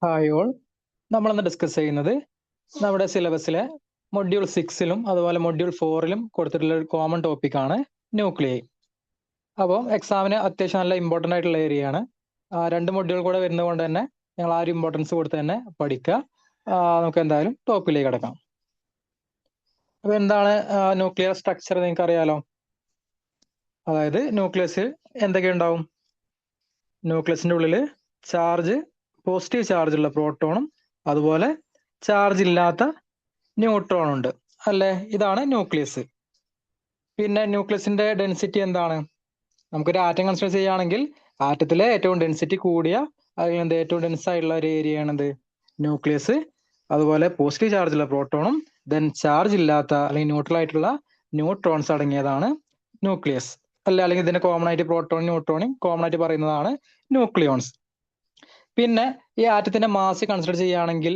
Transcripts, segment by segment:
Hi all. നമ്മളിന്ന് discuss ചെയ്യുന്നത് നമ്മുടെ സിലബസിലെ മൊഡ്യൂൾ 6-ലും അതുപോലെ മൊഡ്യൂൾ 4-ലും കൊടുത്തിട്ടുള്ള ഒരു കോമൺ ടോപ്പിക്കാണ് ന്യൂക്ലിയൈ. അപ്പോൾ എക്സാമിന് അത്യാവശ്യം നല്ല ഇമ്പോർട്ടൻ്റ് ആയിട്ടുള്ള ഏരിയ ആണ്. രണ്ട് മൊഡ്യൂൾ കൂടെ വരുന്നത് കൊണ്ട് തന്നെ ഞങ്ങൾ ആ ഒരു ഇമ്പോർട്ടൻസ് കൊടുത്ത് തന്നെ പഠിക്കുക. നമുക്ക് എന്തായാലും ടോപ്പിലേക്ക് കിടക്കാം. അപ്പോൾ എന്താണ് ന്യൂക്ലിയർ സ്ട്രക്ചർ നിങ്ങൾക്ക് അറിയാലോ. അതായത് ന്യൂക്ലിയസ് എന്തൊക്കെ ഉണ്ടാവും? ന്യൂക്ലിയസിന്റെ ഉള്ളിൽ ചാർജ്, പോസിറ്റീവ് ചാർജ് ഉള്ള പ്രോട്ടോണും അതുപോലെ ചാർജ് ഇല്ലാത്ത ന്യൂട്രോണും ഉണ്ട് അല്ലേ? ഇതാണ് ന്യൂക്ലിയസ്. പിന്നെ ന്യൂക്ലിയസിന്റെ ഡെൻസിറ്റി എന്താണ്? നമുക്കൊരു ആറ്റം കൺസിഡർ ചെയ്യുകയാണെങ്കിൽ ആറ്റത്തിലെ ഏറ്റവും ഡെൻസിറ്റി കൂടിയ അല്ലെങ്കിൽ ഏറ്റവും ഡെൻസ് ആയിട്ടുള്ള ഒരു ഏരിയ ആണെന്ത്? ന്യൂക്ലിയസ്. അതുപോലെ പോസിറ്റീവ് ചാർജ് ഉള്ള പ്രോട്ടോണും ദെൻ ചാർജ് ഇല്ലാത്ത അല്ലെങ്കിൽ ന്യൂട്രൽ ആയിട്ടുള്ള ന്യൂട്രോൺസ് അടങ്ങിയതാണ് ന്യൂക്ലിയസ് അല്ലെ? അല്ലെങ്കിൽ ഇതിന്റെ കോമൺ ആയിട്ട് പ്രോട്ടോൺ ന്യൂട്രോണും കോമൺ ആയിട്ട് പറയുന്നതാണ് ന്യൂക്ലിയോൺസ്. പിന്നെ ഈ ആറ്റത്തിന്റെ മാസ് കൺസിഡർ ചെയ്യുകയാണെങ്കിൽ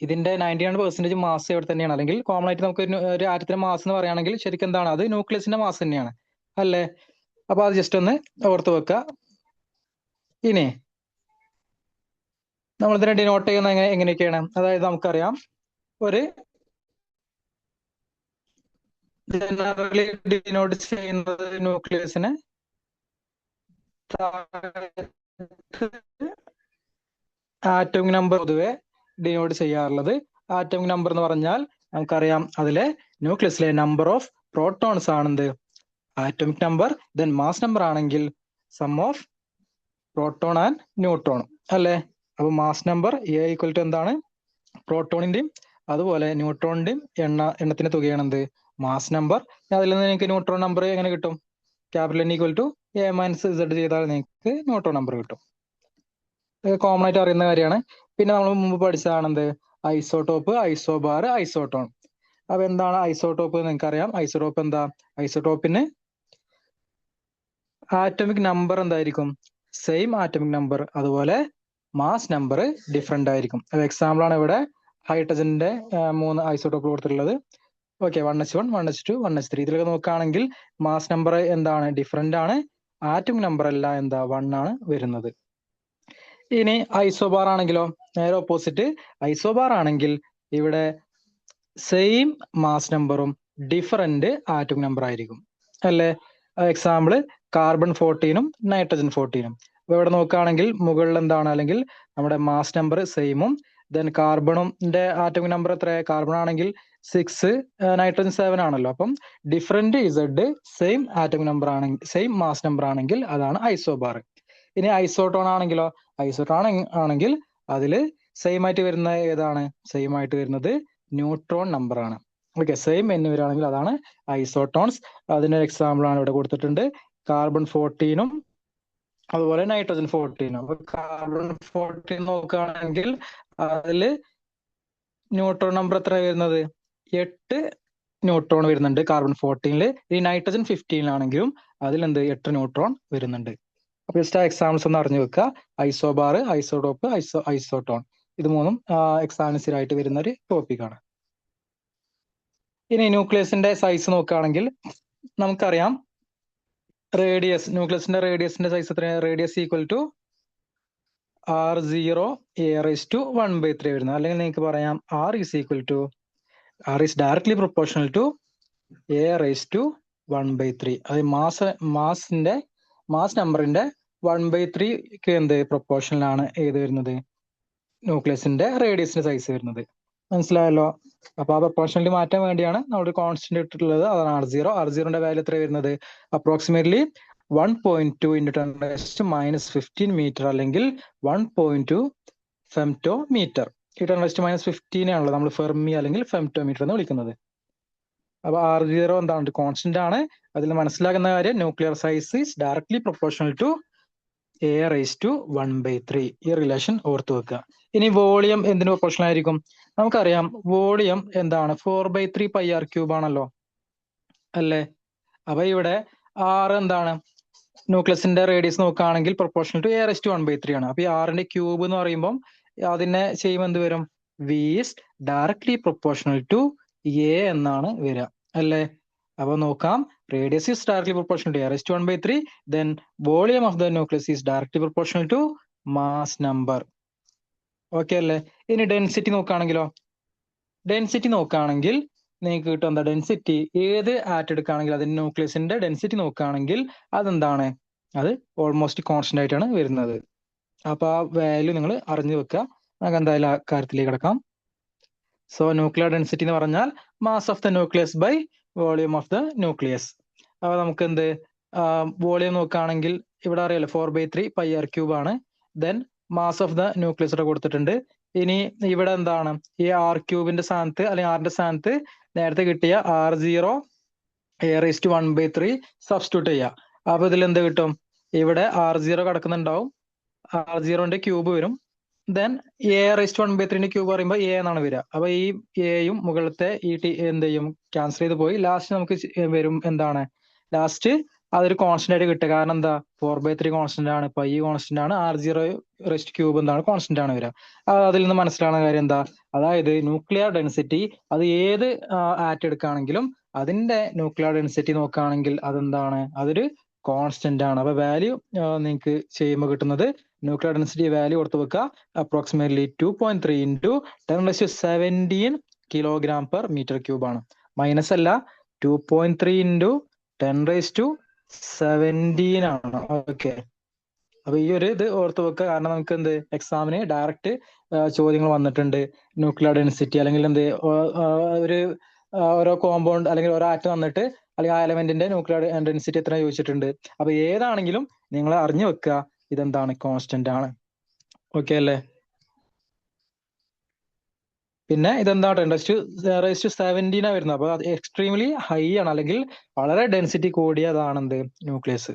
ഇതിന്റെ 99% മാസ് ഇവിടെ തന്നെയാണ്. അല്ലെങ്കിൽ കോമൺ ആയിട്ട് നമുക്ക് ഒരു ആറ്റത്തിന്റെ മാസ് എന്ന് പറയുകയാണെങ്കിൽ ശരിക്കും എന്താണ്? അത് ന്യൂക്ലിയസിന്റെ മാസ് തന്നെയാണ് അല്ലേ? അപ്പൊ അത് ജസ്റ്റ് ഒന്ന് ഓർത്ത് വെക്കുക. ഇനി നമ്മൾ ഇതിനെ ഡിനോട്ട് ചെയ്യുന്ന എങ്ങനെയൊക്കെയാണ്? അതായത് നമുക്കറിയാം ഒരു ജനറലി ഡിനോട്ട് ചെയ്യുന്നത് ന്യൂക്ലിയസിനെ ആറ്റോമിക് നമ്പർ പൊതുവെ ഡിനോട്ട് ചെയ്യാറുള്ളത്. ആറ്റോമിക് നമ്പർ എന്ന് പറഞ്ഞാൽ നമുക്കറിയാം അതിലെ ന്യൂക്ലിയസിലെ നമ്പർ ഓഫ് പ്രോട്ടോൺസ് ആണെന്ത്? Atomic number. Then mass number ആണെങ്കിൽ sum of proton and neutron അല്ലെ? അപ്പൊ മാസ് നമ്പർ ഈക്വൽ ടു എന്താണ്? പ്രോട്ടോണിന്റെയും അതുപോലെ ന്യൂട്രോണിന്റെയും എണ്ണത്തിന്റെ തുകയാണ് എന്ത്? Mass number. അതിൽ നിന്ന് നിങ്ങൾക്ക് ന്യൂട്രോൺ നമ്പർ എങ്ങനെ കിട്ടും? Capital N equal to A minus Z ചെയ്താൽ നിങ്ങൾക്ക് ന്യൂട്രോൺ നമ്പർ കിട്ടും. കോമൺ ആയിട്ട് അറിയുന്ന കാര്യമാണ്. പിന്നെ നമ്മൾ മുമ്പ് പഠിച്ചതാണെന്ത്? Isotope, isobar, isotone. അപ്പൊ എന്താണ് ഐസോടോപ്പ്? നിങ്ങൾക്ക് അറിയാം. ഐസോടോപ്പ് എന്താ? ഐസോടോപ്പിന് ആറ്റോമിക് നമ്പർ എന്തായിരിക്കും? Same atomic number. അതുപോലെ മാസ് നമ്പർ ഡിഫറെന്റ് ആയിരിക്കും. അത് എക്സാമ്പിൾ ആണ് ഇവിടെ ഹൈഡ്രജന്റെ 3 ഐസോടോപ്പ് കൊടുത്തിട്ടുള്ളത്. Okay, 1s1, 1s2, 1s3. ഇതിലൊക്കെ നോക്കുകയാണെങ്കിൽ മാസ് നമ്പർ എന്താണ്? ഡിഫറെന്റ് ആണ്. ആറ്റോമിക് നമ്പർ അല്ല എന്താ? 1 ആണ് വരുന്നത്. ഇനി ഐസോബാർ ആണെങ്കിലോ നേരെ ഓപ്പോസിറ്റ്. ഐസോബാർ ആണെങ്കിൽ ഇവിടെ സെയിം മാസ് നമ്പറും ഡിഫറെന്റ് ആറ്റോമിക് നമ്പർ ആയിരിക്കും അല്ലേ? എക്സാമ്പിള് കാർബൺ 14-ഉം നൈട്രജൻ 14-ഉം. അപ്പൊ ഇവിടെ നോക്കുകയാണെങ്കിൽ മുകളിൽ എന്താണ്? അല്ലെങ്കിൽ നമ്മുടെ മാസ് നമ്പർ സെയിമും ദെൻ കാർബണിന്റെ ആറ്റോമിക് നമ്പർ എത്ര? കാർബൺ ആണെങ്കിൽ 6, നൈട്രജൻ 7 ആണല്ലോ. അപ്പം different Z, same atomic number ആണെങ്കിൽ, സെയിം മാസ് നമ്പർ ആണെങ്കിൽ അതാണ് ഐസോബാർ. ഇനി ഐസോട്ടോൺ ആണെങ്കിലോ? ഐസോട്ടോൺ ആണെങ്കിൽ അതില് സെയിം ആയിട്ട് വരുന്ന ഏതാണ്? സെയിം ആയിട്ട് വരുന്നത് ന്യൂട്രോൺ നമ്പർ ആണ്. ഓക്കെ, സെയിം N വരികയാണെങ്കിൽ അതാണ് ഐസോട്ടോൺസ്. അതിനൊരു എക്സാമ്പിൾ ആണ് ഇവിടെ കൊടുത്തിട്ടുണ്ട്. കാർബൺ 14-ഉം അതുപോലെ നൈട്രജൻ 14-ഉം. അപ്പൊ കാർബൺ 14 നോക്കുകയാണെങ്കിൽ അതില് ന്യൂട്രോൺ നമ്പർ എത്ര വരുന്നത്? 8 ന്യൂട്രോൺ വരുന്നുണ്ട് കാർബൺ 14-ല്. ഈ നൈട്രജൻ 15-ലാണെങ്കിലും അതിലെന്ത്? 8 ന്യൂട്രോൺ വരുന്നുണ്ട്. അപ്പൊ ജസ്റ്റ് ആ എക്സാമ്പിൾസ് ഒന്ന് അറിഞ്ഞു വെക്കുക. Isobar, isotope, isotone. ഇത് മൂന്നും എക്സാമിന് സ്ഥിരമായിട്ട് വരുന്ന ഒരു ടോപ്പിക്കാണ്. ഇനി ന്യൂക്ലിയസിന്റെ സൈസ് നോക്കുകയാണെങ്കിൽ നമുക്കറിയാം റേഡിയസ്, ന്യൂക്ലിയസിന്റെ റേഡിയസിന്റെ സൈസ് എത്ര? Radius equal to R0 A⁻1/3 വരുന്നത്. അല്ലെങ്കിൽ നിങ്ങൾക്ക് പറയാം R is directly proportional to A⁻1/3. അത് മാസ് നമ്പറിന്റെ 1/3ക്ക് എന്ത് പ്രൊപ്പോർഷണൽ ആണ് ഏത് വരുന്നത്? ന്യൂക്ലിയസിന്റെ റേഡിയസിന്റെ സൈസ് വരുന്നത്. മനസ്സിലായല്ലോ? അപ്പൊ ആ പ്രൊപ്പോർഷണലി മാറ്റാൻ വേണ്ടിയാണ് നമ്മൾ കോൺസ്റ്റന്റ് ഇട്ടിട്ടുള്ളത്. അതാണ് R0. R0ന്റെ വാല്യൂ എത്ര വരുന്നത്? അപ്രോക്സിമേറ്റ്ലി 1.2 × 10⁻15 മീറ്റർ അല്ലെങ്കിൽ 1.2 ഫെംറ്റോമീറ്റർ. ഈ 10⁻15 ആണല്ലോ നമ്മൾ ഫെർമി അല്ലെങ്കിൽ ഫെംറ്റോമീറ്റർ എന്ന് വിളിക്കുന്നത്. അപ്പൊ R0 എന്താണ്? കോൺസ്റ്റന്റ് ആണ്. അതിൽ മനസ്സിലാക്കുന്ന കാര്യം nuclear size is directly proportional to A⁻1/3. ഈ റിലേഷൻ ഓർത്ത് വെക്കുക. ഇനി വോളിയം എന്തിന് പ്രൊപ്പോർഷണൽ ആയിരിക്കും? നമുക്കറിയാം വോളിയം എന്താണ്? 4/3 πr³ ആണല്ലോ അല്ലേ? അപ്പൊ ഇവിടെ R എന്താണ്? ന്യൂക്ലിയസിന്റെ റേഡിയസ് നോക്കുകയാണെങ്കിൽ പ്രൊപ്പോർഷണൽ ടു A⁻1/3 ആണ്. അപ്പൊ ഈ R-ന്റെ ക്യൂബ് എന്ന് പറയുമ്പോൾ അതിനെ ചെയ്യുമ്പോൾ എന്ത് വരും? V is directly proportional to A എന്നാണ് വരിക അല്ലേ? അപ്പൊ നോക്കാം, radius is directly proportional to A⁻1/3. Then volume of the nucleus is directly proportional to mass number. Okay അല്ലേ? ഇനി ഡെൻസിറ്റി നോക്കുകയാണെങ്കിലോ, ഡെൻസിറ്റി നോക്കുകയാണെങ്കിൽ നിങ്ങൾക്ക് കിട്ടും എന്താ ഡെൻസിറ്റി, ഏത് ആറ്റം എടുക്കുകയാണെങ്കിൽ അതിന്റെ ന്യൂക്ലിയസിന്റെ ഡെൻസിറ്റി നോക്കുകയാണെങ്കിൽ അതെന്താണ്, അത് ഓൾമോസ്റ്റ് കോൺസ്റ്റന്റ് ആയിട്ടാണ് വരുന്നത്. അപ്പൊ ആ വാല്യൂ നിങ്ങൾ അറിഞ്ഞു വെക്കുക. നമുക്ക് എന്തായാലും ആ കാര്യത്തിലേക്ക് കിടക്കാം. സോ ന്യൂക്ലിയർ ഡെൻസിറ്റി എന്ന് പറഞ്ഞാൽ mass of the nucleus by volume of the nucleus. അപ്പൊ നമുക്ക് എന്ത് വോളിയം നോക്കുകയാണെങ്കിൽ ഇവിടെ അറിയാലോ 4/3 πr³ ആണ്. Then mass of the nucleus ഇവിടെ കൊടുത്തിട്ടുണ്ട്. ഇനി ഇവിടെ എന്താണ് ഈ r³ സ്ഥാനത്ത് അല്ലെങ്കിൽ ആറിന്റെ സ്ഥാനത്ത് നേരത്തെ കിട്ടിയ r0 a⁻⁴ സബ്സ്റ്റിറ്റ്യൂട്ട് ചെയ്യുക. അപ്പൊ ഇതിൽ എന്ത് കിട്ടും, ഇവിടെ r0 കിടക്കുന്നുണ്ടാവും, r0ന്റെ ക്യൂബ് വരും. ദെൻ a⁻⁴ ക്യൂബ് പറയുമ്പോൾ a എന്നാണ് വരിക. അപ്പൊ ഈ എയും മുകളിലത്തെ ഈ എന്ത് ചെയ്യും, ക്യാൻസൽ ചെയ്ത് പോയി. ലാസ്റ്റ് നമുക്ക് വരും എന്താണ്, ലാസ്റ്റ് അതൊരു കോൺസ്റ്റന്റ് ആയിട്ട് കിട്ടുക. കാരണം എന്താ, 4/3 കോൺസ്റ്റന്റ് ആണ്, പൈ കോൺസ്റ്റന്റ് ആണ്, r0⁻³ എന്താണ് കോൺസ്റ്റന്റ് ആണ് വരിക. അതിൽ നിന്ന് മനസ്സിലാവുന്ന കാര്യം എന്താ, അതായത് ന്യൂക്ലിയർ ഡെൻസിറ്റി അത് ഏത് ആറ്റം എടുക്കുകയാണെങ്കിലും അതിന്റെ ന്യൂക്ലിയർ ഡെൻസിറ്റി നോക്കുകയാണെങ്കിൽ അതെന്താണ്, അതൊരു കോൺസ്റ്റന്റ് ആണ്. അപ്പൊ വാല്യൂ നിങ്ങൾക്ക് ചെയ്യുമ്പോൾ കിട്ടുന്നത് ന്യൂക്ലിയർ ഡെൻസിറ്റി വാല്യൂ കൊടുത്തു വെക്കുക, അപ്രോക്സിമേറ്റ്ലി 2.3 × 10⁻17 kg/m³ ആണ്. മൈനസ് അല്ല, 2.3 × 10⁻17 ആണ്. ഓക്കെ, അപ്പൊ ഈ ഒരു ഇത് ഓർത്ത് വെക്കുക. കാരണം നമുക്ക് എന്ത് എക്സാമിന് ഡയറക്റ്റ് ചോദ്യങ്ങൾ വന്നിട്ടുണ്ട്, ന്യൂക്ലിയർ ഡെൻസിറ്റി അല്ലെങ്കിൽ എന്ത് ഒരു ഓരോ കോമ്പൗണ്ട് അല്ലെങ്കിൽ ഓരോ ആറ്റം വന്നിട്ട് അല്ലെങ്കിൽ ആ എലമെന്റിന്റെ ന്യൂക്ലിയർ ഡെൻസിറ്റി എത്ര ചോദിച്ചിട്ടുണ്ട്. അപ്പൊ ഏതാണെങ്കിലും നിങ്ങൾ അറിഞ്ഞു വെക്കുക ഇതെന്താണ്, കോൺസ്റ്റന്റ് ആണ്. ഓക്കെ അല്ലേ? പിന്നെ ഇതെന്താ 10⁻17 വരുന്നത്. അപ്പൊ അത് എക്സ്ട്രീംലി ഹൈ ആണ്, അല്ലെങ്കിൽ വളരെ ഡെൻസിറ്റി കൂടിയതാണ് എന്ത്, ന്യൂക്ലിയസ്.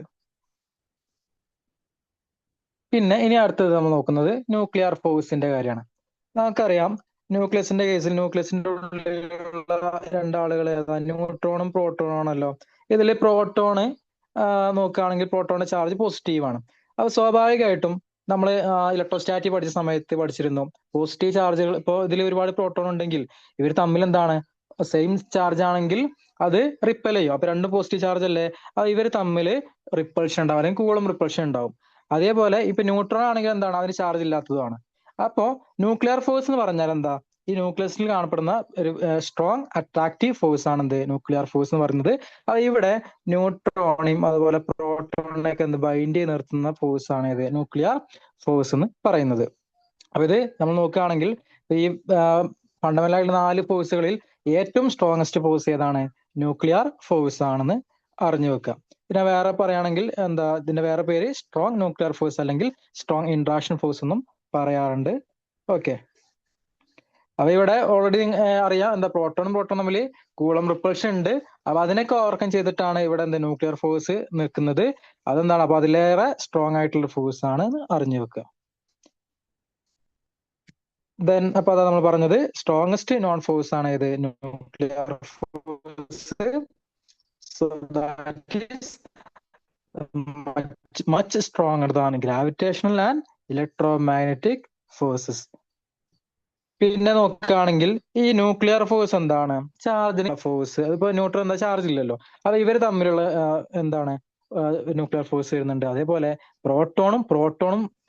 പിന്നെ ഇനി അടുത്തത് നമ്മൾ നോക്കുന്നത് ന്യൂക്ലിയർ ഫോഴ്സിന്റെ കാര്യമാണ്. നമുക്കറിയാം ന്യൂക്ലിയസിന്റെ കേസിൽ ന്യൂക്ലിയസിന്റെ ഉള്ളിലുള്ള രണ്ടാളുകൾ ഏതാ, ന്യൂട്രോണും പ്രോട്ടോണും ആണല്ലോ. ഇതിൽ പ്രോട്ടോണ് നോക്കുകയാണെങ്കിൽ പ്രോട്ടോണിന്റെ ചാർജ് പോസിറ്റീവ് ആണ്. അപ്പൊ സ്വാഭാവികമായിട്ടും നമ്മൾ ഇലക്ട്രോസ്റ്റാറ്റിക് പഠിച്ച സമയത്ത് പഠിച്ചിരുന്നു, പോസിറ്റീവ് ചാർജുകൾ ഇപ്പോൾ ഇതിൽ ഒരുപാട് പ്രോട്ടോൺ ഉണ്ടെങ്കിൽ ഇവർ തമ്മിൽ എന്താണ്, സെയിം ചാർജ് ആണെങ്കിൽ അത് റിപ്പൽ ചെയ്യും. അപ്പൊ രണ്ട് പോസിറ്റീവ് ചാർജ് അല്ലേ, അപ്പൊ ഇവർ തമ്മിൽ റിപ്പൾഷൻ ഉണ്ടാവും, അല്ലെങ്കിൽ കൂളും റിപ്പൾഷൻ ഉണ്ടാവും. അതേപോലെ ഇപ്പൊ ന്യൂട്രോൺ ആണെങ്കിൽ എന്താണ്, അതിന് ചാർജ് ഇല്ലാത്തതുമാണ്. അപ്പോ ന്യൂക്ലിയർ ഫോഴ്സ് എന്ന് പറഞ്ഞാൽ എന്താ, ഈ ന്യൂക്ലിയസിൽ കാണപ്പെടുന്ന ഒരു സ്ട്രോങ് അട്രാക്റ്റീവ് ഫോഴ്സ് ആണ് എന്ത്, ന്യൂക്ലിയർ ഫോഴ്സ് എന്ന് പറയുന്നത്. അത് ഇവിടെ ന്യൂട്രോണിയും അതുപോലെ പ്രോട്ടോണിനെയൊക്കെ എന്ത് ബൈൻഡ് ചെയ്ത് നിർത്തുന്ന ഫോഴ്സ് ആണ് ഇത് ന്യൂക്ലിയർ ഫോഴ്സ് എന്ന് പറയുന്നത്. അപ്പൊ ഇത് നമ്മൾ നോക്കുകയാണെങ്കിൽ ഈ ഫണ്ടമെന്റൽ ആയിട്ടുള്ള 4 ഫോഴ്സുകളിൽ ഏറ്റവും സ്ട്രോങ്സ്റ്റ് ഫോഴ്സ് ഏതാണ്, ന്യൂക്ലിയർ ഫോഴ്സ് ആണെന്ന് അറിഞ്ഞു വെക്കുക. പിന്നെ വേറെ പറയുകയാണെങ്കിൽ എന്താ, ഇതിന്റെ വേറെ പേര് സ്ട്രോങ് ന്യൂക്ലിയർ ഫോഴ്സ് അല്ലെങ്കിൽ സ്ട്രോങ് ഇന്ററാക്ഷൻ ഫോഴ്സ് എന്നും പറയാറുണ്ട്. ഓക്കെ, അപ്പൊ ഇവിടെ ഓൾറെഡി അറിയാം എന്താ, പ്രോട്ടോണും പ്രോട്ടോണും തമ്മിൽ കൂളം റിപ്പൾഷൻ ഉണ്ട്. അപ്പൊ അതിനൊക്കെ ഓവർകം ചെയ്തിട്ടാണ് ഇവിടെ എന്താ ന്യൂക്ലിയർ ഫോഴ്സ് നിൽക്കുന്നത്. അതെന്താണ്, അപ്പൊ അതിലേറെ സ്ട്രോങ് ആയിട്ടുള്ള ഫോഴ്സ് ആണ് എന്ന് അറിഞ്ഞു വെക്കുക. ദെൻ അപ്പൊ അതാ നമ്മൾ പറഞ്ഞത് സ്ട്രോങ്സ്റ്റ് നോൺ ഫോഴ്സ് ആണ് ഇത് nuclear force. So that is much stronger than gravitational and electromagnetic forces. പിന്നെ നോക്കുകയാണെങ്കിൽ ഈ ന്യൂക്ലിയർ ഫോഴ്സ് എന്താണ്, ചാർജിന് ഫോഴ്സ്. അതിപ്പോ ന്യൂട്രോൺ എന്താ, ചാർജ് ഇല്ലല്ലോ. അപ്പൊ ഇവർ തമ്മിലുള്ള എന്താണ് ന്യൂക്ലിയർ ഫോഴ്സ് വരുന്നുണ്ട്. അതേപോലെ പ്രോട്ടോണും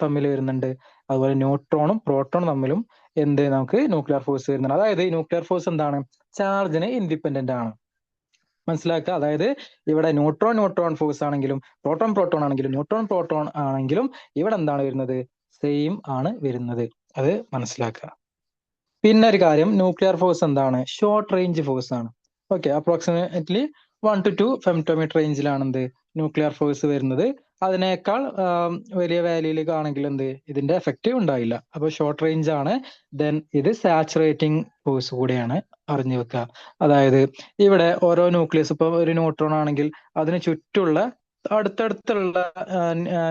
തമ്മിൽ വരുന്നുണ്ട്. അതുപോലെ ന്യൂട്രോണും പ്രോട്ടോണും തമ്മിലും എന്ത് നമുക്ക് ന്യൂക്ലിയർ ഫോഴ്സ് വരുന്നുണ്ട്. അതായത് ന്യൂക്ലിയർ ഫോഴ്സ് എന്താണ്, ചാർജിന് ഇൻഡിപെൻഡന്റ് ആണ്. മനസ്സിലാക്കുക. അതായത് ഇവിടെ ന്യൂട്രോൺ ഫോഴ്സ് ആണെങ്കിലും പ്രോട്ടോൺ ആണെങ്കിലും ന്യൂട്രോൺ ആണെങ്കിലും ഇവിടെ എന്താണ് വരുന്നത്, സെയിം ആണ് വരുന്നത്. അത് മനസ്സിലാക്കുക. പിന്നെ ഒരു കാര്യം, ന്യൂക്ലിയർ ഫോഴ്സ് എന്താണ്, ഷോർട്ട് റേഞ്ച് ഫോഴ്സ് ആണ്. ഓക്കെ, അപ്രോക്സിമേറ്റ്ലി 1 to 2 femtometer റേഞ്ചിലാണ് എന്ത് ന്യൂക്ലിയർ ഫോഴ്സ് വരുന്നത്. അതിനേക്കാൾ വലിയ വാല്യൂയിലേക്ക് ആണെങ്കിൽ എന്ത് ഇതിന്റെ എഫക്റ്റ് ഉണ്ടായില്ല. അപ്പൊ ഷോർട്ട് റേഞ്ച് ആണ്. ദെൻ ഇത് സാച്ചുറേറ്റിംഗ് ഫോഴ്സ് കൂടെയാണ്, അറിഞ്ഞു വെക്കുക. അതായത് ഇവിടെ ഓരോ ന്യൂക്ലിയസ്, ഇപ്പൊ ഒരു ന്യൂട്രോൺ ആണെങ്കിൽ അതിന് ചുറ്റുള്ള അടുത്തടുത്തുള്ള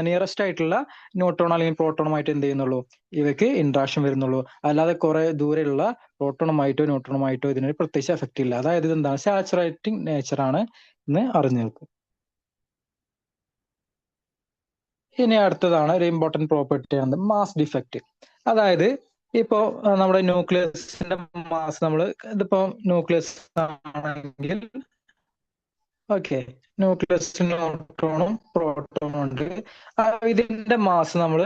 നിയറസ്റ്റ് ആയിട്ടുള്ള ന്യൂട്രോൺ അല്ലെങ്കിൽ പ്രോട്ടോണുമായിട്ട് എന്ത് ചെയ്യുന്നുള്ളൂ, ഇവയ്ക്ക് ഇന്ററാക്ഷൻ വരുന്നുള്ളൂ. അല്ലാതെ കുറെ ദൂരെയുള്ള പ്രോട്ടോണുമായിട്ടോ ന്യൂട്രോണുമായിട്ടോ ഇതിനൊരു പ്രത്യേകിച്ച് എഫക്റ്റ് ഇല്ല. അതായത് ഇതെന്താണ്, സാച്ചുറേറ്റിംഗ് നേച്ചർ ആണ് എന്ന് അറിഞ്ഞു വെക്കും. ഇനി അടുത്തതാണ് ഒരു ഇമ്പോർട്ടന്റ് പ്രോപ്പർട്ടി ആണ് മാസ് ഡിഫക്റ്റ്. അതായത് ഇപ്പോ നമ്മുടെ ന്യൂക്ലിയസിന്റെ മാസ്, നമ്മൾ ഇതിപ്പോ ന്യൂക്ലിയസ് ആണെങ്കിൽ ഓക്കെ, ന്യൂക്ലിയസ് ന്യൂട്രോണും പ്രോട്ടോണും ഉണ്ട്. ഇതിന്റെ മാസ് നമ്മൾ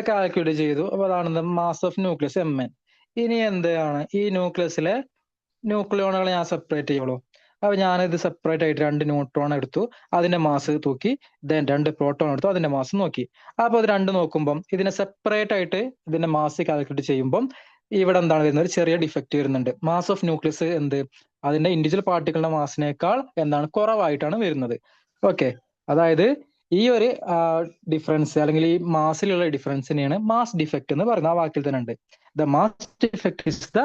കാൽക്കുലേറ്റ് ചെയ്തു. അപ്പൊ അതാണ് മാസ് ഓഫ് ന്യൂക്ലിയസ് Mn. ഇനി എന്താണ് ഈ ന്യൂക്ലിയസിലെ ന്യൂക്ലിയോണുകൾ ഞാൻ സെപ്പറേറ്റ് ചെയ്യുള്ളൂ. അപ്പൊ ഞാനിത് സെപ്പറേറ്റ് ആയിട്ട് 2 ന്യൂട്രോൺ എടുത്തു, അതിന്റെ മാസ് തൂക്കി, ദെൻ 2 പ്രോട്ടോൺ എടുത്തു, അതിന്റെ മാസ് നോക്കി. അപ്പൊ ഇത് രണ്ട് നോക്കുമ്പോൾ ഇതിനെ സെപ്പറേറ്റ് ആയിട്ട് ഇതിന്റെ മാസ് കാൽക്കുലേറ്റ് ചെയ്യുമ്പോൾ ഇവിടെ എന്താണ് വരുന്നത്? ഒരു ചെറിയ ഡിഫക്റ്റ് വരുന്നുണ്ട്. മാസ് ഓഫ് ന്യൂക്ലിയസ് അതിന്റെ ഇൻഡിവിജ്വൽ പാർട്ടിക്കിളിന്റെ മാസിനേക്കാൾ കുറവായിട്ടാണ് വരുന്നത്. ഓക്കെ, അതായത് ഈ ഒരു ഡിഫറൻസ് അല്ലെങ്കിൽ ഈ മാസിലുള്ള ഡിഫറൻസിനെയാണ് മാസ് ഡിഫക്റ്റ് എന്ന് പറയുന്നത്. ആ വാക്കിൽ തന്നെ ഉണ്ട്. The mass defect is the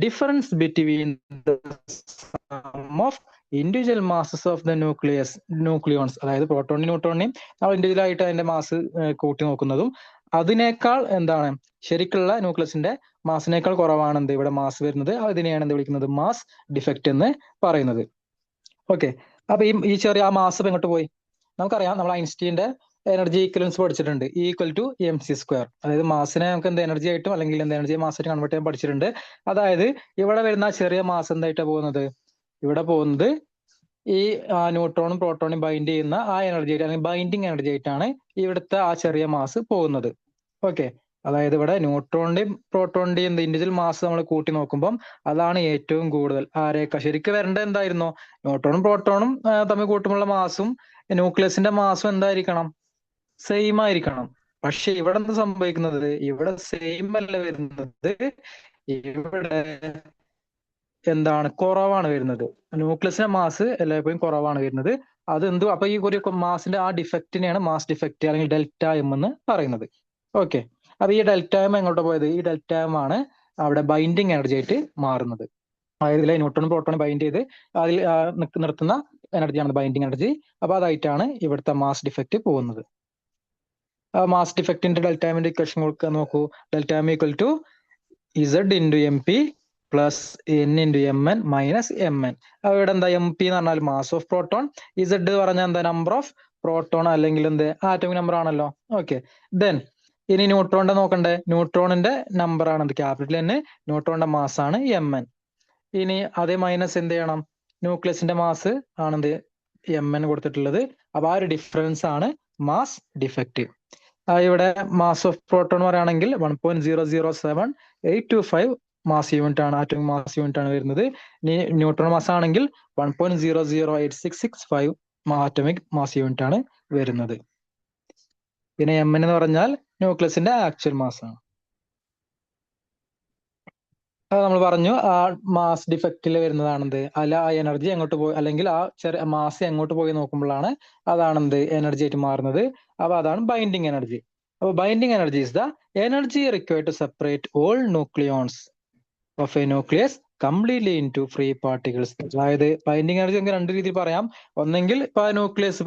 difference between the sum of individual masses of the nucleons. അതായത് പ്രോട്ടോണിനും ന്യൂട്രോണിനെയും നമ്മൾ ഇൻഡിവിജ്വൽ ആയിട്ട് അതിന്റെ മാസ് കൂട്ടി നോക്കുന്നതും അതിനേക്കാൾ ശരിക്കുള്ള ന്യൂക്ലിയസിന്റെ മാസിനേക്കാൾ കുറവാണ് ഇവിടെ മാസ് വരുന്നത്. അതിനെയാണ് വിളിക്കുന്നത് മാസ് ഡിഫക്റ്റ് എന്ന് പറയുന്നത്. ഓക്കെ, അപ്പൊ ഈ ചെറിയ ആ മാസ് എങ്ങോട്ട് പോയി? നമുക്കറിയാം, നമ്മൾ ഐൻസ്റ്റീന്റെ എനർജി ഈക്വലൻസ് പഠിച്ചിട്ടുണ്ട്. Equal to mc². അതായത് മാസിനെ നമുക്ക് എനർജി ആയിട്ടും അല്ലെങ്കിൽ എനർജി മാസായിട്ട് കൺവേർട്ട് ചെയ്യാൻ പഠിച്ചിട്ടുണ്ട്. അതായത് ഇവിടെ വരുന്ന ചെറിയ മാസ് എന്തായിട്ടാണ് പോകുന്നത്? ഇവിടെ പോകുന്നത് ഈ ന്യൂട്രോണും പ്രോട്ടോണും ബൈൻഡ് ചെയ്യുന്ന ആ എനർജി ആയിട്ട് അല്ലെങ്കിൽ ബൈൻഡിങ് എനർജി ആയിട്ടാണ് ഇവിടുത്തെ ആ ചെറിയ മാസ് പോകുന്നത്. ഓക്കെ, അതായത് ഇവിടെ ന്യൂട്രോണിന്റെയും പ്രോട്ടോണിന്റെയും ഇൻഡിവിജ്വൽ മാസ് നമ്മൾ കൂട്ടി നോക്കുമ്പോൾ അതാണ് ഏറ്റവും കൂടുതൽ. ആരേക്കാൾ ശരിക്കും വരേണ്ടത് എന്തായിരുന്നു? ന്യൂട്രോണും പ്രോട്ടോണും തമ്മിൽ കൂട്ടുമുള്ള മാസും ന്യൂക്ലിയസിന്റെ മാസും എന്തായിരിക്കണം? സെയിം ആയിരിക്കണം. പക്ഷെ ഇവിടെ എന്ത് സംഭവിക്കുന്നത്? ഇവിടെ സെയിം അല്ല വരുന്നത്, ഇവിടെ കുറവാണ് വരുന്നത്. ന്യൂക്ലിയസിന്റെ മാസ് എല്ലായ്പ്പോഴും കുറവാണ് വരുന്നത്. അപ്പൊ ഈ ഒരു മാസിന്റെ ആ ഡിഫക്റ്റിനെയാണ് മാസ് ഡിഫക്റ്റ് അല്ലെങ്കിൽ ഡെൽറ്റ എം എന്ന് പറയുന്നത്. ഓക്കെ, അപ്പൊ ഈ ഡെൽറ്റ എം എങ്ങോട്ട് പോയത്? ഈ ഡെൽറ്റ എം ആണ് അവിടെ ബൈൻഡിങ് എനർജി ആയിട്ട് മാറുന്നത്. അതായത് ഇതിലെ ന്യൂട്രോണും പ്രോട്ടോണും ബൈൻഡ് ചെയ്ത് അതിൽ നിർത്തുന്ന എനർജിയാണ് ബൈൻഡിങ് എനർജി. അപ്പൊ അതായിട്ടാണ് ഇവിടുത്തെ മാസ് ഡിഫക്റ്റ് പോകുന്നത്. മാസ് ഡിഫക്റ്റിന്റെ ഡെൽറ്റ എമ്മിന്റെ ഇക്വേഷൻ കൊടുക്കാൻ നോക്കൂ. Delta M equal to Z into M P plus N into Mn minus Mn. ഇവിടെ എന്താ? എം പി എന്ന് പറഞ്ഞാൽ മാസ് ഓഫ് പ്രോട്ടോൺ, ഇസഡ് പറഞ്ഞാൽ എന്താ? നമ്പർ ഓഫ് പ്രോട്ടോൺ അല്ലെങ്കിൽ ആറ്റോമിക് നമ്പർ ആണല്ലോ. ഓക്കെ, ദെൻ ഇനി ന്യൂട്രോണിന്റെ നോക്കണ്ടേ? ന്യൂട്രോണിന്റെ നമ്പർ ആണ് ക്യാപിറ്റൽ N, ന്യൂട്രോണിന്റെ മാസ് ആണ് Mn. ഇനി അതേ മൈനസ് എന്ത് ചെയ്യണം? ന്യൂക്ലിയസിന്റെ മാസ് ആണെന്ത്? Mn കൊടുത്തിട്ടുള്ളത്. അപ്പൊ ആ ഒരു ഡിഫറൻസ് ആണ് മാസ് ഡിഫക്റ്റ്. ഇവിടെ മാസ് ഓഫ് പ്രോട്ടോൺ പറയുകയാണെങ്കിൽ 1.007825 മാസ് യൂണിറ്റ് ആണ്, ആറ്റോമിക് മാസ് യൂണിറ്റ് ആണ് വരുന്നത്. ഇനി ന്യൂട്രോൺ മാസ് ആണെങ്കിൽ 1.008665 ആറ്റോമിക് മാസ് യൂണിറ്റ് ആണ് വരുന്നത്. പിന്നെ Mn എന്ന് പറഞ്ഞാൽ ന്യൂക്ലിയസിന്റെ ആക്ച്വൽ മാസ് ആണ്. അത് നമ്മൾ പറഞ്ഞു, ആ മാസ് ഡിഫക്റ്റിൽ വരുന്നതാണെന്ത്? അല്ല, ആ എനർജി എങ്ങോട്ട് പോയി അല്ലെങ്കിൽ ആ ചെറിയ മാസ് എങ്ങോട്ട് പോയി നോക്കുമ്പോഴാണ് അതാണെന്ത് എനർജി ആയിട്ട് മാറുന്നത്. അപ്പൊ അതാണ് ബൈൻഡിങ് എനർജി. അപ്പൊ binding energy is the energy required to separate all nucleons of a nucleus completely into free particles. അതായത് ബൈൻഡിങ് എനർജി നമുക്ക് രണ്ട് രീതിയിൽ പറയാം. ഒന്നെങ്കിൽ ഇപ്പൊ ന്യൂക്ലിയസ്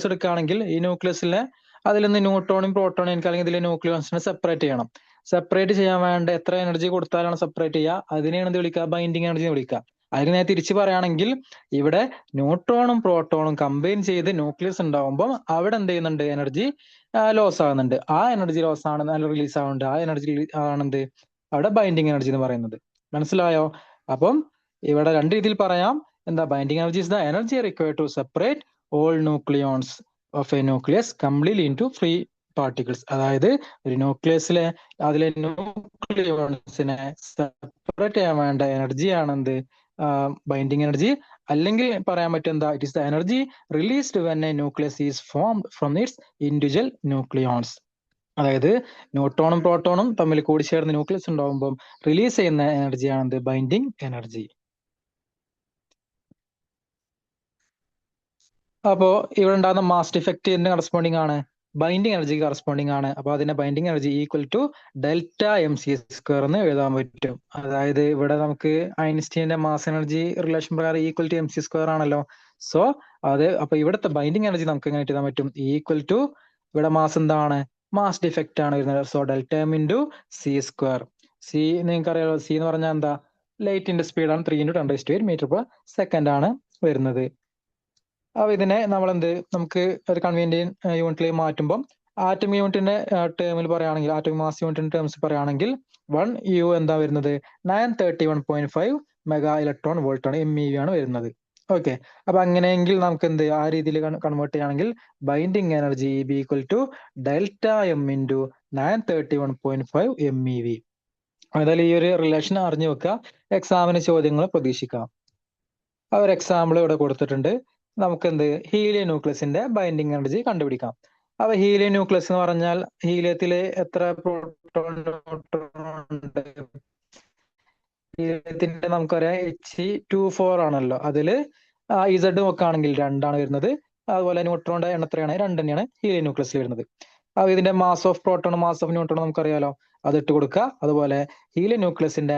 എടുക്കുകയാണെങ്കിൽ ഈ ന്യൂക്ലിയസിലെ അതിൽ നിന്ന് ന്യൂട്രോണും പ്രോട്ടോണും എനിക്ക് അല്ലെങ്കിൽ ഇതിലെ ന്യൂക്ലിയോൺസിനെ സെപ്പറേറ്റ് ചെയ്യണം. സെപ്പറേറ്റ് ചെയ്യാൻ വേണ്ട എത്ര എനർജി കൊടുത്താലാണ് സെപ്പറേറ്റ് ചെയ്യുക? അതിനെയാണ് എന്ത് വിളിക്കുക? ബൈൻഡിങ് എനർജി എന്ന് വിളിക്കുക. അതിന് ഞാൻ തിരിച്ചു പറയുകയാണെങ്കിൽ ഇവിടെ ന്യൂട്രോണും പ്രോട്ടോണും കമ്പൈൻ ചെയ്ത് ന്യൂക്ലിയസ് ഉണ്ടാവുമ്പോൾ അവിടെ എന്ത് ചെയ്യുന്നുണ്ട്? എനർജി ലോസ് ആകുന്നുണ്ട്. ആ എനർജി ലോസ് ആണ് റിലീസ് ആവുന്നുണ്ട്. ആ എനർജി ആണെന്ത് അവിടെ ബൈൻഡിങ് എനർജി എന്ന് പറയുന്നത്. മനസ്സിലായോ? അപ്പം ഇവിടെ രണ്ട് രീതിയിൽ പറയാം. എന്താ? Binding energy is the energy required to separate all nucleons of a nucleus completely into free particles. അതായത് ഒരു ന്യൂക്ലിയസിലെ അതിലെ ന്യൂക്ലിയോൺസിനെ സെപ്പറേറ്റ് ചെയ്യാൻ വേണ്ട എനർജി ആണെന്ത്? Binding energy. അല്ലെങ്കിൽ പറയാൻ പറ്റും എന്താ? It is the energy released when A nucleus is formed from it's individual nucleons. അതായത് ന്യൂട്രോണും പ്രോട്ടോണും തമ്മിൽ കൂടി ചേർന്ന് ന്യൂക്ലിയസ് ഉണ്ടാകുമ്പോൾ റിലീസ് ചെയ്യുന്ന എനർജിയാണ് ബൈൻഡിങ് എനർജി. അപ്പോ ഇവിടെ ഉണ്ടാകുന്ന മാസ് ഡിഫക്റ്റ് കറസ്പോണ്ടിങ് ആണ് ബൈൻഡിങ് എനർജിക്ക് കറസ്പോണ്ടിങ് ആണ്. അപ്പൊ അതിന്റെ binding energy equal to delta mc² എന്ന് എഴുതാൻ പറ്റും. അതായത് ഇവിടെ നമുക്ക് ഐൻസ്റ്റീന്റെ മാസ് എനർജി റിലേഷൻ പ്രകാരം ഈക്വൽ ടു mc² ആണല്ലോ. സോ അപ്പൊ ഇവിടുത്തെ ബൈൻഡിങ് എനർജി നമുക്ക് എങ്ങനെ എഴുതാൻ പറ്റും? ഈക്വൽ ടു ഇവിടെ മാസ് എന്താണ്? മാസ് ഡിഫക്റ്റ് ആണ് വരുന്നത്. So delta m into c². C നിങ്ങൾക്ക് അറിയാലോ, സി എന്ന് പറഞ്ഞാൽ എന്താ? ലൈറ്റിന്റെ സ്പീഡാണ്. 3 × 10⁻⁸ m/s ആണ് വരുന്നത്. അപ്പൊ ഇതിനെ നമുക്ക് ഒരു കൺവീനിയന്റ് യൂണിറ്റിലേക്ക് മാറ്റുമ്പോൾ ആറ്റം യൂണിറ്റിന്റെ ടേമിൽ പറയുകയാണെങ്കിൽ, ആറ്റം മാസ് യൂണിറ്റിന്റെ ടേംസ് പറയുകയാണെങ്കിൽ 1U എന്താ വരുന്നത്? 931.5 മെഗാ ഇലക്ട്രോൺ വോൾട്ട് ആണ്, MEV ആണ് വരുന്നത്. ഓക്കെ. അപ്പൊ അങ്ങനെയെങ്കിൽ നമുക്ക് എന്ത് ആ രീതിയിൽ കൺവേർട്ട് ചെയ്യുകയാണെങ്കിൽ binding energy B equal to delta M into 931.5 MeV. അതായത് ഈ ഒരു റിലേഷൻ അറിഞ്ഞു വെക്കുക. എക്സാമിന് ചോദ്യങ്ങൾ പ്രതീക്ഷിക്കാം. ആ ഒരു എക്സാമ്പിൾ ഇവിടെ കൊടുത്തിട്ടുണ്ട്. നമുക്ക് എന്ത് ഹീലിയം ന്യൂക്ലിയസിന്റെ ബൈൻഡിങ് എനർജി കണ്ടുപിടിക്കാം. അപ്പൊ ഹീലിയം ന്യൂക്ലിയസ് എന്ന് പറഞ്ഞാൽ ഹീലിയത്തിൽ എത്ര പ്രോട്ടോൺ ഉണ്ട്? ഹീലിയത്തിന്റെ നമുക്കറിയാം He2 4 ആണല്ലോ. അതില് ഇസഡ് നോക്കുകയാണെങ്കിൽ 2 ആണ് വരുന്നത്. അതുപോലെ ന്യൂട്രോണിന്റെ എണ്ണം എത്രയാണ്? 2 തന്നെയാണ് ഹീലിയം ന്യൂക്ലിയസിൽ വരുന്നത്. അപ്പൊ ഇതിന്റെ mass of proton mass of neutron നമുക്കറിയാലോ, അത് ഇട്ട് കൊടുക്കുക. അതുപോലെ ഹീലിയം ന്യൂക്ലിയസിന്റെ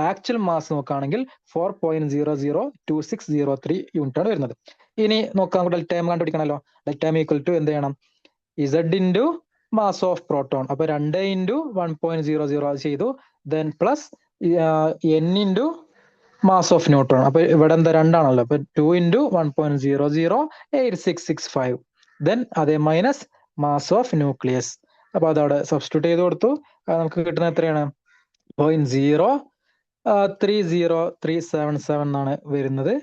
ആക്ച്വൽ മാസ് നോക്കുകയാണെങ്കിൽ 4.002603 യൂണിറ്റ് ആണ് വരുന്നത്. ഇനി നോക്കാം, ഡെൽറ്റ എം കണ്ടുപിടിക്കണമല്ലോ. ഡെൽറ്റ എം ഈക്വൽ ടു എന്ത് ചെയ്യണം? Z into mass of proton. അപ്പൊ 2 ഇൻറ്റു 1.00 അത് ചെയ്തു. Then plus n into mass of neutron. അപ്പൊ ഇവിടെ എന്താ 2 ആണല്ലോ. അപ്പൊ 2 ഇൻറ്റു 1.008665. ദെൻ അതേ മൈനസ് മാസ് ഓഫ് ന്യൂക്ലിയസ്. അപ്പൊ അതവിടെ സബ്സ്റ്റിറ്റ്യൂട്ട് ചെയ്ത് കൊടുത്തു. നമുക്ക് കിട്ടുന്നത് എത്രയാണ്? 0.030377 എന്നാണ് വരുന്നത്.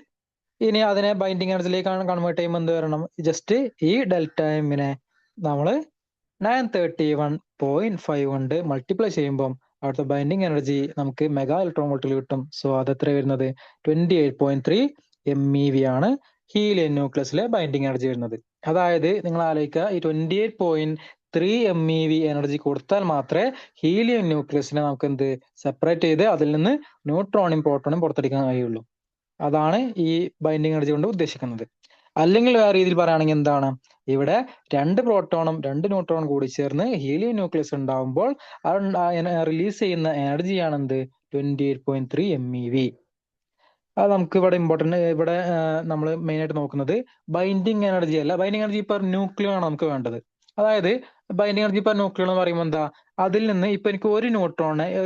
ഇനി അതിനെ ബൈൻഡിങ് എനർജിയിലേക്ക് കൺവേർട്ട് ചെയ്യുമ്പോൾ എന്ത് വരണം? ജസ്റ്റ് ഈ ഡെൽറ്റ എമ്മിനെ നമ്മൾ 931.5 കൊണ്ട് മൾട്ടിപ്ലൈ ചെയ്യുമ്പോൾ അവിടുത്തെ ബൈൻഡിങ് എനർജി നമുക്ക് മെഗാ ഇലക്ട്രോൺ വോൾട്ടിൽ കിട്ടും. സോ അത് എത്ര വരുന്നത്? 28.3 MeV ആണ് ഹീലിയം ന്യൂക്ലിയസിലെ ബൈൻഡിങ് എനർജി വരുന്നത്. അതായത് നിങ്ങൾ ആലോചിക്കുക, ഈ 28.3 MeV എനർജി കൊടുത്താൽ മാത്രമേ ഹീലിയം ന്യൂക്ലിയസിനെ നമുക്ക് എന്ത് സെപ്പറേറ്റ് ചെയ്ത് അതിൽ നിന്ന് ന്യൂട്രോണും പ്രോട്ടോണും പുറത്തെടുക്കാൻ കഴിയുള്ളൂ. അതാണ് ഈ ബൈൻഡിങ് എനർജി കൊണ്ട് ഉദ്ദേശിക്കുന്നത്. അല്ലെങ്കിൽ വേറെ രീതിയിൽ പറയുകയാണെങ്കിൽ എന്താണ്? ഇവിടെ 2 പ്രോട്ടോണും 2 ന്യൂട്രോണും കൂടി ചേർന്ന് ഹീലിയം ന്യൂക്ലിയസ് ഉണ്ടാവുമ്പോൾ റിലീസ് ചെയ്യുന്ന എനർജിയാണ് എന്ത്? 28.3 MeV. അത് നമുക്ക് ഇവിടെ ഇമ്പോർട്ടന്റ്. ഇവിടെ നമ്മൾ മെയിൻ ആയിട്ട് നോക്കുന്നത് ബൈൻഡിങ് എനർജി അല്ല, ബൈൻഡിങ് എനർജി പെർ ന്യൂക്ലിയോ ആണ് നമുക്ക് വേണ്ടത്. അതായത് ബൈൻഡിങ് എനർജി പെർ ന്യൂക്ലിയോ എന്ന് പറയുമ്പോൾ എന്താ? അതിൽ നിന്ന് ഇപ്പൊ എനിക്ക് ഒരു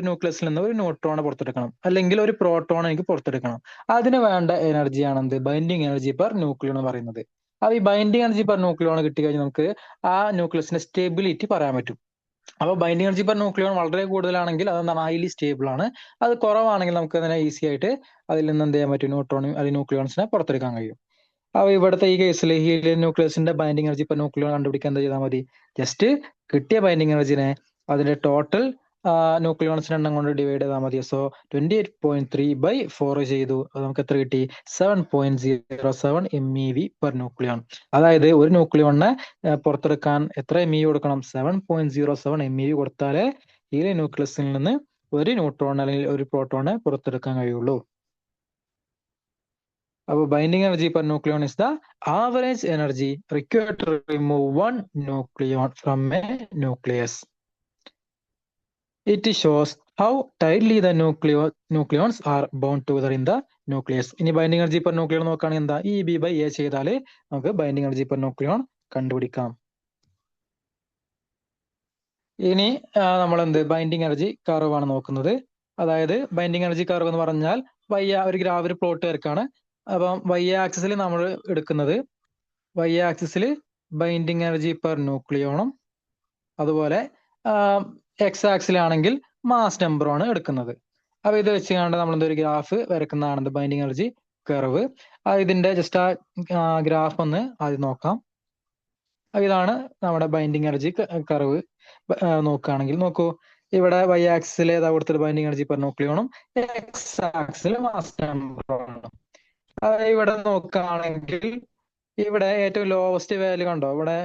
ന്യൂക്ലിയസിൽ നിന്ന് ഒരു ന്യൂട്രോണെ പുറത്തെടുക്കണം, അല്ലെങ്കിൽ ഒരു പ്രോട്ടോൺ എനിക്ക് പുറത്തെടുക്കണം. അതിന് വേണ്ട എനർജിയാണ് എന്ത്? ബൈൻഡിങ് എനർജി പെർ ന്യൂക്ലിയോ എന്ന് പറയുന്നത്. അപ്പൊ ഈ ബൈൻഡിങ് എനർജി പെർ ന്യൂക്ലിയോ കിട്ടിക്കഴിഞ്ഞാൽ നമുക്ക് ആ ന്യൂക്ലിയസിന്റെ സ്റ്റെബിലിറ്റി പറയാൻ പറ്റും. അപ്പൊ ബൈൻഡിങ് എനർജി പെർ ന്യൂക്ലിയോൺ വളരെ കൂടുതലാണെങ്കിൽ അതെന്താണ്? ഹൈലി സ്റ്റേബിൾ ആണ്. അത് കുറവാണെങ്കിൽ നമുക്ക് അതിനെ ഈസി ആയിട്ട് അതിൽ നിന്ന് എന്ത് ചെയ്യാൻ പറ്റും? ന്യൂട്രോണും അല്ലെങ്കിൽ ന്യൂക്ലിയോൺസിനെ പുറത്തെടുക്കാൻ കഴിയും. അപ്പൊ ഇവിടുത്തെ ഈ കേസിൽ ഹീലിയം ന്യൂക്ലിയസിന്റെ ബൈൻഡിങ് എനർജി പെർ ന്യൂക്ലിയോൺ കണ്ടുപിടിക്കാൻ എന്താ ചെയ്താൽ മതി? ജസ്റ്റ് കിട്ടിയ ബൈൻഡിങ് എനർജിനെ അതിന്റെ ടോട്ടൽ ന്യൂക്ലിയോൺസിന്റെ എണ്ണം കൊണ്ട് ഡിവൈഡ് ചെയ്താൽ മതി. സോ 28.3/4 ചെയ്തു. അത് നമുക്ക് എത്ര കിട്ടി? 7.07 MeV പെർ ന്യൂക്ലിയോൺ. അതായത് ഒരു ന്യൂക്ലിയോണിനെ പുറത്തെടുക്കാൻ എത്ര MeV കൊടുക്കണം? 7.07 MeV കൊടുത്താലേ ഹീലിയം ന്യൂക്ലിയസിൽ നിന്ന് ഒരു ന്യൂട്രോൺ അല്ലെങ്കിൽ ഒരു പ്രോട്ടോണെ പുറത്തെടുക്കാൻ കഴിയുള്ളൂ. അപ്പോൾ binding energy per nucleon is the average energy required to remove 1 nucleon from a nucleus. It shows how tightly the nucleons are bound together in the nucleus. ഇനി ബൈൻഡിങ് എനർജി പെർ ന്യൂക്ലിയോൺ നോക്കുകയാണെങ്കിൽ എന്താ? EB/A ചെയ്താൽ നമുക്ക് binding energy per nucleon കണ്ടുപിടിക്കാം. ഇനി നമ്മൾ എന്ത് binding energy curve ആണ് നോക്കുന്നത്. അതായത് ബൈൻഡിങ് എനർജി കർവ് എന്ന് പറഞ്ഞാൽ ഒരു ഗ്രാഫ് പ്ലോട്ട് വരക്കാണ്. അപ്പം y ആക്സിസിൽ നമ്മൾ എടുക്കുന്നത് y ആക്സിസിൽ ബൈൻഡിങ് എനർജി പെർ ന്യൂക്ലിയോണും അതുപോലെ എക്സ് ആക്സിലാണെങ്കിൽ മാസ് നമ്പറുമാണ് എടുക്കുന്നത്. അപ്പൊ ഇത് വെച്ചുകൊണ്ട് നമ്മൾ എന്തൊരു ഗ്രാഫ് വരക്കുന്നതാണ് ബൈൻഡിങ് എനർജി കർവ്. ഇതിന്റെ ജസ്റ്റ് ആ ഗ്രാഫ് ഒന്ന് ആദ്യം നോക്കാം. ഇതാണ് നമ്മുടെ ബൈൻഡിങ് എനർജി കർവ്. നോക്കുകയാണെങ്കിൽ നോക്കൂ, ഇവിടെ y ആക്സിൽ ഏതാ കൊടുത്തത്? ബൈൻഡിങ് എനർജി പെർ ന്യൂക്ലിയോണും എക്സ് ആക്സിൽ മാസ് നമ്പറുമാണ്. ഇവിടെ നോക്കുകയാണെങ്കിൽ ഇവിടെ ഏറ്റവും ലോവസ്റ്റ് വാല്യൂ കണ്ടോ? ഇവിടെ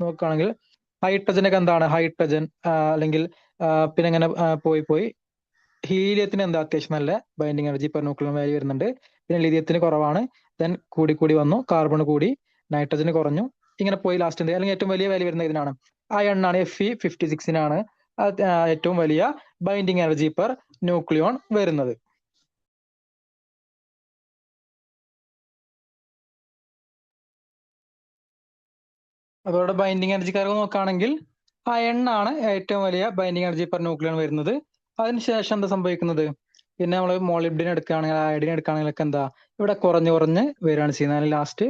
നോക്കുകയാണെങ്കിൽ ഹൈഡ്രജനൊക്കെ എന്താണ്? ഹൈഡ്രജൻ അല്ലെങ്കിൽ പിന്നെ ഇങ്ങനെ പോയി ഹീലിയത്തിന് എന്താ അത്യാവശ്യം നല്ല binding energy per nuclear value വരുന്നുണ്ട്. പിന്നെ ലിഥിയത്തിന് കുറവാണ്. ദെൻ കൂടി വന്നു, കാർബൺ കൂടി, നൈട്രജന് കുറഞ്ഞു, ഇങ്ങനെ പോയി ലാസ്റ്റ് എന്ത്? അല്ലെങ്കിൽ ഏറ്റവും വലിയ വാല്യൂ വരുന്നത് ഇതിനാണ്. അയൺ ആണ്, Fe56-നാണ് ഏറ്റവും വലിയ ബൈൻഡിങ് എനർജി പെർ ന്യൂക്ലിയോൺ വരുന്നത്. അതോടെ ബൈൻഡിങ് എനർജി കർവ് നോക്കുകയാണെങ്കിൽ അയൺ ആണ് ഏറ്റവും വലിയ ബൈൻഡിങ് എനർജി പെർ ന്യൂക്ലിയോൺ വരുന്നത്. അതിനുശേഷം എന്താ സംഭവിക്കുന്നത്? പിന്നെ നമ്മൾ മോളിബ്ഡിൻ എടുക്കുകയാണെങ്കിൽ, അയഡിൻ എടുക്കുകയാണെങ്കിലൊക്കെ എന്താ ഇവിടെ കുറഞ്ഞ് വരികയാണ് ചെയ്യുന്നത്. ലാസ്റ്റ്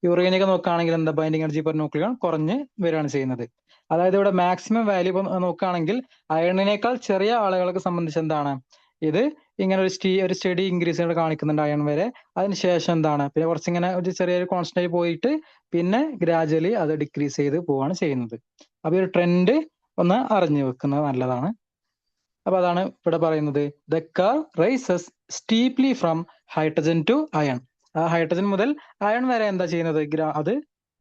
യുറേനിയൊക്കെ നോക്കുകയാണെങ്കിൽ എന്താ ബൈൻഡിങ് എനർജി പെർ ന്യൂക്ലിയോൺ കുറഞ്ഞ് വരികയാണ് ചെയ്യുന്നത്. അതായത് ഇവിടെ മാക്സിമം വാല്യൂ നോക്കുകയാണെങ്കിൽ അയണിനേക്കാൾ ചെറിയ ആളുകളെ സംബന്ധിച്ച് എന്താണ് ഇത് ഇങ്ങനെ ഒരു സ്റ്റഡി ഇൻക്രീസ് കാണിക്കുന്നുണ്ട് അയൺ വരെ. അതിനുശേഷം എന്താണ്, പിന്നെ കുറച്ചിങ്ങനെ ഒരു ചെറിയൊരു കോൺസ്റ്റന്റ് ആയി പോയിട്ട് പിന്നെ ഗ്രാജുവലി അത് ഡിക്രീസ് ചെയ്ത് പോവാണ് ചെയ്യുന്നത്. അപ്പൊ ഈ ഒരു ട്രെൻഡ് ഒന്ന് അറിഞ്ഞു വെക്കുന്നത് നല്ലതാണ്. അപ്പൊ അതാണ് ഇവിടെ പറയുന്നത്, the curve rises steeply from hydrogen to iron. ആ ഹൈഡ്രജൻ മുതൽ അയൺ വരെ എന്താ ചെയ്യുന്നത്, അത്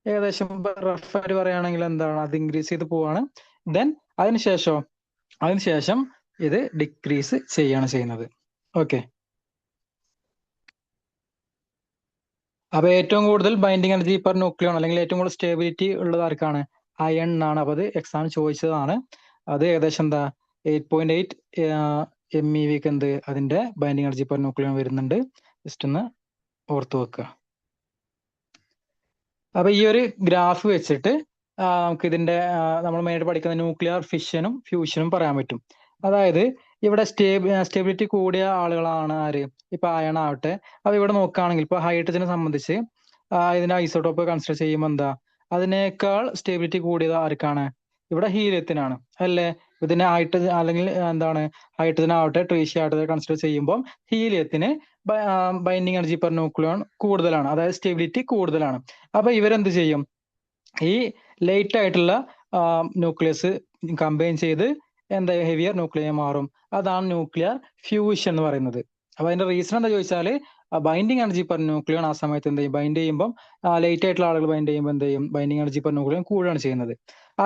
ഏകദേശം റഫായിട്ട് പറയുകയാണെങ്കിൽ എന്താണ്, അത് ഇൻക്രീസ് ചെയ്ത് പോവാണ്. ദെൻ അതിനുശേഷം ഇത് ഡിക്രീസ് ചെയ്യാണ് ചെയ്യുന്നത്. ഓക്കെ. അപ്പൊ ഏറ്റവും കൂടുതൽ ബൈൻഡിങ് എനർജി പെർ ന്യൂക്ലിയോൺ അല്ലെങ്കിൽ ഏറ്റവും കൂടുതൽ സ്റ്റേബിലിറ്റി ഉള്ളത് ആർക്കാണ്, അയൺ ആണ്. അപ്പൊ അത് എക്സാം ചോദിച്ചതാണ്. അത് ഏകദേശം എന്താ 8.8 MeVക്ക് എന്ത് അതിന്റെ ബൈൻഡിങ് എനർജി പെർ ന്യൂക്ലിയോൺ വരുന്നുണ്ട്. ജസ്റ്റ് ഒന്ന് ഓർത്ത് വെക്കുക. അപ്പൊ ഈ ഒരു ഗ്രാഫ് വെച്ചിട്ട് നമുക്ക് ഇതിന്റെ നമ്മൾ മെയിനായിട്ട് പഠിക്കുന്ന ന്യൂക്ലിയർ ഫിഷനും ഫ്യൂഷനും പറയാൻ പറ്റും. അതായത് ഇവിടെ സ്റ്റെബിലിറ്റി കൂടിയ ആളുകളാണ് ആര്, ഇപ്പൊ അയൺ ആവട്ടെ. അപ്പൊ ഇവിടെ നോക്കുകയാണെങ്കിൽ ഇപ്പൊ ഹൈഡ്രജനെ സംബന്ധിച്ച് ഇതിന്റെ ഐസോട്ടോപ്പ് കൺസിഡർ ചെയ്യുമ്പോൾ എന്താ, അതിനേക്കാൾ സ്റ്റെബിലിറ്റി കൂടിയത് ആർക്കാണ്, ഇവിടെ ഹീലിയത്തിനാണ് അല്ലേ. ഇതിനെ ഹൈഡ്രജൻ അല്ലെങ്കിൽ എന്താണ് ഹൈഡ്രജൻ ആവട്ടെ ട്രീഷ്യ ആവട്ടെ കൺസിഡർ ചെയ്യുമ്പോൾ ഹീലിയത്തിന് ബൈൻഡിങ് എനർജി പെർ ന്യൂക്ലിയോൺ കൂടുതലാണ്, അതായത് സ്റ്റെബിലിറ്റി കൂടുതലാണ്. അപ്പൊ ഇവരെന്ത് ചെയ്യും, ഈ ലൈറ്റ് ആയിട്ടുള്ള ന്യൂക്ലിയസ് കമ്പൈൻ ചെയ്ത് എന്താ ഹെവിയർ ന്യൂക്ലിയർ മാറും. അതാണ് ന്യൂക്ലിയർ ഫ്യൂഷൻ എന്ന് പറയുന്നത്. അപ്പൊ അതിന്റെ റീസൺ എന്താ ചോദിച്ചാല്, ബൈൻഡിങ് എനർജി പെർ ന്യൂക്ലിയോൺ ആ സമയത്ത് എന്ത് ചെയ്യും, ബൈൻഡ് ചെയ്യുമ്പോൾ ലൈറ്റ് ആയിട്ടുള്ള ആളുകൾ ബൈൻഡ് ചെയ്യുമ്പോൾ എന്ത് ചെയ്യും, ബൈൻഡിങ് എനർജി പെർ ന്യൂക്ലിയോൺ കൂടുകയാണ് ചെയ്യുന്നത്.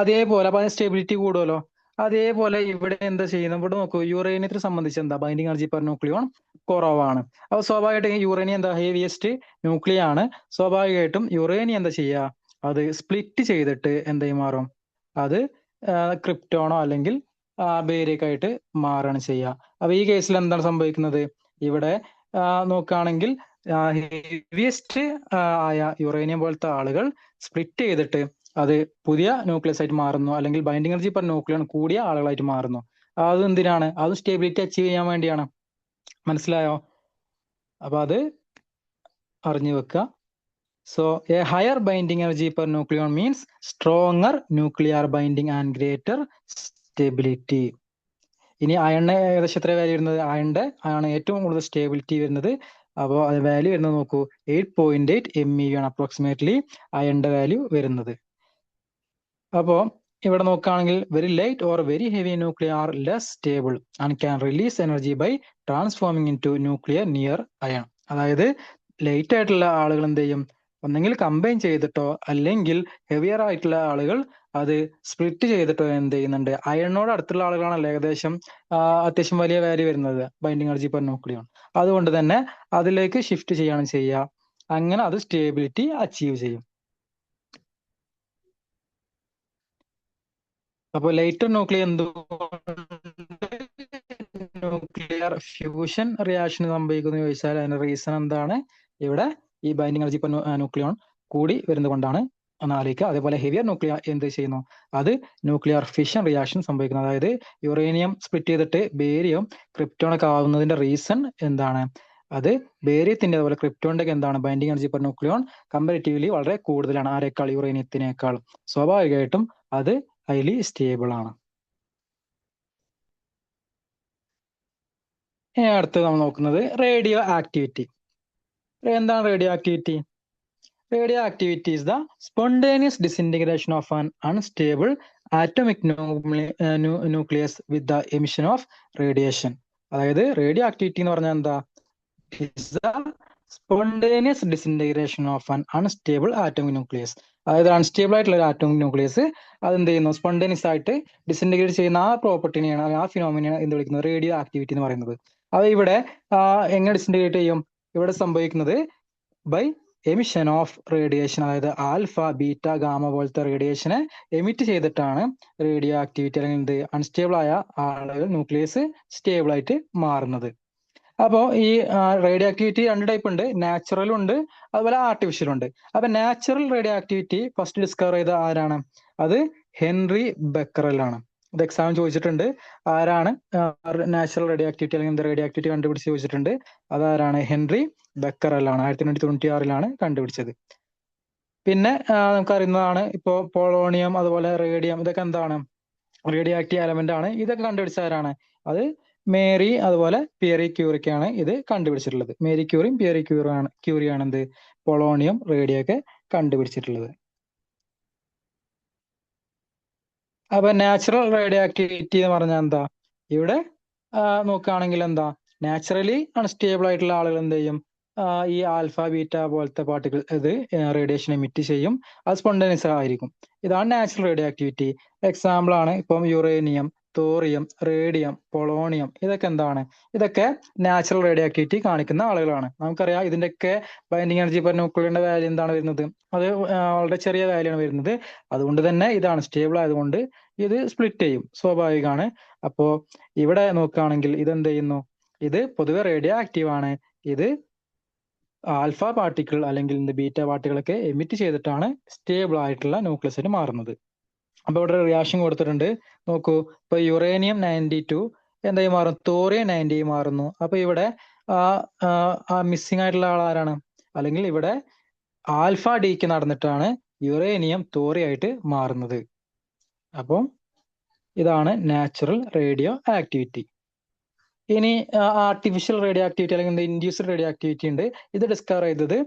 അതേപോലെ അപ്പൊ അതിന് സ്റ്റെബിലിറ്റി കൂടുമല്ലോ. അതേപോലെ ഇവിടെ എന്താ ചെയ്യുന്നത്, ഇവിടെ നോക്കൂ, യുറേനിയത്തിനെ സംബന്ധിച്ച് എന്താ ബൈൻഡിങ് എനർജി പെർ ന്യൂക്ലിയോൺ കുറവാണ്. അപ്പൊ സ്വാഭാവികമായിട്ടും യുറേനിയം എന്താ ഹെവിയസ്റ്റ് ന്യൂക്ലിയർ ആണ്. സ്വാഭാവികമായിട്ടും യുറേനിയം എന്താ ചെയ്യുക, അത് സ്പ്ലിറ്റ് ചെയ്തിട്ട് എന്തായി മാറും, അത് ക്രിപ്റ്റോണോ അല്ലെങ്കിൽ ബേരിയൊക്കെ ആയിട്ട് മാറുകയാണ് ചെയ്യുക. അപ്പൊ ഈ കേസിൽ എന്താണ് സംഭവിക്കുന്നത്, ഇവിടെ നോക്കുകയാണെങ്കിൽ ഹെവിയസ്റ്റ് ആയ യുറേനിയം പോലത്തെ ആളുകൾ സ്പ്ലിറ്റ് ചെയ്തിട്ട് അത് പുതിയ ന്യൂക്ലിയസ് ആയിട്ട് മാറുന്നു, അല്ലെങ്കിൽ ബൈൻഡിങ് എനർജി പെർ ന്യൂക്ലിയർ കൂടിയ ആളുകളായിട്ട് മാറുന്നു. അത് എന്തിനാണ്, അതും സ്റ്റെബിലിറ്റി അച്ചീവ് ചെയ്യാൻ വേണ്ടിയാണ്. മനസ്സിലായോ? അപ്പൊ അത് അറിഞ്ഞു വെക്കുക. So a higher binding energy per nucleon means stronger nuclear binding and greater stability. ഇനി അയണിന് ഏകദേശം എത്ര വാല്യൂ വരുന്നത്, അയണിന്റെ ആണ് ഏറ്റവും കൂടുതൽ സ്റ്റേബിലിറ്റി വരുന്നത്. അപ്പോൾ അത് വാല്യൂ വരുന്നത് നോക്കൂ, 8.8 MeV ആണ് അപ്രോക്സിമേറ്റ്ലി അയണിന്റെ വാല്യൂ വരുന്നത്. അപ്പോ ഇവിടെ നോക്കുകയാണെങ്കിൽ very light or very heavy nuclear are less stable and can release energy by transforming into nuclear near iron. അതായത് ലൈറ്റ് ആയിട്ടുള്ള ആളുകൾ എന്ത് ചെയ്യും, ഒന്നെങ്കിൽ കമ്പൈൻ ചെയ്തിട്ടോ അല്ലെങ്കിൽ ഹെവിയർ ആയിട്ടുള്ള ആളുകൾ അത് സ്പ്ലിറ്റ് ചെയ്തിട്ടോ എന്ത് ചെയ്യുന്നുണ്ട്, അയണിനോട് അടുത്തുള്ള ആളുകളാണല്ലോ ഏകദേശം അത്യാവശ്യം വലിയ വാല്യൂ വരുന്നത് ബൈൻഡിങ് എനർജി പെർ ന്യൂക്ലിയോൺ. അതുകൊണ്ട് തന്നെ അതിലേക്ക് ഷിഫ്റ്റ് ചെയ്യാണ് ചെയ്യുക. അങ്ങനെ അത് സ്റ്റേബിലിറ്റി അച്ചീവ് ചെയ്യും. അപ്പൊ lighter nuclear nuclear fusion reaction സംഭവിക്കുന്നു ചോദിച്ചാൽ അതിന്റെ റീസൺ എന്താണ്, ഇവിടെ ഈ ബൈൻഡിങ് എനർജി ന്യൂക്ലിയോൺ കൂടി വരുന്നത് കൊണ്ടാണ് എന്ന് ആലോചിക്കുക. അതേപോലെ ഹെവിയർ ന്യൂക്ലിയർ എന്ത് ചെയ്യുന്നു, അത് ന്യൂക്ലിയർ ഫിഷൻ റിയാക്ഷൻ സംഭവിക്കുന്നു. അതായത് യുറേനിയം സ്പ്ലിറ്റ് ചെയ്തിട്ട് ബേരിയം ക്രിപ്റ്റോണൊക്കെ ആവുന്നതിന്റെ റീസൺ എന്താണ്, അത് ബേരിയത്തിന്റെ അതുപോലെ ക്രിപ്റ്റോണിന്റെ എന്താണ് binding energy per nucleon comparatively വളരെ കൂടുതലാണ് ആരെക്കാൾ, യുറേനിയത്തിനേക്കാൾ. സ്വാഭാവികമായിട്ടും അത് ഹൈലി സ്റ്റേബിൾ ആണ്. ഇനി അടുത്ത് നമ്മൾ നോക്കുന്നത് റേഡിയോ ആക്ടിവിറ്റി. എന്താണ് radio activity? Radio activity is the spontaneous disintegration of an unstable atomic nucleus with the emission of radiation. അതായത് റേഡിയോ ആക്ടിവിറ്റി എന്ന് പറഞ്ഞാൽ എന്താ, is the spontaneous disintegration of an unstable atomic nucleus. അതായത് unstable ആയിട്ടുള്ള ഒരു atomic nucleus അതെന്ത് ചെയ്യുന്നു, spontaneous ആയിട്ട് ഡിസിൻറ്റഗ്രേറ്റ് ചെയ്യുന്ന ആ പ്രോപ്പർട്ടിനെയാണ്, ആ ഫിനോമിനെയാണ് എന്ത് വിളിക്കുന്നത്, റേഡിയോ ആക്ടിവിറ്റി എന്ന് പറയുന്നത്. അത് ഇവിടെ എങ്ങനെ ഡിസിൻറ്റഗ്രേറ്റ് ചെയ്യും, ഇവിടെ സംഭവിക്കുന്നത് ബൈ എമിഷൻ ഓഫ് റേഡിയേഷൻ. അതായത് ആൽഫ ബീറ്റ ഗാമ പോലത്തെ റേഡിയേഷനെ എമിറ്റ് ചെയ്തിട്ടാണ് റേഡിയോ ആക്ടിവിറ്റി അല്ലെങ്കിൽ എന്ത് അൺസ്റ്റേബിൾ ആയ ആളുകൾ ന്യൂക്ലിയസ് സ്റ്റേബിൾ ആയിട്ട് മാറുന്നത്. അപ്പോൾ ഈ റേഡിയോ ആക്ടിവിറ്റി രണ്ട് ടൈപ്പ് ഉണ്ട്, നാച്ചുറലും ഉണ്ട് അതുപോലെ ആർട്ടിഫിഷ്യലും ഉണ്ട്. അപ്പൊ natural radio activity first discover ചെയ്ത ആരാണ്, അത് ഹെൻറി ബെക്കറൽ ആണ്. ഇത് എക്സാം ചോദിച്ചിട്ടുണ്ട്, ആരാണ് നാച്ചുറൽ റേഡിയോ ആക്ടിവിറ്റി അല്ലെങ്കിൽ റേഡിയോ ആക്ടിവിറ്റി കണ്ടുപിടിച്ച് ചോദിച്ചിട്ടുണ്ട്. അതാരാണ്, ഹെൻറി ബെക്കറൽ ആണ്. 1896 കണ്ടുപിടിച്ചത്. പിന്നെ നമുക്കറിയുന്നതാണ് ഇപ്പോ പോളോണിയം അതുപോലെ റേഡിയം, ഇതൊക്കെ എന്താണ് റേഡിയോ ആക്റ്റീവ് എലമെന്റ് ആണ്. ഇതൊക്കെ കണ്ടുപിടിച്ച ആരാണ്, അത് മേരി അതുപോലെ പിയറി ക്യൂറിക്കാണ് ഇത് കണ്ടുപിടിച്ചിട്ടുള്ളത്. മേരി ക്യൂറിയും പിയറി ക്യൂറിയാണ് എന്ത് പൊളോണിയം റേഡിയോ ഒക്കെ കണ്ടുപിടിച്ചിട്ടുള്ളത്. അപ്പൊ നാച്ചുറൽ റേഡിയോ ആക്ടിവിറ്റി എന്ന് പറഞ്ഞാൽ എന്താ? ഇവിടെ നോക്കുകയാണെങ്കിൽ എന്താ, നാച്ചുറലി അൺസ്റ്റേബിൾ ആയിട്ടുള്ള ആളുകൾ എന്ത് ചെയ്യും, ഈ ആൽഫ ബീറ്റ പോലത്തെ പാർട്ടിക്കിൾ ഇത് റേഡിയേഷൻ എമിറ്റ് ചെയ്യും. അത് സ്പോണ്ടേനിയസ് ആയിരിക്കും. ഇതാണ് നാച്ചുറൽ റേഡിയോ ആക്ടിവിറ്റി. എക്സാമ്പിൾ ആണ് ഇപ്പം യുറേനിയം, തോറിയം, റേഡിയം, പൊളോണിയം. ഇതൊക്കെ എന്താണ്? ഇതൊക്കെ നാച്ചുറൽ റേഡിയോ ആക്ടിവിറ്റി കാണിക്കുന്ന ആളുകളാണ്. നമുക്കറിയാം ഇതിന്റെയൊക്കെ ബൈൻഡിങ് എനർജി പെർ ന്യൂക്ലിയറിന്റെ വാല്യൂ എന്താണ് വരുന്നത്? അത് വളരെ ചെറിയ വാല്യൂ ആണ് വരുന്നത്. അതുകൊണ്ട് തന്നെ ഇതാണ് സ്റ്റേബിൾ ആയതുകൊണ്ട് ഇത് സ്പ്ലിറ്റ് ചെയ്യും, സ്വാഭാവികമാണ്. അപ്പോ ഇവിടെ നോക്കുകയാണെങ്കിൽ ഇതെന്ത് ചെയ്യുന്നു? ഇത് പൊതുവെ റേഡിയോ ആക്റ്റീവ് ആണ്. ഇത് ആൽഫ പാർട്ടിക്കിൾ അല്ലെങ്കിൽ ബീറ്റ പാർട്ടിക്കിളൊക്കെ എമിറ്റ് ചെയ്തിട്ടാണ് സ്റ്റേബിൾ ആയിട്ടുള്ള ന്യൂക്ലിയസിന് മാറുന്നത്. അപ്പൊ ഇവിടെ റിയാക്ഷൻ കൊടുത്തിട്ടുണ്ട്. നോക്കൂ, ഇപ്പൊ യുറേനിയം 92 എന്തായി മാറും? തോറിയം 90 മാറുന്നു. അപ്പൊ ഇവിടെ മിസ്സിംഗ് ആയിട്ടുള്ള ആൾ ആരാണ്? അല്ലെങ്കിൽ ഇവിടെ ആൽഫ ഡിക്ക് നടന്നിട്ടാണ് യുറേനിയം തോറിയായിട്ട് മാറുന്നത്. അപ്പം ഇതാണ് നാച്ചുറൽ റേഡിയോ ആക്ടിവിറ്റി. ഇനി ആർട്ടിഫിഷ്യൽ റേഡിയോ ആക്ടിവിറ്റി അല്ലെങ്കിൽ ഇൻഡ്യൂസ്ഡ് റേഡിയോ ആക്ടിവിറ്റി ഉണ്ട്. ഇത് ഡിസ്കവർ ചെയ്തത്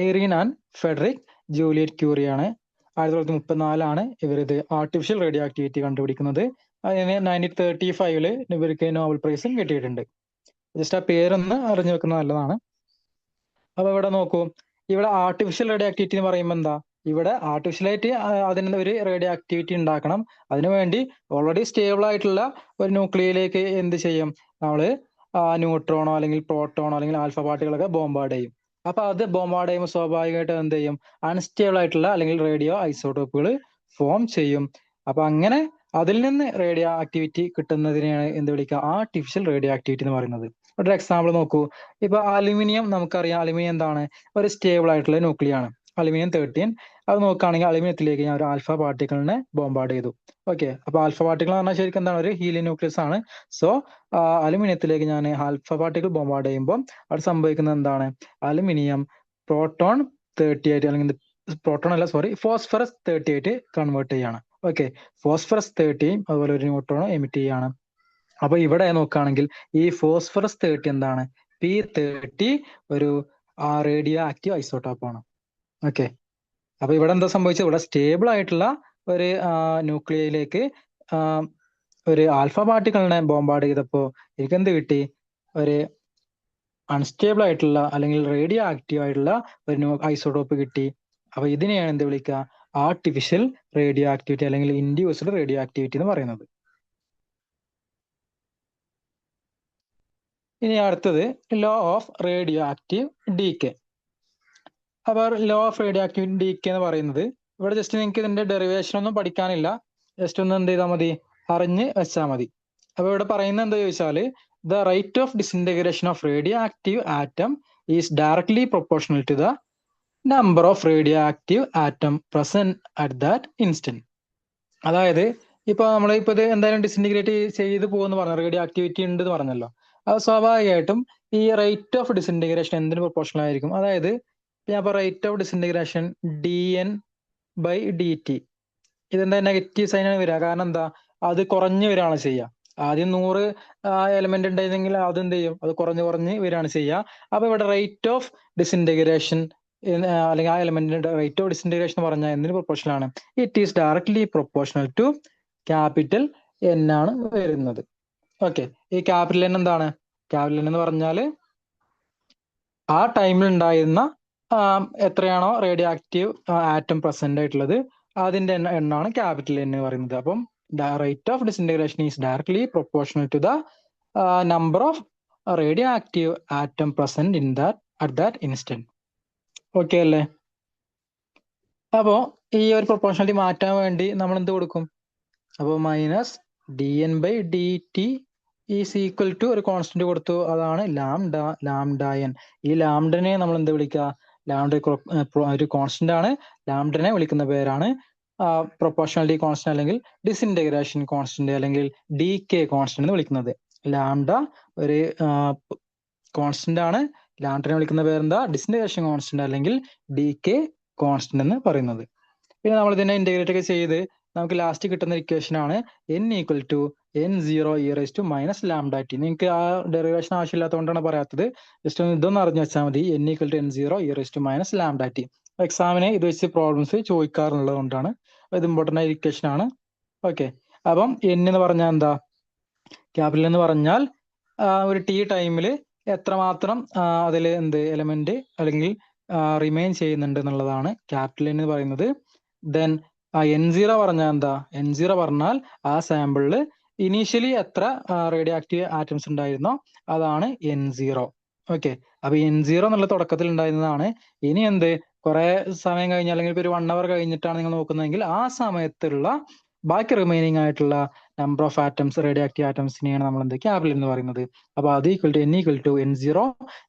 ഐറീൻ ആൻഡ് ഫെഡറിക് ജൂലിയറ്റ് ക്യൂറിയാണ്. 1934 ഇവരിത് ആർട്ടിഫിഷ്യൽ റേഡിയോ ആക്ടിവിറ്റി കണ്ടുപിടിക്കുന്നത്. അതിന് 1935 ഇവർക്ക് നോബൽ പ്രൈസും കിട്ടിയിട്ടുണ്ട്. ജസ്റ്റ് ആ പേരൊന്ന് അറിഞ്ഞു വെക്കുന്നത് നല്ലതാണ്. അപ്പൊ ഇവിടെ നോക്കൂ, ഇവിടെ ആർട്ടിഫിഷ്യൽ റേഡിയോ ആക്ടിവിറ്റി എന്ന് പറയുമ്പോൾ എന്താ? ഇവിടെ ആർട്ടിഫിഷ്യലായിട്ട് അതിന് ഒരു റേഡിയോ ആക്ടിവിറ്റി ഉണ്ടാക്കണം. അതിനുവേണ്ടി ഓൾറെഡി സ്റ്റേബിൾ ആയിട്ടുള്ള ഒരു ന്യൂക്ലിയയിലേക്ക് എന്ത് ചെയ്യും? നമ്മള് ന്യൂട്രോണോ അല്ലെങ്കിൽ പ്രോട്ടോണോ അല്ലെങ്കിൽ ആൽഫ പാർട്ടികളൊക്കെ ബോംബാർഡ് ചെയ്യും. അപ്പൊ അത് ബോംബാർഡ് ചെയ്യുമ്പോൾ സ്വാഭാവികമായിട്ട് എന്ത് ചെയ്യും? അൺസ്റ്റേബിൾ ആയിട്ടുള്ള അല്ലെങ്കിൽ റേഡിയോ ഐസോട്ടോപ്പുകൾ ഫോം ചെയ്യും. അപ്പൊ അങ്ങനെ അതിൽ നിന്ന് റേഡിയോ ആക്ടിവിറ്റി കിട്ടുന്നതിനെയാണ് എന്ത് വിളിക്കുക? ആർട്ടിഫിഷ്യൽ റേഡിയോ ആക്ടിവിറ്റി എന്ന് പറയുന്നത്. ഒരു എക്സാമ്പിൾ നോക്കൂ. ഇപ്പൊ അലുമിനിയം, നമുക്കറിയാം അലുമിനിയം എന്താണ്? ഒരു സ്റ്റേബിൾ ആയിട്ടുള്ള ന്യൂക്ലിയാണ്, അലുമിനിയം 13. അത് നോക്കുകയാണെങ്കിൽ അലുമിനിയത്തിലേക്ക് ഞാൻ ഒരു ആൽഫ പാർട്ടിക്കിളിനെ ബോംബാർഡ് ചെയ്തു. ഓക്കെ, അപ്പൊ ആൽഫ പാർട്ടിക്കിൾ എന്ന് പറഞ്ഞാൽ ശരിക്കും എന്താണ്? ഒരു ഹീലിയം ന്യൂക്ലിയസ് ആണ്. സോ അലുമിനിയത്തിലേക്ക് ഞാൻ ആൽഫ പാർട്ടിക്കിൾ ബോംബാർഡ് ചെയ്യുമ്പോൾ അവിടെ സംഭവിക്കുന്നത് എന്താണ്? അലുമിനിയം പ്രോട്ടോൺ 38 അല്ലെങ്കിൽ പ്രോട്ടോൺ അല്ല, സോറി, ഫോസ്ഫറസ് 38 കൺവേർട്ട് ചെയ്യാണ്. ഓക്കെ, ഫോസ്ഫറസ് 30 അതുപോലെ ഒരു ന്യൂട്രോൺ എമിറ്റ് ചെയ്യാണ്. അപ്പൊ ഇവിടെ നോക്കുകയാണെങ്കിൽ ഈ ഫോസ്ഫറസ് 30 എന്താണ്? P30 ഒരു റേഡിയോ ആക്റ്റീവ് ഐസോട്ടോപ്പ് ആണ്. ഓക്കെ, അപ്പൊ ഇവിടെ എന്താ സംഭവിച്ചത്? ഇവിടെ സ്റ്റേബിൾ ആയിട്ടുള്ള ഒരു ന്യൂക്ലിയയിലേക്ക് ഒരു ആൽഫ പാർട്ടിക്കിളിനെ ബോംബാർഡ് ചെയ്തപ്പോ എനിക്ക് എന്ത് കിട്ടി? ഒരു അൺസ്റ്റേബിൾ ആയിട്ടുള്ള അല്ലെങ്കിൽ റേഡിയോ ആക്റ്റീവ് ആയിട്ടുള്ള ഒരു ഐസോട്ടോപ്പ് കിട്ടി. അപ്പൊ ഇതിനെയാണ് എന്ത് വിളിക്കുക? ആർട്ടിഫിഷ്യൽ റേഡിയോ ആക്ടിവിറ്റി അല്ലെങ്കിൽ ഇൻഡ്യൂസ്ഡ് റേഡിയോ ആക്ടിവിറ്റി എന്ന് പറയുന്നത്. ഇനി അടുത്തത് law of radioactive decay. അപ്പൊ law of radioactive decay എന്ന് പറയുന്നത്, ഇവിടെ ജസ്റ്റ് നിങ്ങൾക്ക് ഇതിന്റെ ഡെറിവേഷൻ ഒന്നും പഠിക്കാനില്ല, ജസ്റ്റ് ഒന്ന് എന്ത് ചെയ്താൽ മതി? അറിഞ്ഞ് വെച്ചാൽ മതി. അപ്പൊ ഇവിടെ പറയുന്നത് എന്താ ചോദിച്ചാല്, the rate of disintegration of radioactive atom is directly proportional to the number of radioactive atom present at that instant. അതായത് ഇപ്പൊ നമ്മൾ ഇപ്പൊ ഇത് എന്തായാലും ഡിസിൻറ്റിഗ്രേറ്റ് ചെയ്ത് പോകുമെന്ന് പറഞ്ഞു, റേഡിയോ ആക്ടിവിറ്റി ഉണ്ട് എന്ന് പറഞ്ഞല്ലോ. അത് സ്വാഭാവികമായിട്ടും ഈ റേറ്റ് ഓഫ് ഡിസിൻറ്റിഗ്രേഷൻ എന്തിന് പ്രൊപ്പോർഷണൽ ആയിരിക്കും? അതായത് ഞാൻ റേറ്റ് ഓഫ് ഡിസിൻറ്റിഗ്രേഷൻ dN/dt, ഇതെന്താ നെഗറ്റീവ് സൈനാണ് വരിക. കാരണം എന്താ? അത് കുറഞ്ഞു വരികയാണ് ചെയ്യുക. ആദ്യം 100 എലമെന്റ് ഉണ്ടായിരുന്നെങ്കിൽ അത് എന്ത് ചെയ്യും? അത് കുറഞ്ഞ് വരികയാണ് ചെയ്യുക. അപ്പൊ ഇവിടെ റേറ്റ് ഓഫ് ഡിസിൻറ്റിഗ്രേഷൻ അല്ലെങ്കിൽ ആ എലമെന്റിന്റെ റേറ്റ് ഓഫ് ഡിസിൻറ്റിഗ്രേഷൻ എന്ന് പറഞ്ഞാൽ എന്തിന് പ്രൊപ്പോർഷണൽ ആണ്? It is directly proportional to capital N ആണ് വരുന്നത്. ഓക്കെ, ഈ ക്യാപിറ്റൽ N എന്താണ്? ക്യാപിറ്റൽ N എന്ന് പറഞ്ഞാല് ആ ടൈമിൽ ഉണ്ടായിരുന്ന എത്രയാണോ റേഡിയോ ആക്റ്റീവ് ആറ്റം പ്രസന്റ് ആയിട്ടുള്ളത് അതിന്റെ എണ്ണാണ് ക്യാപിറ്റൽ N എന്ന് പറയുന്നത്. അപ്പം rate of disintegration is directly proportional to the number of radioactive atom present in at that instant. Okay അല്ലേ? അപ്പോ ഈ ഒരു പ്രൊപ്പോർഷണാലിറ്റി മാറ്റാൻ വേണ്ടി നമ്മൾ എന്ത് കൊടുക്കും? അപ്പോൾ minus dN/dt is equal to ഒരു കോൺസ്റ്റന്റ് കൊടുത്തു, അതാണ് ലാംഡ. ഈ ലാംഡനെ നമ്മൾ എന്ത് വിളിക്കുക? ലാംഡ ഒരു കോൺസ്റ്റന്റ് ആണ്. ലാംഡനെ വിളിക്കുന്ന പേരാണ് പ്രൊപ്പോർഷണാലിറ്റി കോൺസ്റ്റന്റ് അല്ലെങ്കിൽ ഡിസിൻറ്റഗ്രേഷൻ കോൺസ്റ്റന്റ് അല്ലെങ്കിൽ ഡീകെ കോൺസ്റ്റന്റ് എന്ന് വിളിക്കുന്നത്. ലാംഡ ഒരു കോൺസ്റ്റന്റ് ആണ്. ലാംഡനെ വിളിക്കുന്ന പേരെന്താ? ഡിസിൻറ്റഗ്രേഷൻ കോൺസ്റ്റന്റ് അല്ലെങ്കിൽ ഡീകെ കോൺസ്റ്റന്റ് എന്ന് പറയുന്നത്. പിന്നെ നമ്മൾ ഇതിനെ ഇന്റഗ്രേറ്റ് ഒക്കെ ചെയ്ത് നമുക്ക് ലാസ്റ്റ് കിട്ടുന്ന ഇക്വേഷൻ ആണ് n equal to n0 e raise to minus lambda T. നിങ്ങൾക്ക് ആ ഡെറിവേഷൻ ആവശ്യമില്ലാത്തതുകൊണ്ടാണ് പറയാത്തത്. ജസ്റ്റ് ഒന്ന് ഇതൊന്ന് അറിഞ്ഞു വെച്ചാൽ മതി. n equal to n0 e raise to minus lambda T. എക്സാമിന് ഇത് വെച്ച് പ്രോബ്ലംസ് ചോദിക്കാറുള്ളത് കൊണ്ടാണ്. ഇത് ഇമ്പോർട്ടൻ്റ് ആയ ഇക്വേഷൻ ആണ്. ഓക്കെ, അപ്പം n എന്ന് പറഞ്ഞാൽ എന്താ? ക്യാപിറ്റൽ എന്ന് പറഞ്ഞാൽ ഒരു ടി ടൈമിൽ എത്രമാത്രം അതിൽ എന്ത് എലമെന്റ് അല്ലെങ്കിൽ റിമെയിൻ ചെയ്യുന്നുണ്ട് എന്നുള്ളതാണ് ക്യാപിറ്റൽ എന്ന് പറയുന്നത്. ദെൻ n0 പറഞ്ഞാൽ എന്താ? n0 പറഞ്ഞാൽ ആ സാമ്പിളിൽ ഇനീഷ്യലി എത്ര റേഡിയോ ആക്റ്റീവ് ആറ്റംസ് ഉണ്ടായിരുന്നോ അതാണ് n0. ഓക്കെ, അപ്പൊ n0 എന്നുള്ള തുടക്കത്തിൽ ഉണ്ടായിരുന്നതാണ്. ഇനി എന്ത് കുറെ സമയം കഴിഞ്ഞ് അല്ലെങ്കിൽ ഇപ്പൊ ഒരു 1 hour കഴിഞ്ഞിട്ടാണ് നിങ്ങൾ നോക്കുന്നതെങ്കിൽ ആ സമയത്തുള്ള ബാക്കി റിമൈനിങ് ആയിട്ടുള്ള number of atoms radioactive ആറ്റംസിനെയാണ് നമ്മൾ എന്ത് ക്യാപിറ്റൽ എന്ന് പറയുന്നത്. അപ്പൊ അത് equal to n equal to n0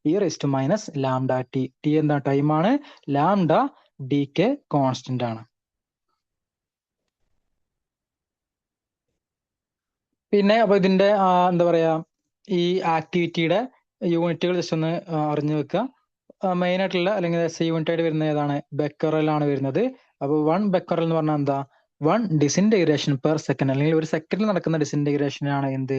e raise to minus lambda t. T എന്താ? ടൈമാണ്. ലാംഡ ഡികെ കോൺസ്റ്റന്റ് ആണ്. പിന്നെ അപ്പൊ ഇതിന്റെ എന്താ പറയാ ഈ ആക്ടിവിറ്റിയുടെ യൂണിറ്റുകൾ ജസ്റ്റ് ഒന്ന് അറിഞ്ഞു വെക്കുക. മെയിൻ ആയിട്ടുള്ള അല്ലെങ്കിൽ SI യൂണിറ്റ് ആയിട്ട് വരുന്നത് ഏതാണ്? ബെക്കറൽ ആണ് വരുന്നത്. അപ്പൊ 1 ബെക്കറൽ എന്ന് പറഞ്ഞാൽ എന്താ? 1 ഡിസിൻറ്റഗ്രേഷൻ പെർ സെക്കൻഡ്, അല്ലെങ്കിൽ ഒരു സെക്കൻഡിൽ നടക്കുന്ന ഡിസിൻറ്റഗ്രേഷൻ ആണ് എന്ത്?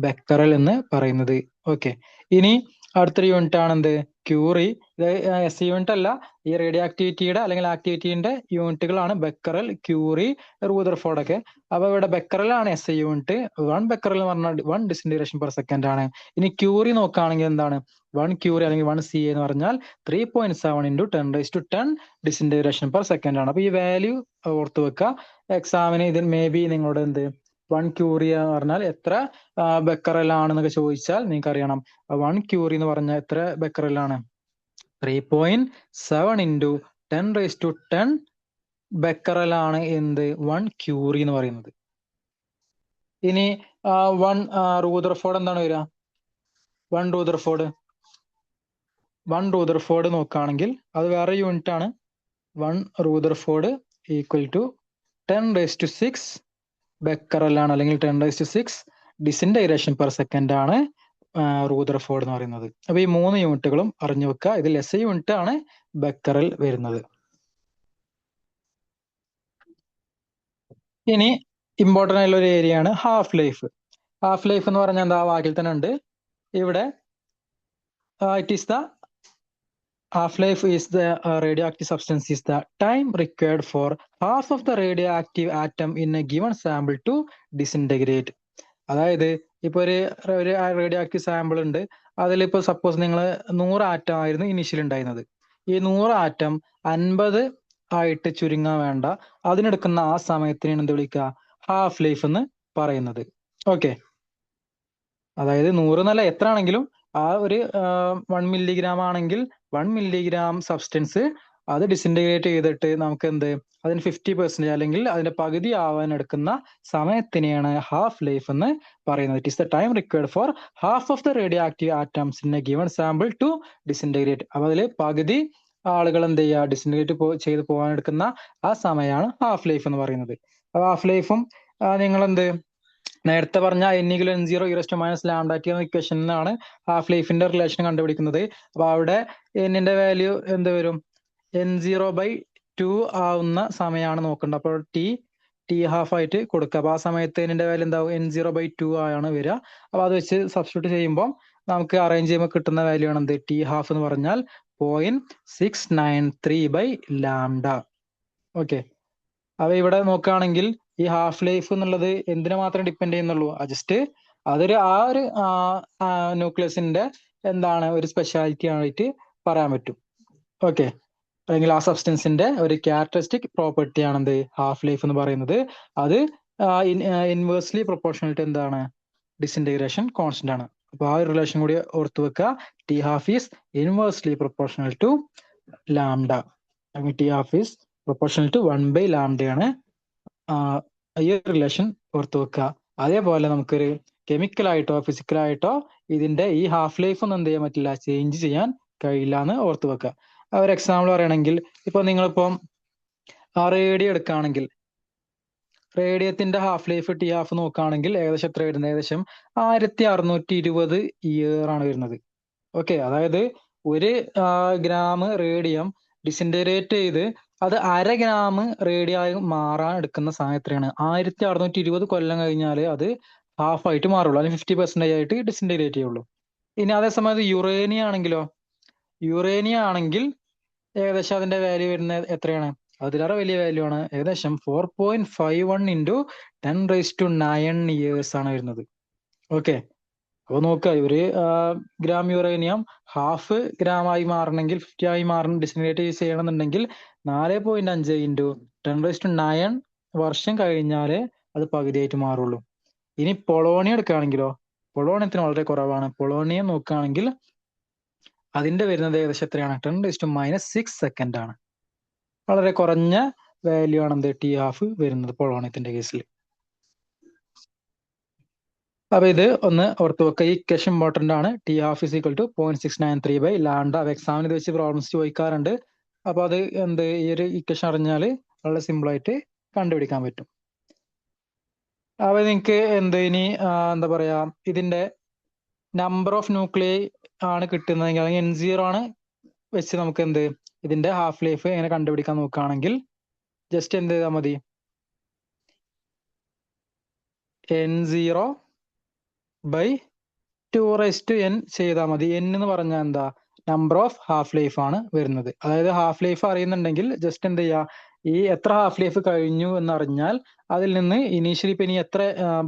ബെക്കറൽ എന്ന് പറയുന്നത്. ഓക്കെ, ഇനി അടുത്തൊരു യൂണിറ്റ് ആണ് എന്ത്? ക്യൂറി. ഇത് SI യൂണിറ്റ് അല്ല, ഈ റേഡിയോ ആക്ടിവിറ്റിയുടെ അല്ലെങ്കിൽ ആക്ടിവിറ്റിന്റെ യൂണിറ്റുകളാണ് ബെക്കറൽ, ക്യൂറി, റൂദർഫോർഡ് ഒക്കെ. അപ്പൊ ഇവിടെ ബെക്കറൽ ആണ് SI യൂണിറ്റ്. 1 ബെക്കറൽ എന്ന് പറഞ്ഞാൽ 1 ഡിസിൻറ്റഗ്രേഷൻ പെർ സെക്കൻഡ് ആണ്. ഇനി ക്യൂറി നോക്കുകയാണെങ്കിൽ എന്താണ്? 1 ക്യൂറി അല്ലെങ്കിൽ 1 CA എന്ന് പറഞ്ഞാൽ 3.7 × 10⁻10 ഡിസിൻറ്റഗ്രേഷൻ പെർ സെക്കൻഡ് ആണ്. അപ്പൊ ഈ വാല്യൂ ഓർത്ത് വെക്കുക. എക്സാമിന് ഇതിൽ മേ ബി നിങ്ങളോട് എന്ത് 1 ക്യൂറി എന്ന് പറഞ്ഞാൽ എത്ര ബെക്കറൽ ആണെന്നൊക്കെ ചോദിച്ചാൽ നിങ്ങൾക്ക് അറിയണം. 1 ക്യൂറി എന്ന് പറഞ്ഞാൽ എത്ര ബെക്കറൽ ആണ്? 3.7 × 10⁻10 ബെക്കറൽ ആണ് എന്ത്? 1 ക്യൂറി എന്ന് പറയുന്നത്. ഇനി 1 റൂദർഫോർഡ് എന്താണ് വരിക? 1 റൂദർഫോർഡ് നോക്കുകയാണെങ്കിൽ അത് വേറെ യൂണിറ്റ് ആണ്. 1 റൂദർഫോർഡ് ഈക്വൽ ടു 10⁻6 ബെക്കറൽ ആണ്, അല്ലെങ്കിൽ 10⁻6 ഡിസിൻറ്റഗ്രേഷൻ പെർ സെക്കൻഡ് ആണ് റൂദർഫോർഡ് എന്ന് പറയുന്നത്. അപ്പൊ ഈ 3 യൂണിറ്റുകളും അറിഞ്ഞു വെക്കുക. ഇതിൽ SI യൂണിറ്റ് ആണ് ബെക്കറൽ വരുന്നത്. ഇനി ഇമ്പോർട്ടൻ്റ് ആയിട്ടുള്ള ഒരു ഏരിയ ആണ് ഹാഫ് ലൈഫ്. ഹാഫ് ലൈഫ് എന്ന് പറഞ്ഞാൽ എന്താ? വാക്കിൽ തന്നെ ഉണ്ട് ഇവിടെ. It is the half-life is the radioactive substance is the time required for half of the radioactive atom in a given sample to disintegrate. അതായത് ഇപ്പൊ ഒരു റേഡിയോ ആക്റ്റീവ് സാമ്പിൾ ഉണ്ട്. അതിലിപ്പോ സപ്പോസ് നിങ്ങൾ 100 ആറ്റം ആയിരുന്നു ഇനീഷ്യൽ ഉണ്ടായിരുന്നത്. ഈ 100 ആറ്റം 50 ആയിട്ട് ചുരുങ്ങാൻ വേണ്ട, അതിനെടുക്കുന്ന ആ സമയത്തിനാണ് എന്ത് വിളിക്കുക? ഹാഫ് ലൈഫ് എന്ന് പറയുന്നത്. ഓക്കെ, അതായത് 100 എന്നല്ല, എത്ര ആണെങ്കിലും ആ ഒരു 1 മില്ലിഗ്രാം ആണെങ്കിൽ 1 മില്ലിഗ്രാം സബ്സ്റ്റൻസ് അത് ഡിസിൻറ്റഗ്രേറ്റ് ചെയ്തിട്ട് നമുക്ക് എന്ത് അതിന് 50% അല്ലെങ്കിൽ അതിന്റെ പകുതി ആവാൻ എടുക്കുന്ന സമയത്തിനെയാണ് ഹാഫ് ലൈഫ് എന്ന് പറയുന്നത്. It is the time required for half of the radioactive atoms in a given sample to disintegrate. അപ്പൊ അതിൽ പകുതി ആളുകൾ എന്ത് ചെയ്യുക? ഡിസിൻറ്റഗ്രേറ്റ് ചെയ്ത് പോകാൻ എടുക്കുന്ന ആ സമയമാണ് ഹാഫ് ലൈഫ് എന്ന് പറയുന്നത്. അപ്പൊ ഹാഫ് ലൈഫും നിങ്ങൾ എന്ത് നേരത്തെ പറഞ്ഞ n = n0 e raise to minus lambda T എന്ന ഇക്വേഷൻ നിന്നാണ് ഹാഫ് ലൈഫിന്റെ റിലേഷൻ കണ്ടുപിടിക്കുന്നത്. അപ്പൊ അവിടെ n-ന്റെ വാല്യൂ എന്ത് വരും? n0/2 ആവുന്ന സമയമാണ് നോക്കേണ്ടത്. അപ്പോൾ ടി ഹാഫ് ആയിട്ട് കൊടുക്കുക. അപ്പൊ ആ സമയത്ത് n-ന്റെ വാല്യൂ എന്താവും? n0/2 ആണ് വരിക. അപ്പൊ അത് വെച്ച് സബ്സ്റ്റിറ്റ്യൂട്ട് ചെയ്യുമ്പോൾ നമുക്ക് അറേഞ്ച് ചെയ്യുമ്പോൾ കിട്ടുന്ന വാല്യൂ ആണ് എന്ത്? ടി ഹാഫ് എന്ന് പറഞ്ഞാൽ 0.693/λ. ഓക്കെ, അപ്പൊ ഇവിടെ നോക്കുകയാണെങ്കിൽ ഈ ഹാഫ് ലൈഫ് എന്നുള്ളത് എന്തിനെ മാത്രം ഡിപ്പെൻഡ് ചെയ്യുന്നുള്ളൂ? ജസ്റ്റ് അതൊരു ആ ഒരു ന്യൂക്ലിയസിന്റെ എന്താണ് ഒരു സ്പെഷ്യാലിറ്റി ആയിട്ട് പറയാൻ പറ്റും. ഓക്കെ, അല്ലെങ്കിൽ ആ സബ്സ്റ്റൻസിന്റെ ഒരു ക്യാരക്ടറിസ്റ്റിക് പ്രോപ്പർട്ടി ആണ് എന്ത്? ഹാഫ് ലൈഫ് എന്ന് പറയുന്നത്. അത് ഇൻവേഴ്സ്ലി പ്രൊപ്പോർഷണൽ ടു എന്താണ്? ഡിസിൻറ്റഗ്രേഷൻ കോൺസ്റ്റന്റ് ആണ്. അപ്പൊ ആ ഒരു റിലേഷൻ കൂടി ഓർത്ത് വെക്കുക. T half is inversely proportional to lambda, അല്ലെങ്കിൽ t half is proportional to 1/λ ആണ്. ഈ റിലേഷൻ ഓർത്ത് വെക്കുക. അതേപോലെ നമുക്കൊരു കെമിക്കലായിട്ടോ ഫിസിക്കലായിട്ടോ ഇതിന്റെ ഈ ഹാഫ് ലൈഫ് ഒന്നും എന്ത് ചെയ്യാൻ പറ്റില്ല? ചേഞ്ച് ചെയ്യാൻ കഴിയില്ല എന്ന് ഓർത്ത് വെക്കുക. ഒരു എക്സാമ്പിൾ പറയുകയാണെങ്കിൽ ഇപ്പൊ നിങ്ങളിപ്പം റേഡിയോ എടുക്കുകയാണെങ്കിൽ റേഡിയത്തിന്റെ ഹാഫ് ലൈഫ് ടി ഹാഫ് നോക്കുകയാണെങ്കിൽ ഏകദേശം എത്ര വരുന്നത്? ഏകദേശം 1620 ഇയർ ആണ് വരുന്നത്. ഓക്കെ, അതായത് 1 ഗ്രാം റേഡിയം ഡിസിൻറ്റഗ്രേറ്റ് ചെയ്ത് അത് 1/2 ഗ്രാം റേഡിയായി മാറാൻ എടുക്കുന്ന സമയം എത്രയാണ്? 1620 കൊല്ലം കഴിഞ്ഞാൽ അത് ഹാഫ് ആയിട്ട് മാറുള്ളൂ, അല്ലെങ്കിൽ 50% ആയിട്ട് ഡിസിൻറ്റഗ്രേറ്റ് ചെയ്യുള്ളൂ. ഇനി അതേസമയം അത് യുറേനിയം ആണെങ്കിലോ? യുറേനിയം ആണെങ്കിൽ ഏകദേശം അതിന്റെ വാല്യൂ വരുന്നത് എത്രയാണ്? അതിലേറെ വലിയ വാല്യൂ ആണ്, ഏകദേശം 4.51 × 10⁹ ഇയേഴ്സ് ആണ് വരുന്നത്. ഓക്കെ, അപ്പൊ നോക്കുക, ഒരു ഗ്രാം യുറേനിയം ഹാഫ് ഗ്രാം ആയി മാറണമെങ്കിൽ, 50 ആയി മാറണം, ഡിസിൻറ്റഗ്രേറ്റ് ചെയ്യണമെന്നുണ്ടെങ്കിൽ 4.5 × 10⁹ വർഷം കഴിഞ്ഞാലേ അത് പകുതിയായിട്ട് മാറുള്ളൂ. ഇനി പൊളോണിയം എടുക്കുകയാണെങ്കിലോ? പൊളോണിയത്തിന് വളരെ കുറവാണ്. പൊളോണിയം നോക്കുകയാണെങ്കിൽ അതിന്റെ വരുന്നത് ഏകദേശം എത്രയാണ്? 10⁻⁻6 സെക്കൻഡ് ആണ്. വളരെ കുറഞ്ഞ വാല്യൂ ആണ് എന്ത് ടി ഹാഫ് വരുന്നത് പൊളോണിയത്തിന്റെ കേസിൽ. അപ്പൊ ഇത് ഒന്ന് ഓർത്ത് വെക്കുക. ഈ ഇക്വേഷൻ ഇമ്പോർട്ടന്റ് ആണ്. T half is equal to 0.693/λ. എക്സാമിന് ഇത് വെച്ച് പ്രോബ്ലംസ് ചോദിക്കാറുണ്ട്. അപ്പൊ അത് ഈ ഒരു ഇക്വേഷൻ അറിഞ്ഞാല് വളരെ സിമ്പിൾ ആയിട്ട് കണ്ടുപിടിക്കാൻ പറ്റും. അപ്പൊ നിങ്ങൾക്ക് ഇനി എന്താ പറയാ, ഇതിന്റെ നമ്പർ ഓഫ് ന്യൂക്ലിയൈ ആണ് കിട്ടുന്നതെങ്കിൽ, അല്ലെങ്കിൽ N0 ആണ് വെച്ച് നമുക്ക് ഇതിന്റെ ഹാഫ് ലൈഫ് എങ്ങനെ കണ്ടുപിടിക്കാൻ നോക്കുകയാണെങ്കിൽ ജസ്റ്റ് എന്ത് ചെയ്താൽ മതി? N0/2n ചെയ്താൽ മതി. n എന്ന് പറഞ്ഞാൽ എന്താ? നമ്പർ ഓഫ് ഹാഫ് ലൈഫ് ആണ് വരുന്നത്. അതായത് ഹാഫ് ലൈഫ് അറിയുന്നുണ്ടെങ്കിൽ ജസ്റ്റ് എന്ത് ചെയ്യുക, ഈ എത്ര ഹാഫ് ലൈഫ് കഴിഞ്ഞു എന്നറിഞ്ഞാൽ അതിൽ നിന്ന് ഇനീഷ്യലി ഇപ്പൊ ഇനി എത്ര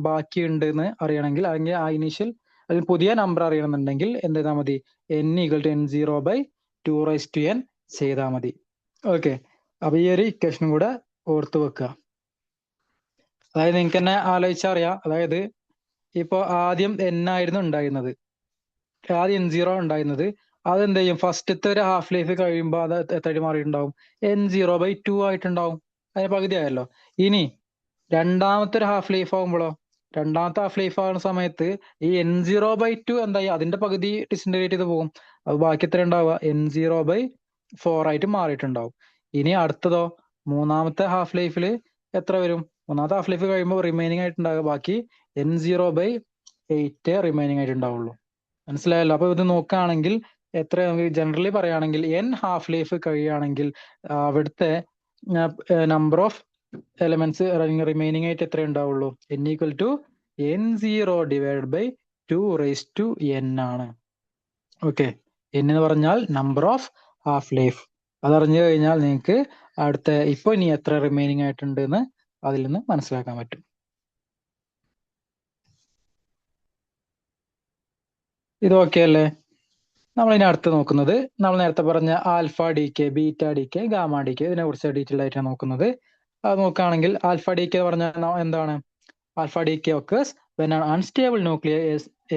ബാക്കിയുണ്ട് എന്ന് അറിയണമെങ്കിൽ, അല്ലെങ്കിൽ ആ ഇനീഷ്യൽ അതിൽ പുതിയ നമ്പർ അറിയണമെന്നുണ്ടെങ്കിൽ എന്ത് ചെയ്താൽ മതി? n = N0/2n ചെയ്താൽ മതി. ഓക്കെ, അപ്പൊ ഈ ഒരു ഇക്വേഷനും കൂടെ ഓർത്ത് വെക്കുക. അതായത് നിങ്ങൾക്ക് തന്നെ ആലോചിച്ചറിയാം. അതായത് ഇപ്പൊ ആദ്യം n ആയിരുന്നു ഉണ്ടായിരുന്നത്, ആദ്യം N0 ഉണ്ടായിരുന്നത്. അതെന്ത് ചെയ്യും? ഫസ്റ്റത്തെ ഒരു ഹാഫ് ലൈഫ് കഴിയുമ്പോൾ അത് എത്രയായിട്ട് മാറിയിട്ടുണ്ടാവും? N0/2 ആയിട്ടുണ്ടാവും. അതിന് പകുതി ആയല്ലോ. ഇനി രണ്ടാമത്തെ ഒരു ഹാഫ് ലൈഫ് ആകുമ്പോഴോ? രണ്ടാമത്തെ ഹാഫ് ലൈഫ് ആകുന്ന സമയത്ത് ഈ N0/2 എന്തായി? അതിന്റെ പകുതി ഡിസിൻറ്റഗ്രേറ്റ് ചെയ്ത് പോകും. അത് ബാക്കി എത്ര ഉണ്ടാവുക? N0/4 ആയിട്ട് മാറിയിട്ടുണ്ടാവും. ഇനി അടുത്തതോ? മൂന്നാമത്തെ ഹാഫ് ലൈഫിൽ എത്ര വരും? മൂന്നാമത്തെ ഹാഫ് ലൈഫ് കഴിയുമ്പോൾ റിമൈനിങ് ആയിട്ടുണ്ടാവുക ബാക്കി N0/8 റിമൈനിങ് ആയിട്ട് ഉണ്ടാവുള്ളൂ. മനസ്സിലായല്ലോ? അപ്പൊ ഇത് നോക്കുകയാണെങ്കിൽ എത്ര, ജനറലി പറയുകയാണെങ്കിൽ n ഹാഫ് ലൈഫ് കഴിയുകയാണെങ്കിൽ അവിടുത്തെ നമ്പർ ഓഫ് എലമെന്റ്സ് റിമൈനിങ് ആയിട്ട് എത്ര ഉണ്ടാവുള്ളൂ? n = N0/2n ആണ്. ഓക്കെ, n എന്ന് പറഞ്ഞാൽ നമ്പർ ഓഫ് ഹാഫ് ലൈഫ്. അതറിഞ്ഞു കഴിഞ്ഞാൽ നിങ്ങൾക്ക് അടുത്ത ഇപ്പൊ ഇനി എത്ര റിമൈനിങ് ആയിട്ടുണ്ട് എന്ന് അതിൽ നിന്ന് മനസ്സിലാക്കാൻ പറ്റും. ഇത് ഓക്കെ അല്ലേ? നമ്മൾ ഇനി അടുത്ത് നോക്കുന്നത്, നമ്മൾ നേരത്തെ പറഞ്ഞ alpha D K, beta D K, gamma D K, ഇതിനെ കുറിച്ച് ഡീറ്റെയിൽ ആയിട്ടാണ് നോക്കുന്നത്. അത് നോക്കുകയാണെങ്കിൽ ആൽഫ ഡി കെ പറഞ്ഞാൽ എന്താണ്? Alpha D K occurs when an unstable nuclei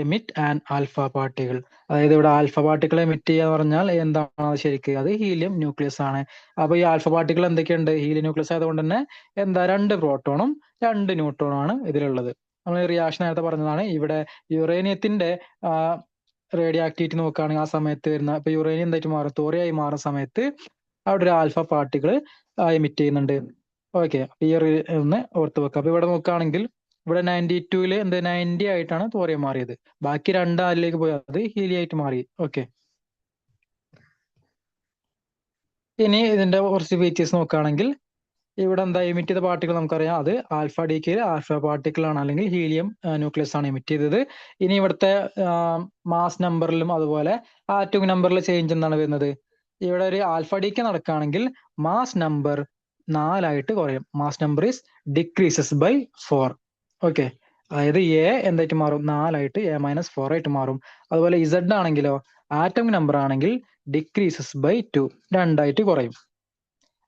emit an alpha particle. അതായത് ഇവിടെ ആൽഫ പാർട്ടിക്കിൾ എമിറ്റ് ചെയ്യുക എന്ന് പറഞ്ഞാൽ എന്താണ് ശരിക്ക്? അത് ഹീലിയം ന്യൂക്ലിയസ് ആണ്. അപ്പൊ ഈ ആൽഫ പാർട്ടിക്കിൾ എന്തൊക്കെയുണ്ട്? ഹീലിയം ന്യൂക്ലിയസ് ആയതുകൊണ്ട് തന്നെ 2 പ്രോട്ടോണും 2 ന്യൂട്രോണും ആണ് ഇതിലുള്ളത്. നമ്മൾ റിയാക്ഷൻ നേരത്തെ പറഞ്ഞതാണ്. ഇവിടെ യുറേനിയത്തിന്റെ റേഡിയോ ആക്ടിവിറ്റി നോക്കുകയാണെങ്കിൽ ആ സമയത്ത് വരുന്ന, ഇപ്പൊ യുറേനിയം എന്തായിട്ട് മാറും? തോറിയായി മാറുന്ന സമയത്ത് അവിടെ ഒരു ആൽഫ പാർട്ടിക്കിൾ എമിറ്റ് ചെയ്യുന്നുണ്ട്. ഓക്കെ, ഈ ഒന്ന് ഓർത്ത് വെക്കുക. അപ്പൊ ഇവിടെ നോക്കുകയാണെങ്കിൽ ഇവിടെ 92-ല് 90 ആയിട്ടാണ് തോറിയം മാറിയത്. ബാക്കി 2 ആരിലേക്ക് പോയി അത് ഹീലിയായിട്ട് മാറി. ഓക്കെ, ഇനി ഇതിന്റെ കുറച്ച് ഫീച്ചേഴ്സ് നോക്കുകയാണെങ്കിൽ ഇവിടെ എമിറ്റ് ചെയ്ത പാർട്ടിക്കിൾ നമുക്കറിയാം, അത് alpha D K alpha particle ആണ്, അല്ലെങ്കിൽ ഹീലിയം ന്യൂക്ലിയസ് ആണ് എമിറ്റ് ചെയ്തത്. ഇനി ഇവിടുത്തെ മാസ് നമ്പറിലും അതുപോലെ ആറ്റോമിക് നമ്പറിൽ ചേഞ്ച് എന്താണ് വരുന്നത്? ഇവിടെ ഒരു ആൽഫ ഡി കെ നടക്കുകയാണെങ്കിൽ മാസ് നമ്പർ 4 ആയിട്ട് കുറയും. Mass number is decreases by 4. Okay, അതായത് എ എന്തായിട്ട് മാറും? 4 ആയിട്ട് A-4 ആയിട്ട് മാറും. അതുപോലെ ഇസഡ് ആണെങ്കിലോ, ആറ്റോമിക് നമ്പർ ആണെങ്കിൽ ഡിക്രീസസ് ബൈ 2, 2 ആയിട്ട് കുറയും.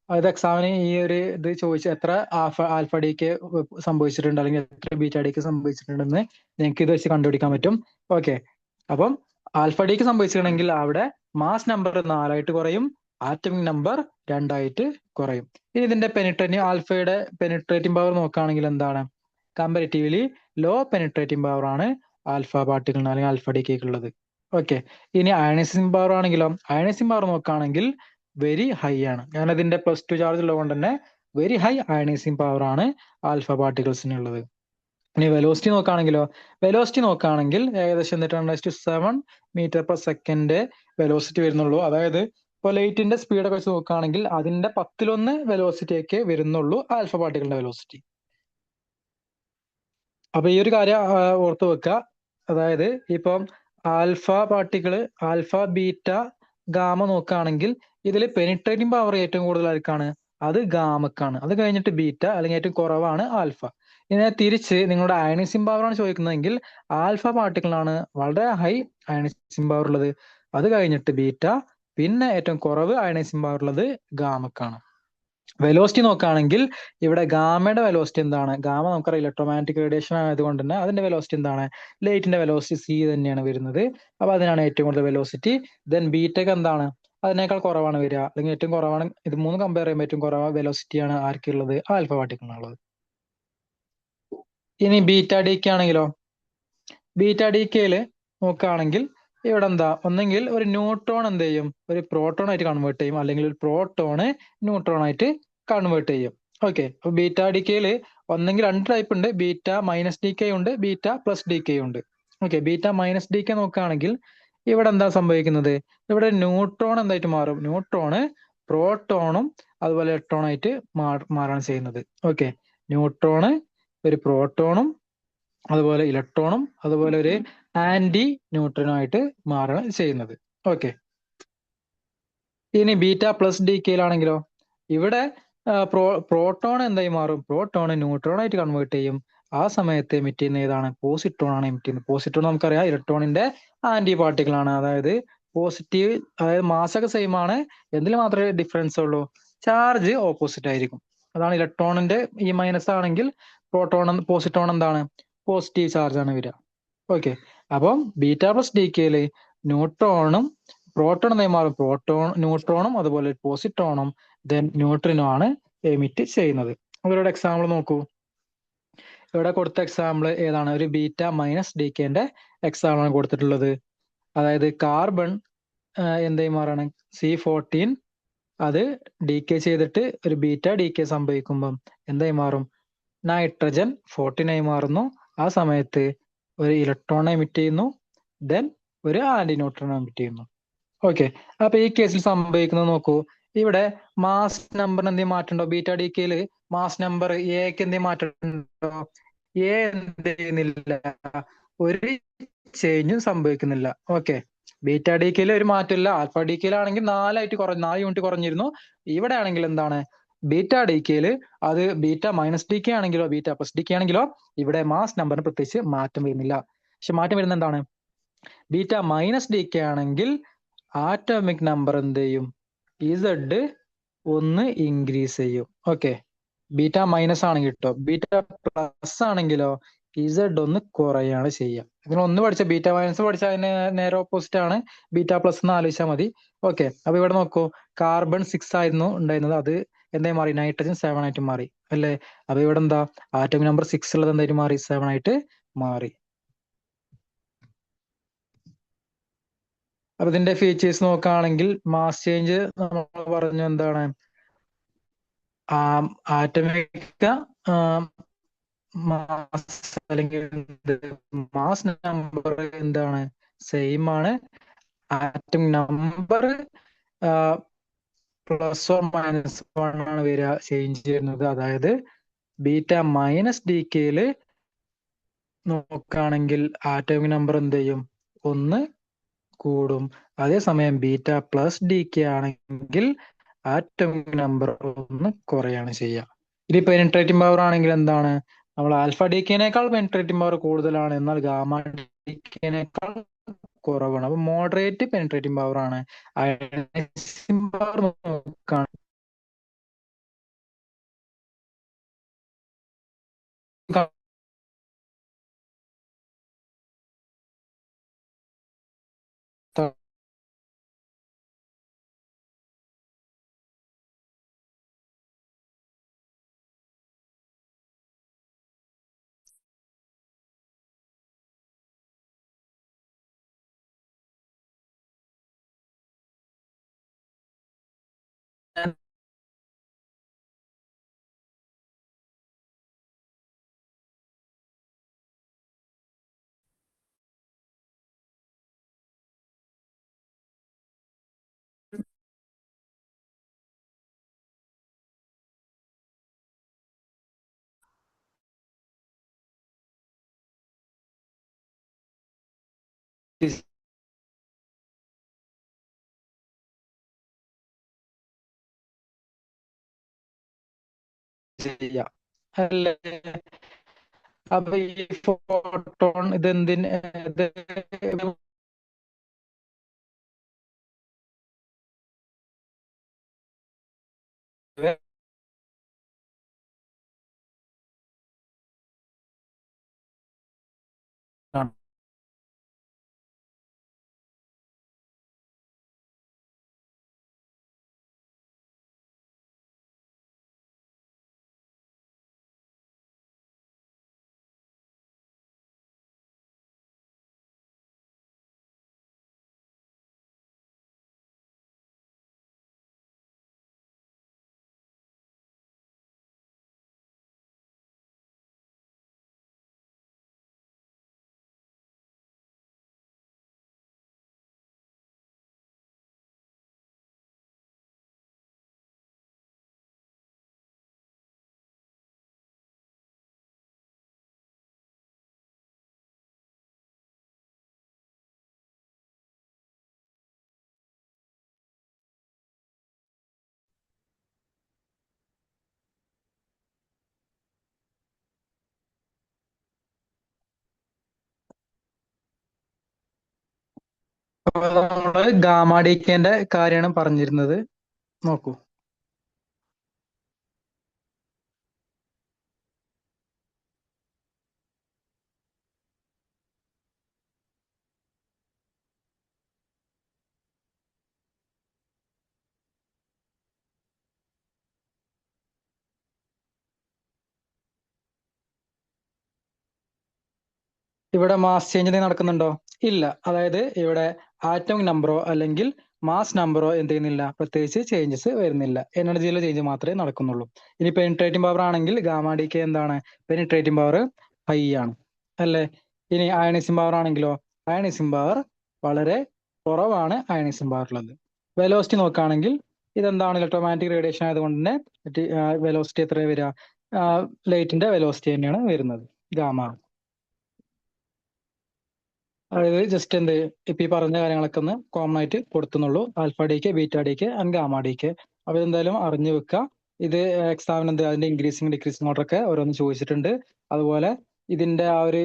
അതായത് എക്സാമിന് ഈ ഒരു ഇത് ചോദിച്ച എത്ര ആൽഫ ഡി കെ സംഭവിച്ചിട്ടുണ്ട്, അല്ലെങ്കിൽ എത്ര ബീറ്റ ഡി കെ സംഭവിച്ചിട്ടുണ്ടെന്ന് നിങ്ങൾക്ക് ഇത് വെച്ച് കണ്ടുപിടിക്കാൻ പറ്റും. ഓക്കെ, അപ്പം ആൽഫ ഡി കെ സംഭവിച്ചിട്ടുണ്ടെങ്കിൽ അവിടെ മാസ് നമ്പർ 4 ആയിട്ട് കുറയും, ആറ്റമിക് നമ്പർ 2 ആയിട്ട് കുറയും. ഇനി ഇതിന്റെ ആൽഫയുടെ പെനിട്രേറ്റിംഗ് പവർ നോക്കുകയാണെങ്കിൽ എന്താണ്? കമ്പാരിറ്റീവ്ലി ലോ പെനിട്രേറ്റിംഗ് പവർ ആണ് ആൽഫ പാർട്ടിക്കിളിന്, അല്ലെങ്കിൽ ആൽഫ ഡി കെക്ക് ഉള്ളത്. ഓക്കെ, ഇനി അയണൈസിംഗ് പവർ ആണെങ്കിലോ, അയണൈസിംഗ് പവർ നോക്കുകയാണെങ്കിൽ വെരി ഹൈ ആണ്. കാരണം ഇതിന്റെ +2 ചാർജ് ഉള്ളതുകൊണ്ട് തന്നെ വെരി ഹൈ അയണൈസിംഗ് പവർ ആണ് ആൽഫ പാർട്ടിക്കിൾസിനുള്ളത്. ഇനി വെലോസിറ്റി നോക്കുകയാണെങ്കിലോ, വെലോസിറ്റി നോക്കുകയാണെങ്കിൽ ഏകദേശം 10⁻⁷ മീറ്റർ പെർ സെക്കൻഡ് വെലോസിറ്റി വരുന്നുള്ളൂ. അതായത് ഇപ്പൊ ലൈറ്റിന്റെ സ്പീഡൊക്കെ വെച്ച് നോക്കുകയാണെങ്കിൽ അതിന്റെ 10-1 വെലോസിറ്റിയൊക്കെ വരുന്നുള്ളൂ ആൽഫ പാർട്ടിക്കിളിന്റെ വെലോസിറ്റി. അപ്പൊ ഈ ഒരു കാര്യം ഓർത്ത് വെക്കുക. അതായത് ഇപ്പം alpha particle, alpha, beta, gamma നോക്കുകയാണെങ്കിൽ ഇതിൽ പെനിട്രേറ്റിംഗ് പവർ ഏറ്റവും കൂടുതൽ ആർക്കാണ്? അത് ഗാമക്കാണ്. അത് കഴിഞ്ഞിട്ട് ബീറ്റ, അല്ലെങ്കിൽ ഏറ്റവും കുറവാണ് ആൽഫ. ഇനി തിരിച്ച് നിങ്ങളുടെ അയണിസിംഗ് പവർ ആണ് ചോദിക്കുന്നതെങ്കിൽ ആൽഫ പാർട്ടിക്കിളാണ് വളരെ ഹൈ അയണിസിംഗ് പവർ ഉള്ളത്. അത് കഴിഞ്ഞിട്ട് ബീറ്റ, പിന്നെ ഏറ്റവും കുറവ് അയണിസിംഗ് പവർ ഉള്ളത് ഗാമക്കാണ്. വെലോസിറ്റി നോക്കുകയാണെങ്കിൽ ഇവിടെ ഗാമയുടെ വെലോസിറ്റി എന്താണ്? ഗാമ നമുക്കറിയാം ഇലക്ട്രോമാഗ്നറ്റിക് റേഡിയേഷൻ ആയതുകൊണ്ട് തന്നെ അതിന്റെ വെലോസിറ്റി എന്താണ്? ലൈറ്റിന്റെ വെലോസിറ്റി സി തന്നെയാണ് വരുന്നത്. അപ്പൊ അതിനാണ് ഏറ്റവും കൂടുതൽ വെലോസിറ്റി. ദെൻ ബീറ്റക്ക് എന്താണ്? അതിനേക്കാൾ കുറവാണ് വരിക, അല്ലെങ്കിൽ ഏറ്റവും കുറവാണ്. ഇത് മൂന്ന് കമ്പയർ ചെയ്യുമ്പോൾ ഏറ്റവും കുറവ് വെലോസിറ്റിയാണ് ആർക്കുള്ളത്? ആൽഫ പാർട്ടിക്കിളിനുള്ളത്. ഇനി ബീറ്റ ഡി കെ ആണെങ്കിലോ? ബീറ്റ ഡി കെയില് നോക്കുകയാണെങ്കിൽ ഇവിടെ എന്താ? ഒന്നെങ്കിൽ ഒരു ന്യൂട്രോൺ എന്ത് ചെയ്യും? ഒരു പ്രോട്ടോൺ ആയിട്ട് കൺവേർട്ട് ചെയ്യും, അല്ലെങ്കിൽ ഒരു പ്രോട്ടോണ് ന്യൂട്രോൺ ആയിട്ട് കൺവേർട്ട് ചെയ്യും. ഓക്കെ. അപ്പൊ ബീറ്റ ഡി കെയില് ഒന്നെങ്കിൽ 2 ടൈപ്പ് ഉണ്ട്. ബീറ്റ മൈനസ് ഡി കെ ഉണ്ട്, ബീറ്റ പ്ലസ് ഡി കെ ഉണ്ട്. Okay. Beta minus D K നോക്കുകയാണെങ്കിൽ ഇവിടെ എന്താ സംഭവിക്കുന്നത്? ഇവിടെ ന്യൂട്രോൺ എന്തായിട്ട് മാറും? ന്യൂട്രോണ് പ്രോട്ടോണും അതുപോലെ ഇലക്ട്രോണായിട്ട് മാറാണ് ചെയ്യുന്നത്. ഓക്കെ. ന്യൂട്രോണ് ഒരു പ്രോട്ടോണും അതുപോലെ ഇലക്ട്രോണും അതുപോലെ ഒരു ആന്റി ന്യൂട്രനുമായിട്ട് മാറുകയാണ് ചെയ്യുന്നത്. ഓക്കെ. ഇനി ബീറ്റ പ്ലസ് ഡി കെയിലാണെങ്കിലോ? ഇവിടെ പ്രോട്ടോൺ എന്തായി മാറും? പ്രോട്ടോൺ ന്യൂട്രോൺ ആയിട്ട് കൺവേർട്ട് ചെയ്യും. ആ സമയത്ത് എമിറ്റ് ചെയ്യുന്ന ഏതാണ്? പോസിട്രോൺ ആണ് എമിറ്റ് ചെയ്യുന്നത്. പോസിട്രോൺ നമുക്കറിയാം ഇലക്ട്രോണിന്റെ ആന്റി പാർട്ടിക്കിൾ ആണ്. അതായത് പോസിറ്റീവ്, അതായത് മാസൊക്കെ സെയിം ആണ്. എന്തിൽ മാത്രമേ ഡിഫറൻസ് ഉള്ളൂ? ചാർജ് ഓപ്പോസിറ്റ് ആയിരിക്കും. അതാണ് ഇലക്ട്രോണിന്റെ ഈ മൈനസ് ആണെങ്കിൽ പ്രോട്ടോൺ, പോസിട്രോൺ എന്താണ്? പോസിറ്റീവ് ചാർജ് ആണ് വരിക. ഓക്കെ. അപ്പം ബീറ്റ പ്ലസ് ഡി കെയില് ന്യൂട്രോണും പ്രോട്ടോൺ എന്തായി മാറും? ന്യൂട്രോണും അതുപോലെ പോസിട്രോണും ദെൻ ന്യൂട്രിനോ ആണ് എമിറ്റ് ചെയ്യുന്നത്. അവരുടെ എക്സാമ്പിൾ നോക്കൂ. ഇവിടെ കൊടുത്ത എക്സാമ്പിൾ ഏതാണ്? ഒരു ബീറ്റ മൈനസ് ഡി കെന്റെ എക്സാമ്പിൾ ആണ് കൊടുത്തിട്ടുള്ളത്. അതായത് കാർബൺ എന്തായി മാറാണ്? C14 അത് ഡി കെ ചെയ്തിട്ട് ഒരു ബീറ്റ ഡി കെ സംഭവിക്കുമ്പം എന്തായി മാറും? നൈട്രജൻ 14 ആയി മാറുന്നു. ആ സമയത്ത് ഒരു ഇലക്ട്രോൺ എമിറ്റ് ചെയ്യുന്നു, ദെൻ ഒരു ആന്റി ന്യൂട്രോൺ എമിറ്റ് ചെയ്യുന്നു. ഓക്കെ. അപ്പൊ ഈ കേസിൽ സംഭവിക്കുന്നത് നോക്കൂ. ഇവിടെ മാസ് നമ്പറിന് എന്തെങ്കിലും മാറ്റമുണ്ടോ? ബീറ്റ ഡി കെയില് മാസ് നമ്പർ എക്ക് എന്തെങ്കിലും മാറ്റമുണ്ടോ? എ എന്ത് ചെയ്യുന്നില്ല, ഒരു ചേഞ്ചും സംഭവിക്കുന്നില്ല. ഓക്കെ. ബീറ്റ ഡി കെയിൽ ഒരു മാറ്റമില്ല. ആൽഫ ഡി കെയിലാണെങ്കിൽ 4 യൂണിറ്റ് കുറഞ്ഞിരുന്നു. ഇവിടെ ആണെങ്കിൽ എന്താണ്? ബീറ്റ ഡി കെയില് അത് ബീറ്റ മൈനസ് ഡി കെ ആണെങ്കിലോ ബീറ്റ പ്ലസ് ഡി കെ ആണെങ്കിലോ ഇവിടെ മാസ് നമ്പറിന് പ്രത്യേകിച്ച് മാറ്റം വരുന്നില്ല. പക്ഷെ മാറ്റം വരുന്നത് എന്താണ്? ബീറ്റ മൈനസ് ഡി കെ ആണെങ്കിൽ ആറ്റോമിക് നമ്പർ എന്ത് ചെയ്യും? ഇസഡ് 1 ഇൻക്രീസ് ചെയ്യും. ഓക്കെ. ബീറ്റ മൈനസ് ആണെങ്കിൽ കേട്ടോ. ബീറ്റ പ്ലസ് ആണെങ്കിലോ ഇസഡ് 1 കുറയാണ് ചെയ്യുക. ഇതിന് 1 പഠിച്ച ബീറ്റ മൈനസ് പഠിച്ച അതിന് നേരെ ഓപ്പോസിറ്റ് ആണ് ബീറ്റ പ്ലസ് എന്ന് ആലോചിച്ചാൽ മതി. ഓക്കെ. അപ്പൊ ഇവിടെ നോക്കൂ, കാർബൺ 6 ആയിരുന്നു ഉണ്ടായിരുന്നത്, അത് എന്തായി മാറി? നൈട്രജൻ 7 ആയിട്ട് മാറി അല്ലേ? അപ്പൊ ഇവിടെ എന്താ? ആറ്റോമിക് നമ്പർ 6 ഉള്ളത് എന്തായിട്ട് മാറി? 7 ആയിട്ട് മാറി. അപ്പൊ ഇതിന്റെ ഫീച്ചേഴ്സ് നോക്കുകയാണെങ്കിൽ മാസ് ചേഞ്ച് നമ്മൾ പറഞ്ഞു എന്താണ്? ആറ്റമിക മാസ് അല്ലെങ്കിൽ മാസ് നമ്പർ എന്താണ്? സെയിം ആണ്. Atom number plus or minus 1 ആണ് വരിക, ചേഞ്ച് ചെയ്യുന്നത്. അതായത് ബീറ്റ മൈനസ് ഡി കെയില് നോക്കുകയാണെങ്കിൽ ആറ്റോമിക് നമ്പർ എന്ത് ചെയ്യും? 1 കൂടും. അതേസമയം ബീറ്റ പ്ലസ് ഡി കെ ആണെങ്കിൽ ആറ്റോമിക് നമ്പർ 1 കുറയാണ് ചെയ്യുക. ഇനി പെനിട്രേറ്റിംഗ് പവർ ആണെങ്കിൽ എന്താണ്? നമ്മൾ ആൽഫ ഡി കെനേക്കാൾ പെനിട്രേറ്റിംഗ് പവർ കൂടുതലാണ്, എന്നാൽ ഗാമ ഡി കെനേക്കാൾ കുറവാണ്. അപ്പൊ മോഡറേറ്റ് പെനിട്രേറ്റിംഗ് പവർ ആണ്. അയണിസിംഗ് പവർ നോക്കുകയാണെങ്കിൽ ചെയ്യാം അല്ലേ? അപ്പൊ ഈ ഫോട്ടോൺ ഇതെന്തിന് ഇത് ആണ്. അപ്പൊ നമ്മള് ഗാമ ഡിക്കേന്റെ കാര്യമാണ് പറഞ്ഞിരുന്നത്. നോക്കൂ, ഇവിടെ മാസ് ചേഞ്ച് നടക്കുന്നുണ്ടോ? ഇല്ല. അതായത് ഇവിടെ ആറ്റോമിക് നമ്പറോ അല്ലെങ്കിൽ മാസ് നമ്പറോ എന്ത് ചെയ്യുന്നില്ല, പ്രത്യേകിച്ച് ചേഞ്ചസ് വരുന്നില്ല. എനർജിയിലെ ചേഞ്ച് മാത്രമേ നടക്കുന്നുള്ളൂ. ഇനി പെനിട്രേറ്റിംഗ് പവർ ആണെങ്കിൽ ഗാമ ഡിക്ക് എന്താണ്? പെനിട്രേറ്റിംഗ് പവർ ഹൈ ആണ് അല്ലേ? ഇനി അയണിസിംഗ് പവർ ആണെങ്കിലോ, അയണിസിംഗ് പവർ വളരെ കുറവാണ് അയണിസിംഗ് പവറിലുള്ളത്. വെലോസിറ്റി നോക്കുകയാണെങ്കിൽ ഇതെന്താണ്, ഇലക്ട്രോമാഗ്നറ്റിക് റേഡിയേഷൻ ആയതുകൊണ്ട് തന്നെ വെലോസിറ്റി എത്ര വരിക? ലൈറ്റിന്റെ വെലോസിറ്റി തന്നെയാണ് വരുന്നത്, ഗാമ. അതായത് ജസ്റ്റ് എന്ത്, ഇപ്പൊ ഈ പറഞ്ഞ കാര്യങ്ങളൊക്കെ ഒന്ന് കോമൺ ആയിട്ട് കൊടുത്തുന്നുള്ളൂ. ആൽഫ ഡിക്ക്, ബീറ്റ ഡിക്ക് ആൻഡ് ഗാമ ഡിക്ക്. അപ്പൊ എന്തായാലും അറിഞ്ഞു വെക്കുക. ഇത് എക്സാമിന് എന്ത്, അതിന്റെ ഇൻക്രീസിങ് ഡിക്രീസിങ് ഓർഡർ ഒക്കെ ഓരോന്ന് ചോദിച്ചിട്ടുണ്ട്. അതുപോലെ ഇതിന്റെ ആ ഒരു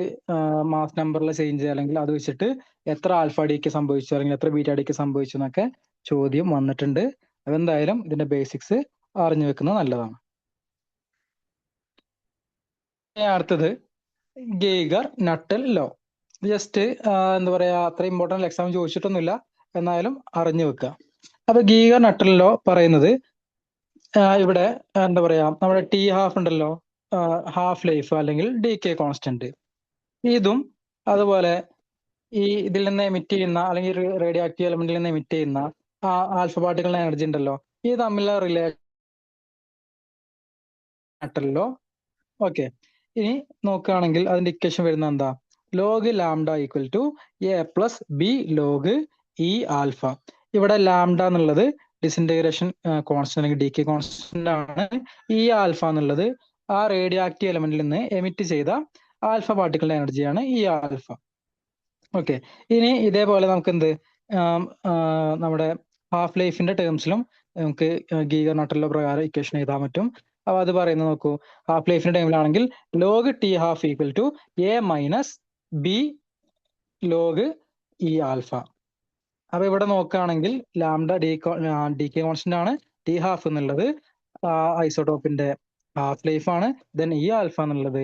മാസ് നമ്പറിലെ ചേഞ്ച് അല്ലെങ്കിൽ അത് വെച്ചിട്ട് എത്ര ആൽഫ ഡിക്ക് സംഭവിച്ചു അല്ലെങ്കിൽ എത്ര ബീറ്റ ഡിക്ക് സംഭവിച്ചു എന്നൊക്കെ ചോദ്യം വന്നിട്ടുണ്ട്. അതെന്തായാലും ഇതിന്റെ ബേസിക്സ് അറിഞ്ഞു വെക്കുന്നത് നല്ലതാണ്. ഇനി അടുത്തത് ഗെയ്ഗർ നട്ടൽ ലോ. ജസ്റ്റ് എന്താ പറയാ, അത്ര ഇമ്പോർട്ടന്റ് എക്സാം ചോദിച്ചിട്ടൊന്നുമില്ല, എന്നാലും അറിഞ്ഞു വെക്കുക. അപ്പൊ ഗീഗർ നട്ടൽ ലോ പറയുന്നത് ഇവിടെ എന്താ പറയാ, നമ്മുടെ ടി ഹാഫ് ഉണ്ടല്ലോ, ഹാഫ് ലൈഫ് അല്ലെങ്കിൽ ഡി കെ കോൺസ്റ്റന്റ്, ഇതും അതുപോലെ ഈ ഇതിൽ നിന്ന് എമിറ്റ് ചെയ്യുന്ന അല്ലെങ്കിൽ റേഡിയോ ആക്റ്റീവ് എലമെന്റിൽ നിന്ന് എമിറ്റ് ചെയ്യുന്ന ആൽഫ പാർട്ടികളുടെ എനർജി ഉണ്ടല്ലോ, ഇത് തമ്മിലുള്ള റിലേഷൻ നട്ടൽ ലോ. ഓക്കെ, ഇനി നോക്കുകയാണെങ്കിൽ അതിന്റെ ഇക്വേഷൻ വരുന്ന എന്താ, log lambda equal to A plus B log E alpha. ഇവിടെ ലാംഡ എന്നുള്ളത് ഡിസിന്റഗ്രേഷൻ കോൺസ്റ്റന്റ് അല്ലെങ്കിൽ ഡി കെ കോൺസ്റ്റന്റ് ആണ്. ഇ ആൽഫ എന്നുള്ളത് ആ റേഡിയോ ആക്റ്റീവ് എലമെന്റിൽ നിന്ന് എമിറ്റ് ചെയ്ത ആൽഫ പാർട്ടിക്കിളിന്റെ എനർജിയാണ് ഇ ആൽഫ. ഓക്കെ, ഇനി ഇതേപോലെ നമുക്ക് എന്ത്, നമ്മുടെ ഹാഫ് ലൈഫിന്റെ ടേംസിലും നമുക്ക് ഗീഗർ നട്ടൽ ലോ പ്രകാരം ഇക്വേഷൻ എഴുതാൻ പറ്റും. അപ്പൊ അത് പറയുന്നത് നോക്കൂ, ഹാഫ് ലൈഫിന്റെ ടൈമിലാണെങ്കിൽ log t half equal to a minus b log E alpha. അപ്പൊ ഇവിടെ നോക്കുകയാണെങ്കിൽ ലാംഡ ഡി കെ കോൺസ്റ്റന്റ് ആണ്, ടി ഹാഫ് എന്നുള്ളത് ഐസോടോപ്പിന്റെ ഹാഫ് ലൈഫ് ആണ്, ദെൻ ഇ ആൽഫ എന്നുള്ളത്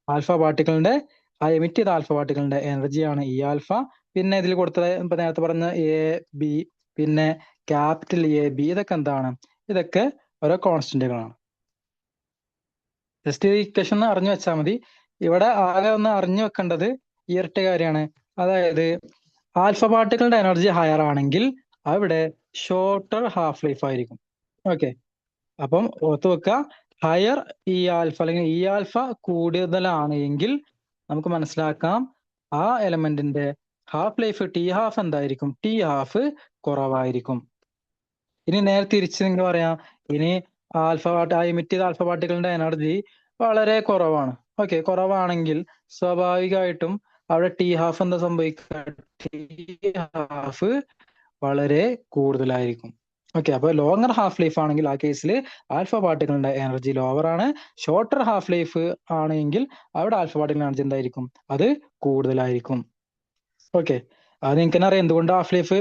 ആൽഫ പാർട്ടിക്കിളിന്റെ എമിറ്റ് ചെയ്ത ആൽഫ പാർട്ടിക്കിളിന്റെ എനർജിയാണ് ഇ ആൽഫ. പിന്നെ ഇതിൽ കൊടുത്തത് ഇപ്പൊ നേരത്തെ പറഞ്ഞ എ ബി, പിന്നെ ക്യാപിറ്റൽ എ ബി, ഇതൊക്കെ എന്താണ്, ഇതൊക്കെ ഓരോ കോൺസ്റ്റന്റുകളാണ്. ജസ്റ്റ് ഈ ഇക്വേഷൻ ഒന്ന് അറിഞ്ഞു വെച്ചാൽ മതി. ഇവിടെ ആകെ ഒന്ന് അറിഞ്ഞു വെക്കേണ്ടത് ഈ ഇരട്ട കാര്യമാണ്. അതായത് ആൽഫ പാർട്ടിക്കിളിന്റെ എനർജി ഹയർ ആണെങ്കിൽ അവിടെ ഷോർട്ടർ ഹാഫ് ലൈഫ് ആയിരിക്കും. ഓക്കെ, അപ്പം ഓർത്ത് വെക്കുക, ഹയർ ഇ ആൽഫ അല്ലെങ്കിൽ ഇ ആൽഫ കൂടുതലാണ് എങ്കിൽ നമുക്ക് മനസ്സിലാക്കാം ആ എലമെന്റിന്റെ ഹാഫ് ലൈഫ് ടി ഹാഫ് എന്തായിരിക്കും, ടി ഹാഫ് കുറവായിരിക്കും. ഇനി നേരെ തിരിച്ച് നിങ്ങൾ പറയാം, ഇനി എമിറ്റ് ചെയ്ത ആൽഫ പാർട്ടിക്കിളിന്റെ എനർജി വളരെ കുറവാണ്. ഓക്കെ, കുറവാണെങ്കിൽ സ്വാഭാവികമായിട്ടും അവിടെ ടി ഹാഫ് എന്താ സംഭവിക്കുക? ടി ഹാഫ് വളരെ കൂടുതലായിരിക്കും. ഓക്കെ, അപ്പൊ ലോങ്ങർ ഹാഫ് ലൈഫ് ആണെങ്കിൽ ആ കേസിൽ ആൽഫ പാർട്ടിക്കിളിന്റെ എനർജി ലോവർ ആണ്. ഷോർട്ടർ ഹാഫ് ലൈഫ് ആണെങ്കിൽ അവിടെ ആൽഫ പാർട്ടിക്കിൾ എനർജി എന്തായിരിക്കും? അത് കൂടുതലായിരിക്കും. ഓക്കെ, അത് നിങ്ങൾക്ക് തന്നെ അറിയാം എന്തുകൊണ്ട് ഹാഫ് ലൈഫ്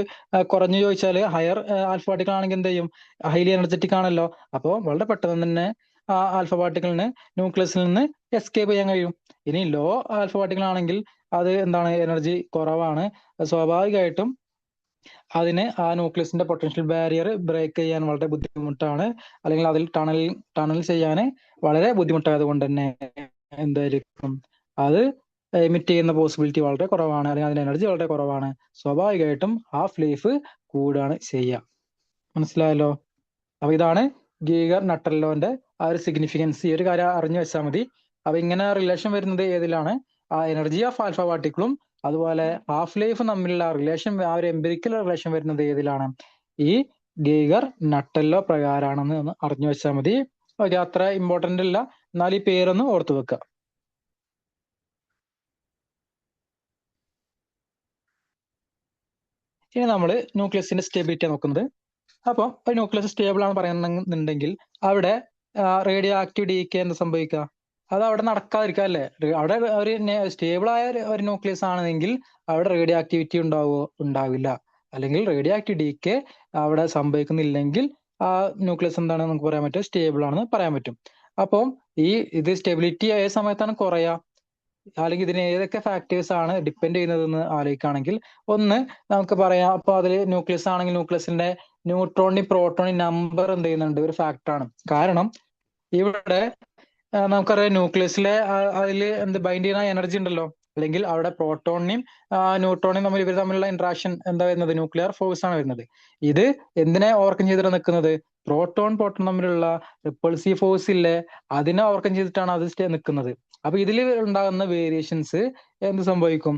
കുറഞ്ഞു ചോദിച്ചാല് ഹയർ ആൽഫ പാർട്ടിക്കിൾ ആണെങ്കിൽ എന്ത് ചെയ്യും? ഹൈലി എനർജറ്റിക് ആണല്ലോ. അപ്പോൾ വളരെ പെട്ടെന്ന് തന്നെ ആ ആൽഫ പാർട്ടിക്കിളിന് ന്യൂക്ലിയസിൽ നിന്ന് എസ്കേപ്പ് ചെയ്യാൻ കഴിയും. ഇനി ലോ ആൽഫ പാർട്ടിക്കിൾ ആണെങ്കിൽ അത് എന്താണ്? എനർജി കുറവാണ്. സ്വാഭാവികമായിട്ടും അതിന് ആ ന്യൂക്ലിയസിന്റെ പൊട്ടൻഷ്യൽ ബാരിയർ ബ്രേക്ക് ചെയ്യാൻ വളരെ ബുദ്ധിമുട്ടാണ്, അല്ലെങ്കിൽ അതിൽ ടണൽ ചെയ്യാൻ വളരെ ബുദ്ധിമുട്ടായത് കൊണ്ട് തന്നെ എന്തായിരിക്കും? അത് എമിറ്റ് ചെയ്യുന്ന പോസിബിലിറ്റി വളരെ കുറവാണ്, അല്ലെങ്കിൽ അതിന്റെ എനർജി വളരെ കുറവാണ്. സ്വാഭാവികമായിട്ടും ഹാഫ് ലൈഫ് കൂടുകയാണ് ചെയ്യുക. മനസ്സിലായല്ലോ? അപ്പൊ ഇതാണ് ഗീഗർ നട്ടലോന്റെ ആ ഒരു സിഗ്നിഫിക്കൻസ്. ഈ ഒരു കാര്യം അറിഞ്ഞു വെച്ചാൽ മതി. അപ്പൊ ഇങ്ങനെ റിലേഷൻ വരുന്നത് ഏതിലാണ്? ആ എനർജി ഓഫ് ആൽഫ പാർട്ടിക്കിളും അതുപോലെ ഹാഫ് ലൈഫ് തമ്മിലുള്ള റിലേഷൻ, ആ ഒരു എംപിരിക്കൽ റിലേഷൻ വരുന്നത് ഏതിലാണ്? ഈ ഗീഗർ നട്ടല്ലോ പ്രകാരമാണെന്ന് ഒന്ന് അറിഞ്ഞു വെച്ചാൽ മതി. ഓക്കെ, അത്ര ഇമ്പോർട്ടന്റ് അല്ല, എന്നാൽ ഈ പേരൊന്ന് ഓർത്തു വെക്കുക. ഇനി നമ്മൾ ന്യൂക്ലിയസിന്റെ സ്റ്റെബിലിറ്റി നോക്കുന്നത്. അപ്പോൾ ഒരു ന്യൂക്ലിയസ് സ്റ്റേബിൾ ആണ് പറയുന്നുണ്ടെങ്കിൽ അവിടെ റേഡിയോ ആക്റ്റീവ് ഡീകെ എന്താ സംഭവിക്കുക? അത് അവിടെ നടക്കാതിരിക്കുക അല്ലേ? അവിടെ ഒരു സ്റ്റേബിൾ ആയ ഒരു ന്യൂക്ലിയസ് ആണെങ്കിൽ അവിടെ റേഡിയോ ആക്ടിവിറ്റി ഉണ്ടാവുമോ? ഉണ്ടാവില്ല. അല്ലെങ്കിൽ റേഡിയോ ആക്റ്റീവ് ഡീകെ അവിടെ സംഭവിക്കുന്നില്ലെങ്കിൽ ആ ന്യൂക്ലിയസ് എന്താണ് നമുക്ക് പറയാൻ പറ്റും? സ്റ്റേബിൾ ആണെന്ന് പറയാൻ പറ്റും. അപ്പം ഇത് സ്റ്റെബിലിറ്റി ഏത് സമയത്താണ് കുറയുക, അല്ലെങ്കിൽ ഇതിന് ഏതൊക്കെ ഫാക്ടേഴ്സ് ആണ് ഡിപ്പെൻഡ് ചെയ്യുന്നതെന്ന് ആലോചിക്കുകയാണെങ്കിൽ, ഒന്ന് നമുക്ക് പറയാം. അപ്പൊ അതിൽ ന്യൂക്ലിയസ് ആണെങ്കിൽ ന്യൂക്ലിയസിന്റെ ന്യൂട്രോണിന്റെയും പ്രോട്ടോണിന്റെയും നമ്പർ എന്ത് ചെയ്യുന്നുണ്ട്? ഒരു ഫാക്ടറാണ്. കാരണം ഇവിടെ നമുക്കറിയാം ന്യൂക്ലിയസിലെ അതിൽ എന്ത് ബൈൻഡ് ചെയ്യുന്ന എനർജി ഉണ്ടല്ലോ, അല്ലെങ്കിൽ അവിടെ പ്രോട്ടോണിനെയും ന്യൂട്രോണിനെയും തമ്മിൽ ഇവർ തമ്മിലുള്ള ഇന്ററാക്ഷൻ എന്താ വരുന്നത്? ന്യൂക്ലിയർ ഫോഴ്സ് ആണ് വരുന്നത്. ഇത് എന്തിനെ ഓവർകം ചെയ്തിട്ടാണ് നിൽക്കുന്നത്? പ്രോട്ടോൺ തമ്മിലുള്ള റിപ്പൾസീവ് ഫോഴ്സ് ഇല്ലേ, അതിനെ ഓവർകം ചെയ്തിട്ടാണ് അത് നിൽക്കുന്നത്. അപ്പൊ ഇതിൽ ഉണ്ടാകുന്ന വേരിയേഷൻസ് എന്ത് സംഭവിക്കും?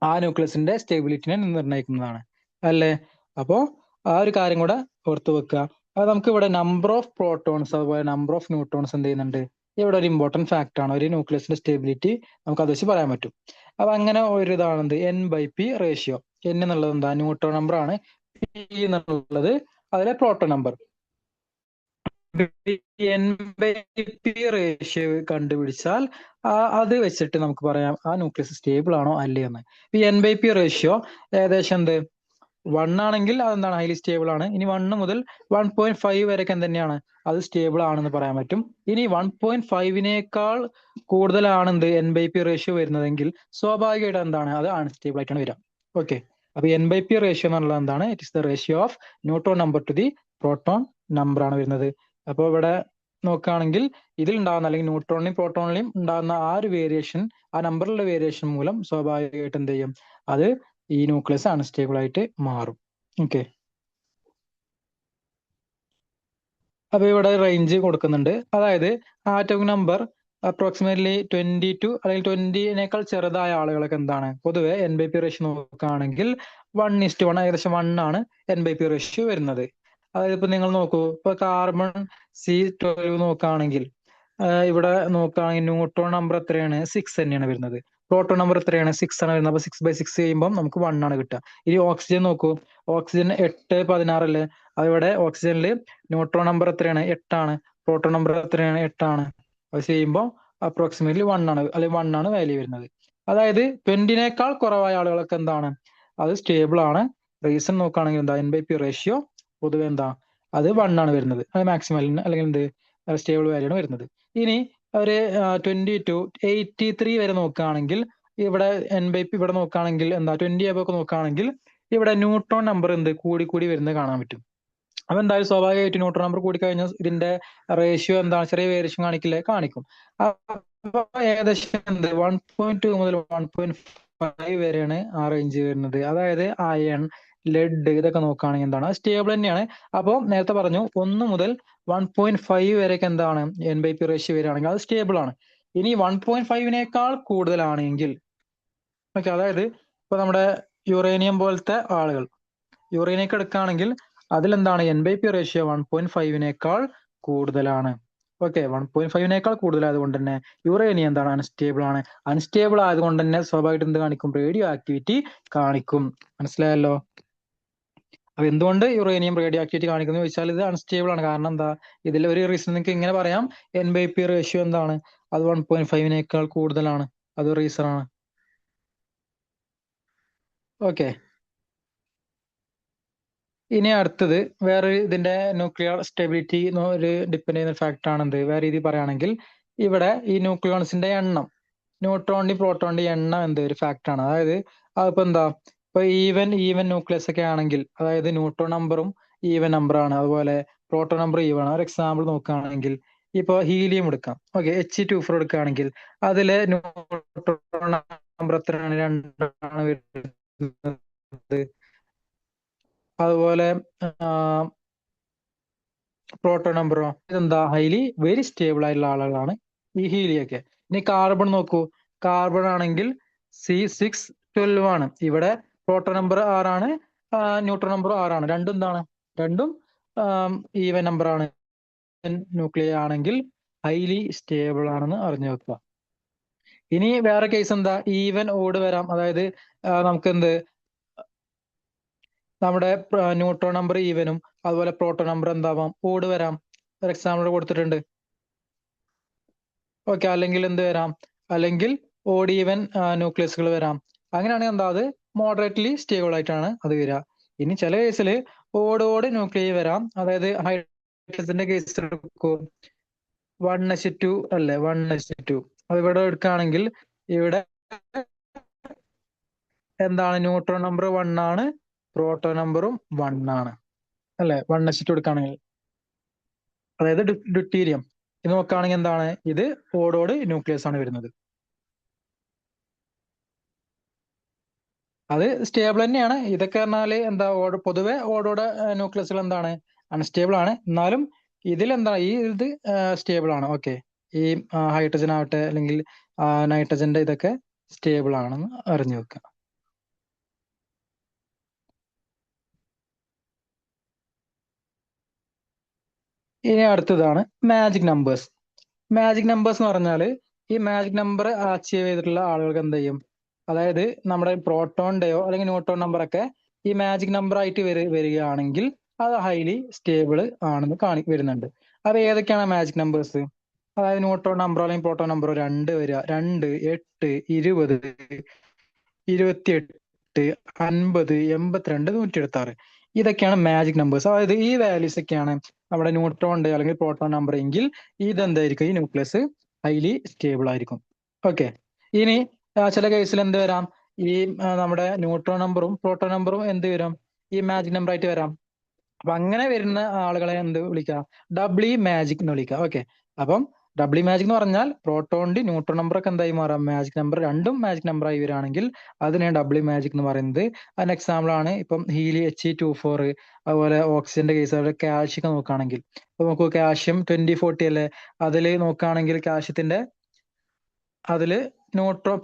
ആ ന്യൂക്ലിയസിന്റെ സ്റ്റെബിലിറ്റിനെ നിർണ്ണയിക്കുന്നതാണ് അല്ലേ? അപ്പോ ആ ഒരു കാര്യം കൂടെ ഓർത്തു വെക്കുക. അത് നമുക്ക് ഇവിടെ നമ്പർ ഓഫ് പ്രോട്ടോൺസ് അതുപോലെ നമ്പർ ഓഫ് ന്യൂട്രോൺസ് എന്ത് ചെയ്യുന്നുണ്ട്? ഇവിടെ ഒരു ഇമ്പോർട്ടന്റ് ഫാക്ടർ ആണ്. ഒരു ന്യൂക്ലിയസിന്റെ സ്റ്റെബിലിറ്റി നമുക്ക് അത് വെച്ച് പറയാൻ പറ്റും. അപ്പൊ അങ്ങനെ ഒരു ഇതാണെന്ത്? N/P ratio. N എന്നുള്ളത് എന്താ? ന്യൂട്രോൺ നമ്പർ ആണ്. P എന്നുള്ളത് അതിലെ പ്രോട്ടോൺ നമ്പർ. N/P റേഷ്യോ കണ്ടുപിടിച്ചാൽ അത് വെച്ചിട്ട് നമുക്ക് പറയാം ആ ന്യൂക്ലിയസ് സ്റ്റേബിൾ ആണോ അല്ലേ എന്ന്. ഈ N/P റേഷ്യോ ഏകദേശം എന്ത്? 1 ആണെങ്കിൽ അതെന്താണ്? ഹൈലി സ്റ്റേബിൾ ആണ്. ഇനി 1 മുതൽ 1.5 വരെയൊക്കെ തന്നെയാണ് അത് സ്റ്റേബിൾ ആണെന്ന് പറയാൻ പറ്റും. ഇനി 1.5നേക്കാൾ കൂടുതലാണ് എന്ത്? N/P റേഷ്യോ വരുന്നതെങ്കിൽ സ്വാഭാവികമായിട്ട് എന്താണ്? അത് അൺസ്റ്റേബിൾ ആയിട്ടാണ് വരിക. ഓക്കെ, അപ്പൊ N/P റേഷ്യോ എന്നുള്ളത് എന്താണ്? It is the ratio of neutron number two the proton number ആണ് വരുന്നത്. അപ്പൊ ഇവിടെ നോക്കുകയാണെങ്കിൽ ഇതിൽ ഉണ്ടാകുന്ന, അല്ലെങ്കിൽ ന്യൂട്രോണിനെയും പ്രോട്ടോണിനെയും ഉണ്ടാകുന്ന ആ ഒരു വേരിയേഷൻ, ആ നമ്പറിലുള്ള വേരിയേഷൻ മൂലം സ്വാഭാവികമായിട്ട് എന്ത് ചെയ്യും? അത് ഈ ന്യൂക്ലിയസ് അൺസ്റ്റേബിൾ ആയിട്ട് മാറും. ഓക്കെ, അപ്പൊ ഇവിടെ റേഞ്ച് കൊടുക്കുന്നുണ്ട്. അതായത് ആറ്റോമിക് നമ്പർ അപ്രോക്സിമേറ്റ്ലി 22 അല്ലെങ്കിൽ 20നേക്കാൾ ചെറുതായ ആളുകളൊക്കെ എന്താണ്? പൊതുവെ N/P റേഷ്യോ നോക്കുകയാണെങ്കിൽ 1:1, ഏകദേശം 1 ആണ് N/P റേഷ്യോ വരുന്നത്. അതായത് ഇപ്പൊ നിങ്ങൾ നോക്കൂ, ഇപ്പൊ കാർബൺ C12 നോക്കുകയാണെങ്കിൽ ഇവിടെ നോക്കുകയാണെങ്കിൽ ന്യൂട്രോൺ നമ്പർ എത്രയാണ്? 6 തന്നെയാണ് വരുന്നത്. പ്രോട്ടോൺ നമ്പർ എത്രയാണ്? 6 ആണ് വരുന്നത്. അപ്പൊ 6/6 ചെയ്യുമ്പോൾ നമുക്ക് 1 ആണ് കിട്ടുക. ഇനി ഓക്സിജൻ നോക്കൂ, ഓക്സിജൻ 8:16 അല്ലേ? അതിവിടെ ഓക്സിജനിൽ ന്യൂട്രോൺ നമ്പർ എത്രയാണ്? 8 ആണ്. പ്രോട്ടോൺ നമ്പർ എത്രയാണ്? 8 ആണ്. അത് ചെയ്യുമ്പോൾ അപ്രോക്സിമേറ്റ്ലി 1 ആണ്, അല്ലെങ്കിൽ 1 ആണ് വാല്യൂ വരുന്നത്. അതായത് 20നേക്കാൾ കുറവായ ആളുകളൊക്കെ എന്താണ്? അത് സ്റ്റേബിൾ ആണ്. റീസൺ നോക്കുകയാണെങ്കിൽ എന്താ? N/P റേഷ്യോ പൊതുവെ എന്താ? അത് 1 ആണ് വരുന്നത്. അത് മാക്സിമം അല്ലെങ്കിൽ എന്ത്? സ്റ്റേബിൾ വാല്യൂ ആണ് വരുന്നത്. ഇനി ഒരു 22 83 വരെ നോക്കുകയാണെങ്കിൽ ഇവിടെ N/P ഇവിടെ നോക്കുകയാണെങ്കിൽ എന്താ? 20 ഒക്കെ നോക്കുകയാണെങ്കിൽ ഇവിടെ ന്യൂട്രോൺ നമ്പർ എന്ത്? കൂടി വരുന്നത് കാണാൻ പറ്റും. അപ്പൊ എന്തായാലും സ്വാഭാവികമായിട്ട് ന്യൂട്രോൺ നമ്പർ കൂടി കഴിഞ്ഞാൽ ഇതിന്റെ റേഷ്യോ എന്താണ്? ചെറിയ വേരിയേഷൻ കാണിക്കില്ലേ? കാണിക്കും. അപ്പൊ ഏകദേശം എന്ത്? 1.2 മുതൽ 1.5 വരെയാണ് ആ റേഞ്ച് വരുന്നത്. അതായത് അയൺ, ലെഡ് ഇതൊക്കെ നോക്കുകയാണെങ്കിൽ എന്താണ്? സ്റ്റേബിൾ തന്നെയാണ്. അപ്പോൾ നേരത്തെ പറഞ്ഞു 1 മുതൽ 1.5 വരെയൊക്കെ എന്താണ്? N/P റേഷ്യോ വരികയാണെങ്കിൽ അത് സ്റ്റേബിൾ ആണ്. ഇനി 1.5നേക്കാൾ കൂടുതലാണെങ്കിൽ, ഓക്കെ, അതായത് ഇപ്പൊ നമ്മുടെ യുറേനിയം പോലത്തെ ആളുകൾ, യുറേനിയൊക്കെ എടുക്കുകയാണെങ്കിൽ അതിലെന്താണ്? N/P റേഷ്യോ 1.5നേക്കാൾ കൂടുതലാണ്. ഓക്കെ 1.5-നേക്കാൾ കൂടുതലായതുകൊണ്ട് തന്നെ യുറേനിയം എന്താണ് അൺസ്റ്റേബിൾ ആണ്. അൺസ്റ്റേബിൾ ആയതുകൊണ്ട് തന്നെ സ്വാഭാവികമായിട്ട് എന്ത് കാണിക്കും? റേഡിയോ ആക്ടിവിറ്റി കാണിക്കും. മനസ്സിലായല്ലോ? അപ്പൊ എന്തുകൊണ്ട് യുറേനിയം റേഡിയോ ആക്ടിവിറ്റി കാണിക്കുന്നു ചോദിച്ചാൽ ഇത് അൺസ്റ്റേബിൾ ആണ്. കാരണം എന്താ? ഇതിൽ ഒരു റീസൺ നിങ്ങൾക്ക് ഇങ്ങനെ പറയാം, N/P റേഷ്യോ എന്താണ്? അത് 1.5-നേക്കാൾ കൂടുതലാണ്. അത് റീസൺ ആണ്. ഓക്കെ, ഇനി അടുത്തത് വേറെ ഇതിന്റെ ന്യൂക്ലിയർ സ്റ്റെബിലിറ്റി ഒരു ഡിപ്പെൻഡ് ചെയ്യുന്ന ഫാക്ടർ ആണെന്ത്? വേറെ രീതിയിൽ പറയുകയാണെങ്കിൽ ഇവിടെ ഈ ന്യൂക്ലിയോൺസിന്റെ എണ്ണം, ന്യൂട്രോണിന്റെയും പ്രോട്ടോണിന്റെയും എണ്ണം എന്ത് ഒരു ഫാക്ടർ ആണ്. അതായത് അതിപ്പോ എന്താ, ഇപ്പൊ ഈവൻ ന്യൂക്ലിയസ് ഒക്കെ ആണെങ്കിൽ, അതായത് ന്യൂട്രോൺ നമ്പറും ഈവൻ നമ്പർ ആണ്, അതുപോലെ പ്രോട്ടോൺ നമ്പർ ഈവൻ ആണ്. ഒരു എക്സാമ്പിൾ നോക്കുകയാണെങ്കിൽ ഇപ്പൊ ഹീലിയം എടുക്കാം. ഓക്കെ, He2 എടുക്കുകയാണെങ്കിൽ അതിലെ ന്യൂട്രോൺ നമ്പർ എത്രയാണ്? 2 ആണ് വരുന്നത്. അതുപോലെ പ്രോട്ടോൺ നമ്പറോ ഇതെന്താ? വെരി സ്റ്റേബിൾ ആയിട്ടുള്ള ആളുകളാണ് ഈ ഹീലിയൊക്കെ. ഇനി കാർബൺ നോക്കൂ. കാർബൺ ആണെങ്കിൽ C612 ആണ്. ഇവിടെ പ്രോട്ടോൺ നമ്പർ 6 ആണ്, ന്യൂട്രോൺ നമ്പർ 6 ആണ്. രണ്ടും എന്താണ്? രണ്ടും ഈവൻ നമ്പർ ആണ്. ന്യൂക്ലിയ ആണെങ്കിൽ ഹൈലി സ്റ്റേബിൾ ആണെന്ന് അറിഞ്ഞു വെക്കുക. ഇനി വേറെ കേസ് എന്താ? ഈവൻ ഓഡ് വരാം. അതായത് നമുക്ക് എന്ത്, നമ്മുടെ ന്യൂട്രോൺ നമ്പർ ഈവനും അതുപോലെ പ്രോട്ടോൺ നമ്പർ എന്താവാം? ഓഡ് വരാം. ഒരു എക്സാമ്പിൾ കൊടുത്തിട്ടുണ്ട്. ഓക്കെ, അല്ലെങ്കിൽ എന്ത് വരാം? അല്ലെങ്കിൽ ഓഡ് ഈവൻ ന്യൂക്ലിയസുകൾ വരാം. അങ്ങനെയാണെങ്കിൽ എന്താ? അത് മോഡറേറ്റ്ലി സ്റ്റേബിൾ ആയിട്ടാണ് അത് വരിക. ഇനി ചില കേസിൽ ഓട് ന്യൂക്ലിയ വരാം. അതായത് ഹൈഡ്രജന്റെ കേസ് എടുക്കൂ. 1s2 അല്ലേ? 1s2 അത് ഇവിടെ എടുക്കുകയാണെങ്കിൽ ഇവിടെ എന്താണ്? ന്യൂട്രോൺ നമ്പർ 1 ആണ്, പ്രോട്ടോൺ നമ്പറും 1 ആണ് അല്ലെ? 1s2 എടുക്കുകയാണെങ്കിൽ, അതായത് ഡ്യൂട്ടീരിയം ഇത് നോക്കുകയാണെങ്കിൽ എന്താണ്? ഇത് ഓടോട് ന്യൂക്ലിയസ് ആണ് വരുന്നത്. അത് സ്റ്റേബിൾ തന്നെയാണ്. ഇതൊക്കെ പറഞ്ഞാല് എന്താ, പൊതുവെ ഓടോടെ ന്യൂക്ലിയസുകൾ എന്താണ്? അൺസ്റ്റേബിൾ ആണ്. എന്നാലും ഇതിലെന്താ, ഇത് സ്റ്റേബിൾ ആണ്. ഓക്കെ, ഈ ഹൈഡ്രജൻ ആവട്ടെ അല്ലെങ്കിൽ നൈട്രജന്റെ ഇതൊക്കെ സ്റ്റേബിൾ ആണെന്ന് അറിഞ്ഞു വെക്കുക. ഇനി അടുത്തതാണ് മാജിക് നമ്പേഴ്സ്. മാജിക് നമ്പേഴ്സ് എന്ന് പറഞ്ഞാല് ഈ മാജിക് നമ്പർ അച്ചീവ് ചെയ്തിട്ടുള്ള ആളുകൾക്ക് എന്ത് ചെയ്യും? അതായത് നമ്മുടെ പ്രോട്ടോണിന്റെയോ അല്ലെങ്കിൽ ന്യൂട്രോൺ നമ്പറൊക്കെ ഈ മാജിക് നമ്പർ ആയിട്ട് വരികയാണെങ്കിൽ അത് ഹൈലി സ്റ്റേബിൾ ആണെന്ന് വരുന്നുണ്ട്. അത് ഏതൊക്കെയാണ് മാജിക് നമ്പേഴ്സ്? അതായത് ന്യൂട്രോൺ നമ്പറോ അല്ലെങ്കിൽ പ്രോട്ടോൺ നമ്പറോ 2 വരിക, 2, 8, 20, 28, 50, 82, 176. ഇതൊക്കെയാണ് മാജിക് നമ്പേഴ്സ്. അതായത് ഈ വാല്യൂസ് ഒക്കെയാണ് നമ്മുടെ ന്യൂട്രോണിന്റെ അല്ലെങ്കിൽ പ്രോട്ടോൺ നമ്പർ എങ്കിൽ ഇതെന്തായിരിക്കും? ഈ ന്യൂക്ലിയസ് ഹൈലി സ്റ്റേബിൾ ആയിരിക്കും. ഓക്കെ, ഇനി ചില കേസിൽ എന്ത് വരാം? ഈ നമ്മുടെ ന്യൂട്രോൺ നമ്പറും പ്രോട്ടോൺ നമ്പറും എന്ത് വരാം? ഈ മാജിക് നമ്പർ ആയിട്ട് വരാം. അപ്പൊ അങ്ങനെ വരുന്ന ആളുകളെ എന്ത് വിളിക്കാം? ഡബ്ലി മാജിക് എന്ന് വിളിക്കാം. ഓക്കെ, അപ്പം ഡബ്ലി മാജിക് എന്ന് പറഞ്ഞാൽ പ്രോട്ടോണിന്റെ ന്യൂട്രോൺ നമ്പർ ഒക്കെ എന്തായി മാറാം? മാജിക് നമ്പർ, രണ്ടും മാജിക് നമ്പർ ആയി വരികയാണെങ്കിൽ അതിനെ ഡബ്ലി മാജിക് എന്ന് പറയുന്നത്. അതിന് എക്സാമ്പിൾ ആണ് ഇപ്പം He2 അതുപോലെ ഓക്സിജന്റെ കേസ്, അതുപോലെ കാൽഷ്യം ഒക്കെ നോക്കുകയാണെങ്കിൽ ഇപ്പൊ നോക്കൂ, കാൽഷ്യം 2040 അല്ലേ? അതിൽ നോക്കുകയാണെങ്കിൽ കാൽഷ്യത്തിന്റെ അതില്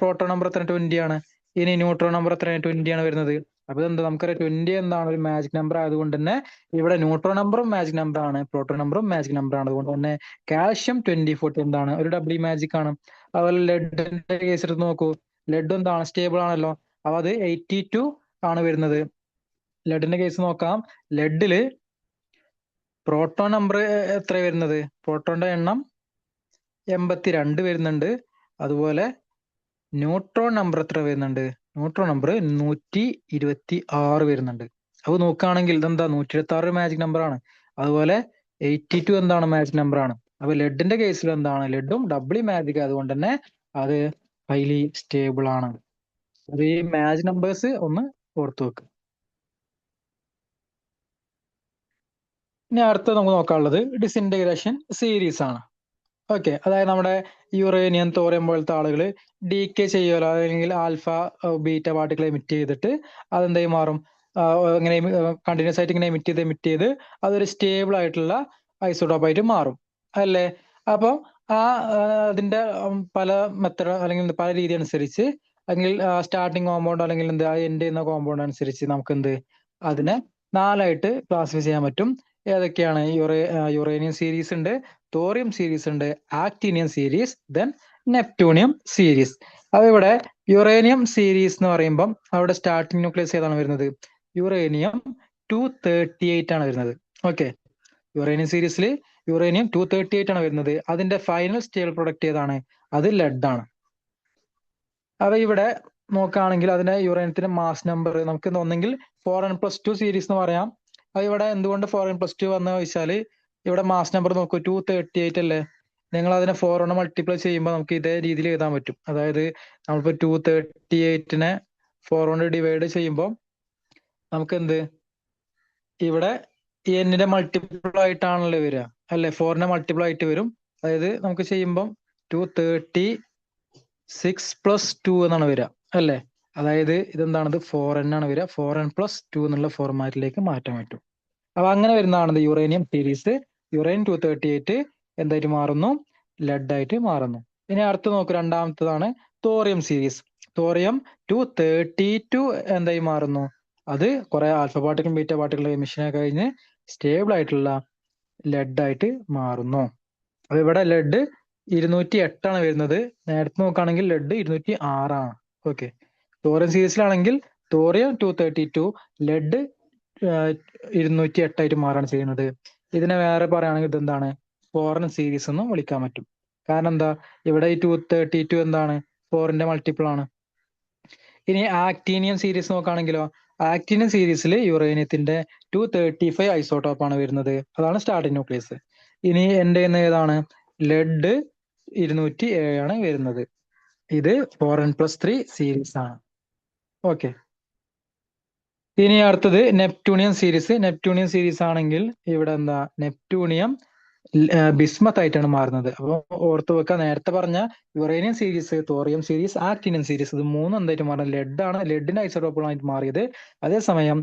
പ്രോട്ടോൺ നമ്പർ എത്ര? 20 ആണ്. ഇനി ന്യൂട്രോൺ നമ്പർ എത്ര? 20 ആണ് വരുന്നത്. അപ്പൊ എന്താ, നമുക്കറിയാം 20 എന്താണ്? ഒരു മാജിക് നമ്പർ ആയതുകൊണ്ട് തന്നെ ഇവിടെ ന്യൂട്രോൺ നമ്പറും മാജിക് നമ്പർ ആണ്, പ്രോട്ടോൺ നമ്പറും മാജിക് നമ്പർ ആണ്. അതുകൊണ്ട് തന്നെ കാൽഷ്യം 2040 എന്താണ്? ഒരു ഡബ്ല്യു മാജിക് ആണ്. അതുപോലെ ലെഡിന്റെ കേസ് എടുത്ത് നോക്കൂ. ലെഡ് എന്താണ്? സ്റ്റേബിൾ ആണല്ലോ. അപ്പൊ അത് 82 ആണ് വരുന്നത്. ലെഡിന്റെ കേസ് നോക്കാം. ലെഡില് പ്രോട്ടോൺ നമ്പർ എത്ര വരുന്നത്? പ്രോട്ടോണിന്റെ എണ്ണം 82 വരുന്നുണ്ട്. അതുപോലെ ന്യൂട്രോൺ നമ്പർ എത്ര വരുന്നുണ്ട്? ന്യൂട്രോൺ നമ്പർ 126 വരുന്നുണ്ട്. അപ്പൊ നോക്കുകയാണെങ്കിൽ ഇതെന്താ? 126 മാജിക് നമ്പർ ആണ്. അതുപോലെ 82 എന്താണ്? മാജിക് നമ്പർ ആണ്. അപ്പൊ ലെഡിന്റെ കേസിൽ എന്താണ്? ലെഡും ഡബ്ല്യു മാജിക് ആയതുകൊണ്ട് തന്നെ അത് ഹൈലി സ്റ്റേബിൾ ആണ്. അത് ഈ മാജിക് നമ്പേഴ്സ് ഒന്ന് ഓർത്തു വെക്കുക. ഇനി അടുത്ത നമുക്ക് നോക്കാനുള്ളത് ഡിസിന്റഗ്രേഷൻ സീരീസ് ആണ്. ഓക്കെ, അതായത് നമ്മുടെ യുറേനിയം, തോറിയം പോലത്തെ ആളുകൾ ഡീകേ ചെയ്യുമല്ലോ, അല്ലെങ്കിൽ ആൽഫ ബീറ്റ പാർട്ടിക്കിൾ എമിറ്റ് ചെയ്തിട്ട് അതെന്തായി മാറും? ഇങ്ങനെ കണ്ടിന്യൂസ് ആയിട്ട് ഇങ്ങനെ എമിറ്റ് ചെയ്ത് അതൊരു സ്റ്റേബിൾ ആയിട്ടുള്ള ഐസോട്ടോപ്പ് ആയിട്ട് മാറും അല്ലേ? അപ്പം അതിന്റെ പല മെത്തഡ് അല്ലെങ്കിൽ പല രീതി അനുസരിച്ച്, അല്ലെങ്കിൽ സ്റ്റാർട്ടിങ് കോമ്പൗണ്ട് അല്ലെങ്കിൽ എന്ത് എൻഡ് ചെയ്യുന്ന കോമ്പൗണ്ട് അനുസരിച്ച് നമുക്ക് എന്ത് അതിനെ 4ആയിട്ട് ക്ലാസിഫൈ ചെയ്യാൻ പറ്റും. ഏതൊക്കെയാണ്? യുറേനിയം സീരീസ് ഉണ്ട്, തോറിയം സീരീസ് ഉണ്ട്, actinium series, then neptunium series. അപ്പൊ ഇവിടെ യുറേനിയം സീരീസ് എന്ന് പറയുമ്പം അവിടെ സ്റ്റാർട്ടിംഗ് ന്യൂക്ലിയസ് ഏതാണ് വരുന്നത്? യുറേനിയം 238 ആണ് വരുന്നത്. ഓക്കെ, യുറേനിയം സീരീസിൽ യുറേനിയം 238 ആണ് വരുന്നത്. അതിന്റെ ഫൈനൽ സ്റ്റേബിൾ പ്രൊഡക്റ്റ് ഏതാണ്? അത് ലെഡ് ആണ്. അപ്പൊ ഇവിടെ നോക്കുകയാണെങ്കിൽ അതിന്റെ യുറേനിയത്തിന്റെ മാസ് നമ്പർ നമുക്ക് ഒന്നെങ്കിൽ 4n+2 സീരീസ് എന്ന് പറയാം. അത് ഇവിടെ എന്തുകൊണ്ട് 4n+2 വന്നു വെച്ചാല് ഇവിടെ മാസ് നമ്പർ നോക്കൂ, 238 അല്ലേ. നിങ്ങൾ അതിനെ 4 കൊണ്ട് മൾട്ടിപ്ലൈ ചെയ്യുമ്പോൾ നമുക്ക് ഇതേ രീതിയിൽ എഴുതാൻ പറ്റും. അതായത് നമ്മളിപ്പോ 238നെ 4 കൊണ്ട് ഡിവൈഡ് ചെയ്യുമ്പോൾ നമുക്ക് എന്ത് ഇവിടെ എന്നിന്റെ മൾട്ടിപ്പിൾ ആയിട്ടാണല്ലോ വരിക അല്ലെ, 4നെ മൾട്ടിപ്പിൾ ആയിട്ട് വരും. അതായത് നമുക്ക് ചെയ്യുമ്പോൾ 236+2 എന്നാണ് വരിക അല്ലെ. അതായത് ഇതെന്താണത് 4n ആണ് വരിക. 4n+2 എന്നുള്ള ഫോർമാറ്റിലേക്ക് മാറ്റാൻ പറ്റും. അപ്പൊ അങ്ങനെ വരുന്നതാണ് യുറേനിയം സീരീസ്. യുറേനിയം 238 എന്തായിട്ട് മാറുന്നു? ലെഡ് ആയിട്ട് മാറുന്നു. ഇനി അടുത്ത് നോക്കൂ, രണ്ടാമത്തതാണ് തോറിയം സീരീസ്. തോറിയം 232 എന്തായി മാറുന്നു? അത് കുറെ ആൽഫ പാർട്ടിക്കിൾ ബീറ്റ പാർട്ടിക്കിൾ എമിഷനെ കഴിഞ്ഞ് സ്റ്റേബിൾ ആയിട്ടുള്ള ലെഡ് ആയിട്ട് മാറുന്നു. അപ്പൊ ഇവിടെ ലെഡ് 208 ആണ് വരുന്നത്. നേരത്തെ നോക്കുകയാണെങ്കിൽ ലെഡ് 206 ആണ്. ഓക്കെ, തോറിയം സീരീസിലാണെങ്കിൽ തോറിയം 232, ലെഡ് 208 ആയിട്ട് മാറാണ് ചെയ്യുന്നത്. ഇതിനെ വേറെ പറയുകയാണെങ്കിൽ ഇതെന്താണ്? ഫോറിൻ സീരീസ് എന്നും വിളിക്കാൻ പറ്റും. കാരണം എന്താ, ഇവിടെ ഈ 232 എന്താണ്? 4ന്റെ മൾട്ടിപ്പിൾ ആണ്. ഇനി ആക്ടീനിയം സീരീസ് നോക്കുകയാണെങ്കിലോ, ആക്ടീനിയം സീരീസിൽ യുറേനിയത്തിന്റെ 235 ഐസോട്ടോപ്പ് ആണ് വരുന്നത്. അതാണ് സ്റ്റാർട്ടിംഗ് ന്യൂക്ലിയസ്. ഇനി എന്റെ ഏതാണ്? ലെഡ് 207 ആണ് വരുന്നത്. ഇത് 4n+3 സീരീസ് ആണ്. ഓക്കെ, ഇനി അടുത്തത് നെപ്റ്റ്യൂണിയം സീരീസ്. നെപ്റ്റ്യൂണിയം സീരീസ് ആണെങ്കിൽ ഇവിടെ എന്താ? നെപ്റ്റ്യൂണിയം ബിസ്മത്ത് ആയിട്ടാണ് മാറുന്നത്. അപ്പൊ ഓർത്ത് വെക്കുക, നേരത്തെ പറഞ്ഞ uranium series, thorium series, actinium series, ഇത് മൂന്നും എന്തായിട്ട് മാറുന്നത്? ലെഡ് ആണ്, ലെഡിന്റെ ഐസോട്ടോപ്പുകളായിട്ട് മാറിയത്. അതേസമയം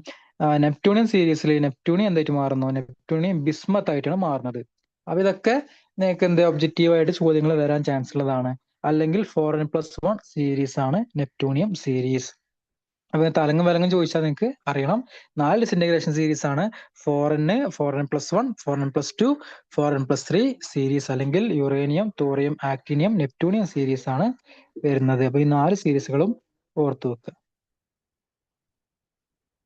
നെപ്റ്റ്യൂണിയം സീരീസിൽ നെപ്റ്റ്യൂണിയം എന്തായിട്ട് മാറുന്നു? നെപ്റ്റ്യൂണിയം ബിസ്മത്ത് ആയിട്ടാണ് മാറുന്നത്. അപ്പൊ ഇതൊക്കെ നിങ്ങൾക്ക് എന്ത് ഒബ്ജക്റ്റീവ് ആയിട്ട് ചോദ്യങ്ങൾ വരാൻ ചാൻസ് ഉള്ളതാണ്. അല്ലെങ്കിൽ 4n+1 സീരീസ് ആണ് നെപ്റ്റ്യൂണിയം സീരീസ്. അപ്പൊ തലങ്ങും വിലങ്ങും ചോദിച്ചാൽ നിങ്ങൾക്ക് അറിയണം, 4 ഡിസിന്റഗ്രേഷൻ സീരീസ് ആണ് 4n, 4n+1, 4n+2, 4n+3 series, അല്ലെങ്കിൽ uranium, thorium, actinium, neptunium series ആണ് വരുന്നത്. അപ്പൊ ഈ 4 സീരീസുകളും ഓർത്തു വെക്കുക.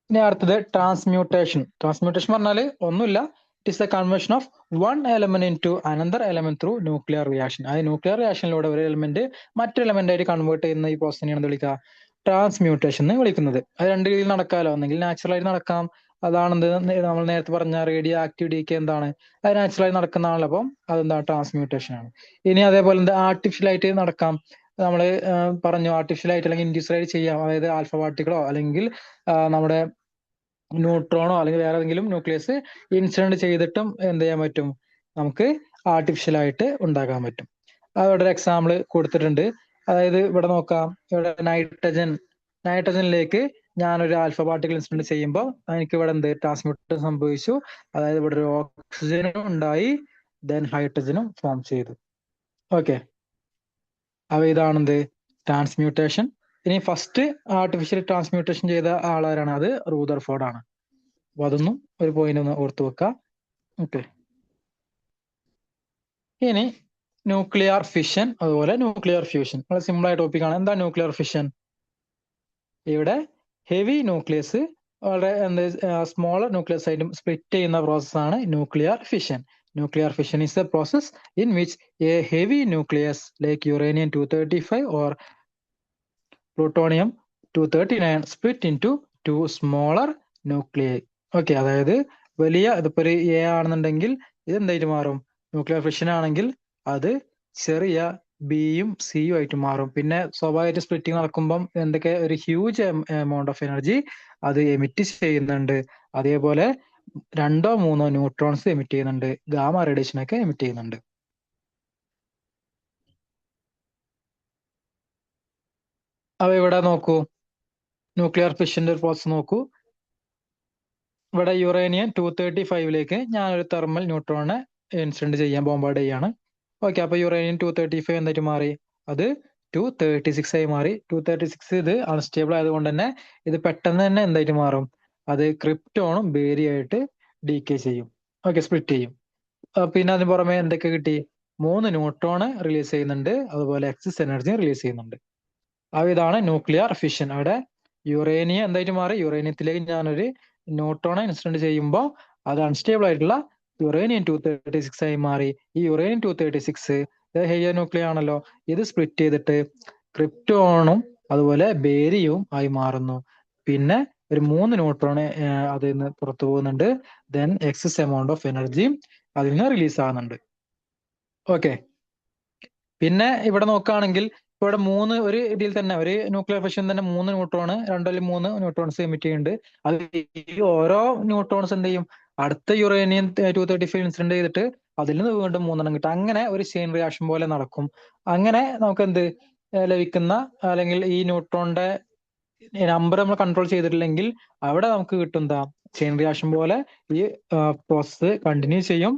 ഇനി അടുത്തത് ട്രാൻസ്മ്യൂട്ടേഷൻ. ട്രാൻസ്മ്യൂട്ടേഷൻ പറഞ്ഞാല് ഒന്നുമില്ല, it is the conversion of one element into another element through nuclear reaction. അതായത് ന്യൂക്ലിയർ റിയാക്ഷനിലൂടെ ഒരു എലമെന്റ് മറ്റൊരു എലമെന്റ് ആയിട്ട് കൺവേർട്ട് ചെയ്യുന്ന ഈ പ്രോസസ്സിനെയാണ് വിളിക്കുക ട്രാൻസ്മ്യൂട്ടേഷൻ എന്ന് വിളിക്കുന്നത്. അത് രണ്ട് രീതിയിൽ നടക്കാമല്ലോ, ഒന്നെങ്കിൽ നാച്ചുറൽ ആയിട്ട് നടക്കാം. അതാണെന്ത് നമ്മൾ നേരത്തെ പറഞ്ഞ റേഡിയോ ആക്റ്റീവ് ഡീകേ എന്താണ്? അത് നാച്ചുറൽ ആയി നടക്കുന്നതാണല്ലോ. അപ്പം അതെന്താണ്? ട്രാൻസ്മ്യൂട്ടേഷൻ ആണ്. ഇനി അതേപോലെ എന്താ ആർട്ടിഫിഷ്യൽ ആയിട്ട് നടക്കാം. നമ്മൾ പറഞ്ഞു ആർട്ടിഫിഷ്യൽ ആയിട്ട് അല്ലെങ്കിൽ ഇൻഡ്യൂസ്ഡ് ആയിട്ട് ചെയ്യാം. അതായത് ആൽഫ പാർട്ടിക്കിളോ അല്ലെങ്കിൽ നമ്മുടെ ന്യൂട്രോണോ അല്ലെങ്കിൽ വേറെ ഏതെങ്കിലും ന്യൂക്ലിയസ് ഇൻസിഡന്റ് ചെയ്തിട്ടും എന്ത് ചെയ്യാൻ പറ്റും? നമുക്ക് ആർട്ടിഫിഷ്യൽ ആയിട്ട് ഉണ്ടാക്കാൻ പറ്റും. അവിടെ ഒരു എക്സാമ്പിൾ കൊടുത്തിട്ടുണ്ട്. അതായത് ഇവിടെ നോക്കാം, ഇവിടെ നൈട്രജനിലേക്ക് ഞാനൊരു ആൽഫ പാർട്ടിക്കിൾ ഇൻസിഡന്റ് ചെയ്യുമ്പോൾ എനിക്ക് ഇവിടെ എന്ത് ട്രാൻസ്മ്യൂട്ടേഷൻ സംഭവിച്ചു. അതായത് ഇവിടെ ഒരു ഓക്സിജനും ഉണ്ടായി, ദെൻ ഹൈഡ്രജനും ഫോം ചെയ്തു. ഓക്കെ, അപ്പൊ ഇതാണെന്ത്? ട്രാൻസ്മ്യൂട്ടേഷൻ. ഇനി ഫസ്റ്റ് ആർട്ടിഫിഷ്യൽ ട്രാൻസ്മ്യൂട്ടേഷൻ ചെയ്ത ആളാരാണ്? അത് റൂദർഫോർഡ് ആണ്. അപ്പൊ അതൊന്നും ഒരു പോയിന്റ് ഒന്ന് ഓർത്തു വെക്കാം. ഓക്കെ, ഇനി ന്യൂക്ലിയർ ഫിഷൻ അതുപോലെ ന്യൂക്ലിയർ ഫ്യൂഷൻ വളരെ സിമ്പിൾ ആയ ടോപ്പിക് ആണ്. എന്താ ന്യൂക്ലിയർ ഫിഷൻ? ഇവിടെ ഹെവി ന്യൂക്ലിയസ് വളരെ സ്മോളർ ന്യൂക്ലിയസ് ആയിട്ട് സ്പ്ലിറ്റ് ചെയ്യുന്ന പ്രോസസ്സാണ് nuclear fission. Nuclear fission is a process in which a heavy nucleus like uranium 235 or plutonium 239 split into two smaller nuclei. Okay, അതായത് വലിയ ഇതിപ്പോ ഒരു എ ആണെന്നുണ്ടെങ്കിൽ ഇത് എന്തായിട്ട് മാറും? ന്യൂക്ലിയർ ഫിഷൻ ആണെങ്കിൽ അത് ചെറിയ ബിയും സിയും ആയിട്ട് മാറും. പിന്നെ സ്വാഭാവികമായിട്ട് സ്പ്ലിറ്റിംഗ് നടക്കുമ്പം എന്തൊക്കെ ഒരു ഹ്യൂജ് എമൗണ്ട് ഓഫ് എനർജി അത് എമിറ്റ് ചെയ്യുന്നുണ്ട്. അതേപോലെ 2 or 3 ന്യൂട്രോൺസ് എമിറ്റ് ചെയ്യുന്നുണ്ട്, ഗാമ റേഡിയേഷൻ ഒക്കെ എമിറ്റ് ചെയ്യുന്നുണ്ട്. അപ്പൊ ഇവിടെ നോക്കൂ, ന്യൂക്ലിയർ ഫിഷന്റെ ഒരു പ്രോസസ് നോക്കൂ. ഇവിടെ യുറേനിയം 235ലേക്ക് ഞാനൊരു തെർമൽ ന്യൂട്രോണിനെ ഇൻസിഡന്റ് ചെയ്യാൻ ബോംബാർഡ് ചെയ്യാണ്. ഓക്കെ, അപ്പൊ യുറേനിയം 235 എന്തായിട്ട് മാറി? അത് 236 ആയി മാറി. 236 ഇത് അൺസ്റ്റേബിൾ ആയതുകൊണ്ട് തന്നെ ഇത് പെട്ടെന്ന് തന്നെ എന്തായിട്ട് മാറും? അത് ക്രിപ്റ്റോണും ബേരിയായിട്ട് ഡീകേ ചെയ്യും. ഓക്കെ, സ്പ്ലിറ്റ് ചെയ്യും. പിന്നെ അതിന് പുറമെ എന്തൊക്കെ കിട്ടി? 3 ന്യൂട്രോണ് റിലീസ് ചെയ്യുന്നുണ്ട്, അതുപോലെ എക്സസ് എനർജി റിലീസ് ചെയ്യുന്നുണ്ട്. അപ്പൊ ഇതാണ് ന്യൂക്ലിയർ ഫിഷൻ. അവിടെ യുറേനിയം എന്തായിട്ട് മാറി? യുറേനിയത്തിലേക്ക് ഞാനൊരു ന്യൂട്രോണെ ഇൻസിഡന്റ് ചെയ്യുമ്പോൾ അത് അൺസ്റ്റേബിൾ ആയിട്ടുള്ള യുറേനിയം 236 ആയി മാറി. ഈ യുറേനിയം 236 ഹെവിയർ ന്യൂക്ലിയർ ആണല്ലോ, ഇത് സ്പ്ലിറ്റ് ചെയ്തിട്ട് ക്രിപ്റ്റോണും അതുപോലെ ബേരിയവും ആയി മാറുന്നു. പിന്നെ ഒരു 3 ന്യൂട്രോണ് അതിൽ നിന്ന് പുറത്തു പോകുന്നുണ്ട്. Then excess amount of energy അതിൽ നിന്ന് റിലീസ് ആകുന്നുണ്ട്. ഓക്കെ, പിന്നെ ഇവിടെ നോക്കുകയാണെങ്കിൽ ഇവിടെ ഒരു ഇതിൽ തന്നെ ഒരു ന്യൂക്ലിയർ ഫിഷൻ തന്നെ 3 ന്യൂട്രോണ് 3 ന്യൂട്രോൺസ് എമിറ്റ് ചെയ്യുന്നുണ്ട്. അത് ഈ ഓരോ ന്യൂട്രോൺസ് എന്ത് ചെയ്യും? അടുത്ത യുറേനിയം 235 ഇൻസിഡന്റ് ചെയ്തിട്ട് അതിൽ നിന്ന് വീണ്ടും 3 കിട്ടും. അങ്ങനെ ഒരു ചെയിൻ റിയാക്ഷൻ പോലെ നടക്കും. അങ്ങനെ നമുക്ക് എന്ത് ലഭിക്കുന്ന, അല്ലെങ്കിൽ ഈ ന്യൂട്രോണിന്റെ നമ്പർ നമ്മൾ കൺട്രോൾ ചെയ്തിട്ടില്ലെങ്കിൽ അവിടെ നമുക്ക് കിട്ടുന്ന ചെയിൻ റിയാക്ഷൻ പോലെ ഈ പ്രോസസ്സ് കണ്ടിന്യൂ ചെയ്യും.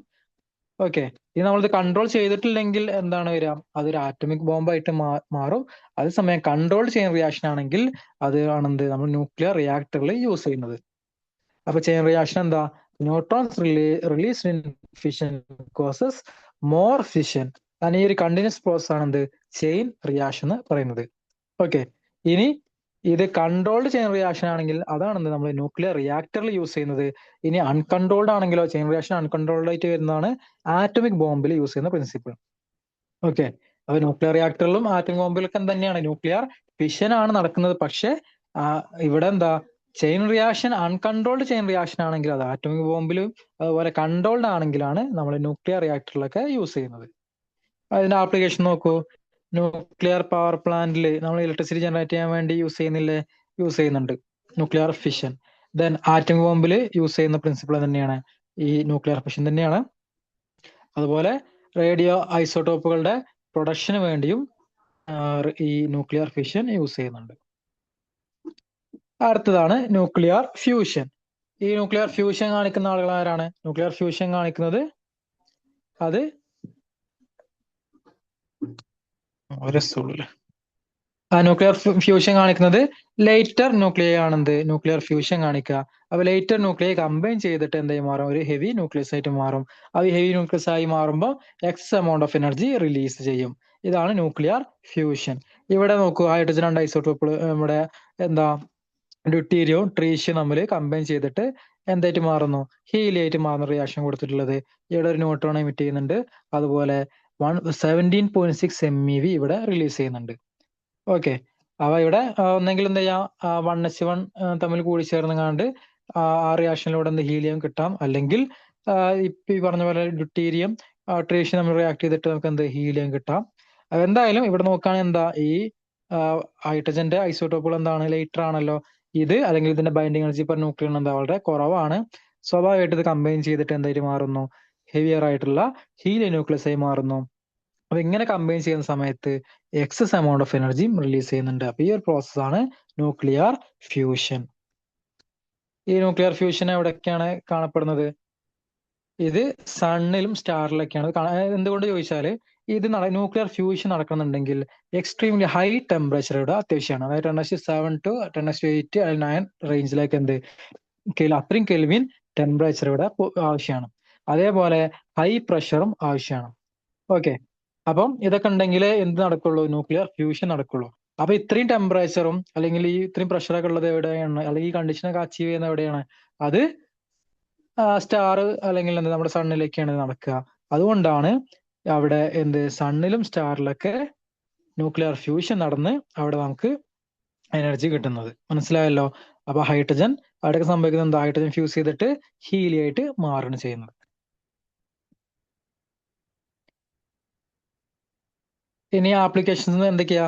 ഓക്കെ, ഇത് നമ്മളിത് കൺട്രോൾ ചെയ്തിട്ടില്ലെങ്കിൽ എന്താണ് വരിക? അതൊരു ആറ്റമിക് ബോംബായിട്ട് മാറും. അതേസമയം കൺട്രോൾ ചെയിൻ റിയാക്ഷൻ ആണെങ്കിൽ അത് ആണെന്ത് നമ്മൾ ന്യൂക്ലിയർ റിയാക്ടറിൽ യൂസ് ചെയ്യുന്നത്. അപ്പൊ ചെയിൻ റിയാക്ഷൻ എന്താ? Neutrons release in fission causes more fission. കാരണം ഈ ഒരു കണ്ടിന്യൂസ് പ്രോസസ് ആണ് എന്ത് ചെയിൻ റിയാക്ഷൻ എന്ന് പറയുന്നത്. ഓക്കെ, ഇനി ഇത് കൺട്രോൾഡ് ചെയിൻ റിയാക്ഷൻ ആണെങ്കിൽ അതാണ് നമ്മൾ ന്യൂക്ലിയർ റിയാക്ടറിൽ യൂസ് ചെയ്യുന്നത്. ഇനി അൺകൺട്രോൾഡ് ആണെങ്കിലോ, ചെയിൻ റിയാക്ഷൻ അൺകൺട്രോൾഡ് ആയിട്ട് വരുന്നതാണ് ആറ്റമിക് ബോംബിൽ യൂസ് ചെയ്യുന്ന പ്രിൻസിപ്പിൾ. ഓക്കെ, അപ്പൊ ന്യൂക്ലിയർ റിയാക്ടറിലും ആറ്റമിക് ബോംബിലൊക്കെ തന്നെയാണ് ന്യൂക്ലിയർ ഫിഷൻ ആണ് നടക്കുന്നത്. പക്ഷെ ഇവിടെ എന്താ chain reaction uncontrolled chain reaction ആണെങ്കിൽ അത് ആറ്റമിക് ബോംബിലും അതുപോലെ കൺട്രോൾഡ് ആണെങ്കിലാണ് നമ്മൾ ന്യൂക്ലിയർ റിയാക്ടറിലൊക്കെ യൂസ് ചെയ്യുന്നത്. അതിന്റെ ആപ്ലിക്കേഷൻ നോക്കൂ. ന്യൂക്ലിയർ പവർ പ്ലാന്റിൽ നമ്മൾ ഇലക്ട്രിസിറ്റി ജനറേറ്റ് ചെയ്യാൻ വേണ്ടി യൂസ് ചെയ്യുന്നുണ്ട് ന്യൂക്ലിയർ ഫിഷൻ. ദെൻ ആറ്റമിക് ബോംബിൽ യൂസ് ചെയ്യുന്ന പ്രിൻസിപ്പിൾ തന്നെയാണ് ഈ ന്യൂക്ലിയർ ഫിഷൻ തന്നെയാണ്. അതുപോലെ റേഡിയോ ഐസോട്ടോപ്പുകളുടെ പ്രൊഡക്ഷന് വേണ്ടിയും ഈ ന്യൂക്ലിയർ ഫിഷൻ യൂസ് ചെയ്യുന്നുണ്ട്. അടുത്തതാണ് ന്യൂക്ലിയർ ഫ്യൂഷൻ. ഈ ന്യൂക്ലിയർ ഫ്യൂഷൻ കാണിക്കുന്ന ആളുകൾ ആരാണ്? ന്യൂക്ലിയർ ഫ്യൂഷൻ കാണിക്കുന്നത് അത് ന്യൂക്ലിയർ ഫ്യൂഷൻ കാണിക്കുന്നത് ലേറ്റർ ന്യൂക്ലിയർ ആണെന്ത് ന്യൂക്ലിയർ ഫ്യൂഷൻ കാണിക്കുക. അപ്പൊ ലേറ്റർ ന്യൂക്ലിയർ കമ്പൈൻ ചെയ്തിട്ട് എന്തായി മാറും? ഒരു ഹെവി ന്യൂക്ലിയസ് ആയിട്ട് മാറും. അത് ഹെവി ന്യൂക്ലിയസ് ആയി മാറുമ്പോൾ X amount of energy release ചെയ്യും. ഇതാണ് ന്യൂക്ലിയർ ഫ്യൂഷൻ. ഇവിടെ നോക്കൂ, ഹൈഡ്രജൻ രണ്ട് ഐസോട്ടോപ്പുകൾ നമ്മുടെ എന്താ ഡ്യൂട്ടീരിയവും ട്രീഷ്യം തമ്മിൽ കമ്പൈൻ ചെയ്തിട്ട് എന്തായിട്ട് മാറുന്നു? ഹീലിയായിട്ട് മാറുന്ന റിയാക്ഷൻ കൊടുത്തിട്ടുള്ളത്. ഇവിടെ ഒരു ന്യൂട്രോൺ എമിറ്റ് ചെയ്യുന്നുണ്ട്, അതുപോലെ 17.6 MeV ഇവിടെ റിലീസ് ചെയ്യുന്നുണ്ട്. ഓക്കെ, അപ്പൊ ഇവിടെ ഒന്നെങ്കിൽ എന്താ ചെയ്യാം, 1s1 തമ്മിൽ കൂടി ചേർന്നുകൊണ്ട് ആ റിയാക്ഷനിലൂടെ എന്ത് ഹീലിയം കിട്ടാം, അല്ലെങ്കിൽ ഇപ്പൊ ഈ പറഞ്ഞ പോലെ ഡ്യൂട്ടീരിയം ട്രീഷ്യം തമ്മിൽ റിയാക്ട് ചെയ്തിട്ട് നമുക്ക് എന്ത് ഹീലിയം കിട്ടാം. എന്തായാലും ഇവിടെ നോക്കുകയാണെങ്കിൽ എന്താ ഈ ഹൈഡ്രജന്റെ ഐസോട്ടോപ്പുകൾ എന്താണ്? ലേറ്റർ ആണല്ലോ. ഇത് അല്ലെങ്കിൽ ഇതിന്റെ ബൈൻഡിങ് എനർജി പെർ ന്യൂക്ലിയർ എന്താ വളരെ കുറവാണ്. സ്വാഭാവികമായിട്ട് ഇത് കമ്പൈൻ ചെയ്തിട്ട് എന്തായിട്ട് മാറുന്നു? ഹെവിയർ ആയിട്ടുള്ള ഹീലിയം ന്യൂക്ലിയസ് ആയി മാറുന്നു. അപ്പൊ ഇങ്ങനെ കമ്പൈൻ ചെയ്യുന്ന സമയത്ത് excess amount of energy release ചെയ്യുന്നുണ്ട്. അപ്പൊ ഈ ഒരു പ്രോസസ് ആണ് ന്യൂക്ലിയർ ഫ്യൂഷൻ. ഈ ന്യൂക്ലിയർ ഫ്യൂഷൻ എവിടെയൊക്കെയാണ് കാണപ്പെടുന്നത്? ഇത് സണ്ണിലും സ്റ്റാറിലൊക്കെയാണ്. എന്തുകൊണ്ട് ചോദിച്ചാല് ഇത് ന്യൂക്ലിയർ ഫ്യൂഷൻ നടക്കുന്നുണ്ടെങ്കിൽ എക്സ്ട്രീംലി ഹൈ ടെമ്പറേച്ചർ ഇവിടെ അത്യാവശ്യമാണ്. അതായത് 10⁻7 to 10⁻8 അല്ലെങ്കിൽ 9 റേഞ്ചിലേക്ക് അത്രയും കെൽവിൻ ടെമ്പറേച്ചർ ഇവിടെ ആവശ്യമാണ്. അതേപോലെ ഹൈ പ്രഷറും ആവശ്യമാണ്. ഓക്കെ, അപ്പം ഇതൊക്കെ ഉണ്ടെങ്കിൽ എന്ത് നടക്കുള്ളൂ? ന്യൂക്ലിയർ ഫ്യൂഷൻ നടക്കുള്ളൂ. അപ്പൊ ഇത്രയും ടെമ്പറേച്ചറും അല്ലെങ്കിൽ ഈ ഇത്രയും പ്രഷറൊക്കെ ഉള്ളത് എവിടെയാണ്, അല്ലെങ്കിൽ ഈ കണ്ടീഷനൊക്കെ അച്ചീവ് ചെയ്യുന്ന എവിടെയാണ്? അത് സ്റ്റാർ അല്ലെങ്കിൽ എന്താ നമ്മുടെ സണ്ണിലേക്കാണ് നടക്കുക. അതുകൊണ്ടാണ് അവിടെ സണ്ണിലും സ്റ്റാറിലൊക്കെ ന്യൂക്ലിയർ ഫ്യൂഷൻ നടന്ന് അവിടെ നമുക്ക് എനർജി കിട്ടുന്നത്. മനസ്സിലായല്ലോ? അപ്പൊ ഹൈഡ്രജൻ അവിടെയൊക്കെ സംഭവിക്കുന്നത് എന്താ? ഹൈഡ്രജൻ ഫ്യൂസ് ചെയ്തിട്ട് ഹീലിയായിട്ട് മാറുകയാണ് ചെയ്യുന്നത്. ഇനി ആപ്ലിക്കേഷൻസ് എന്തൊക്കെയാ?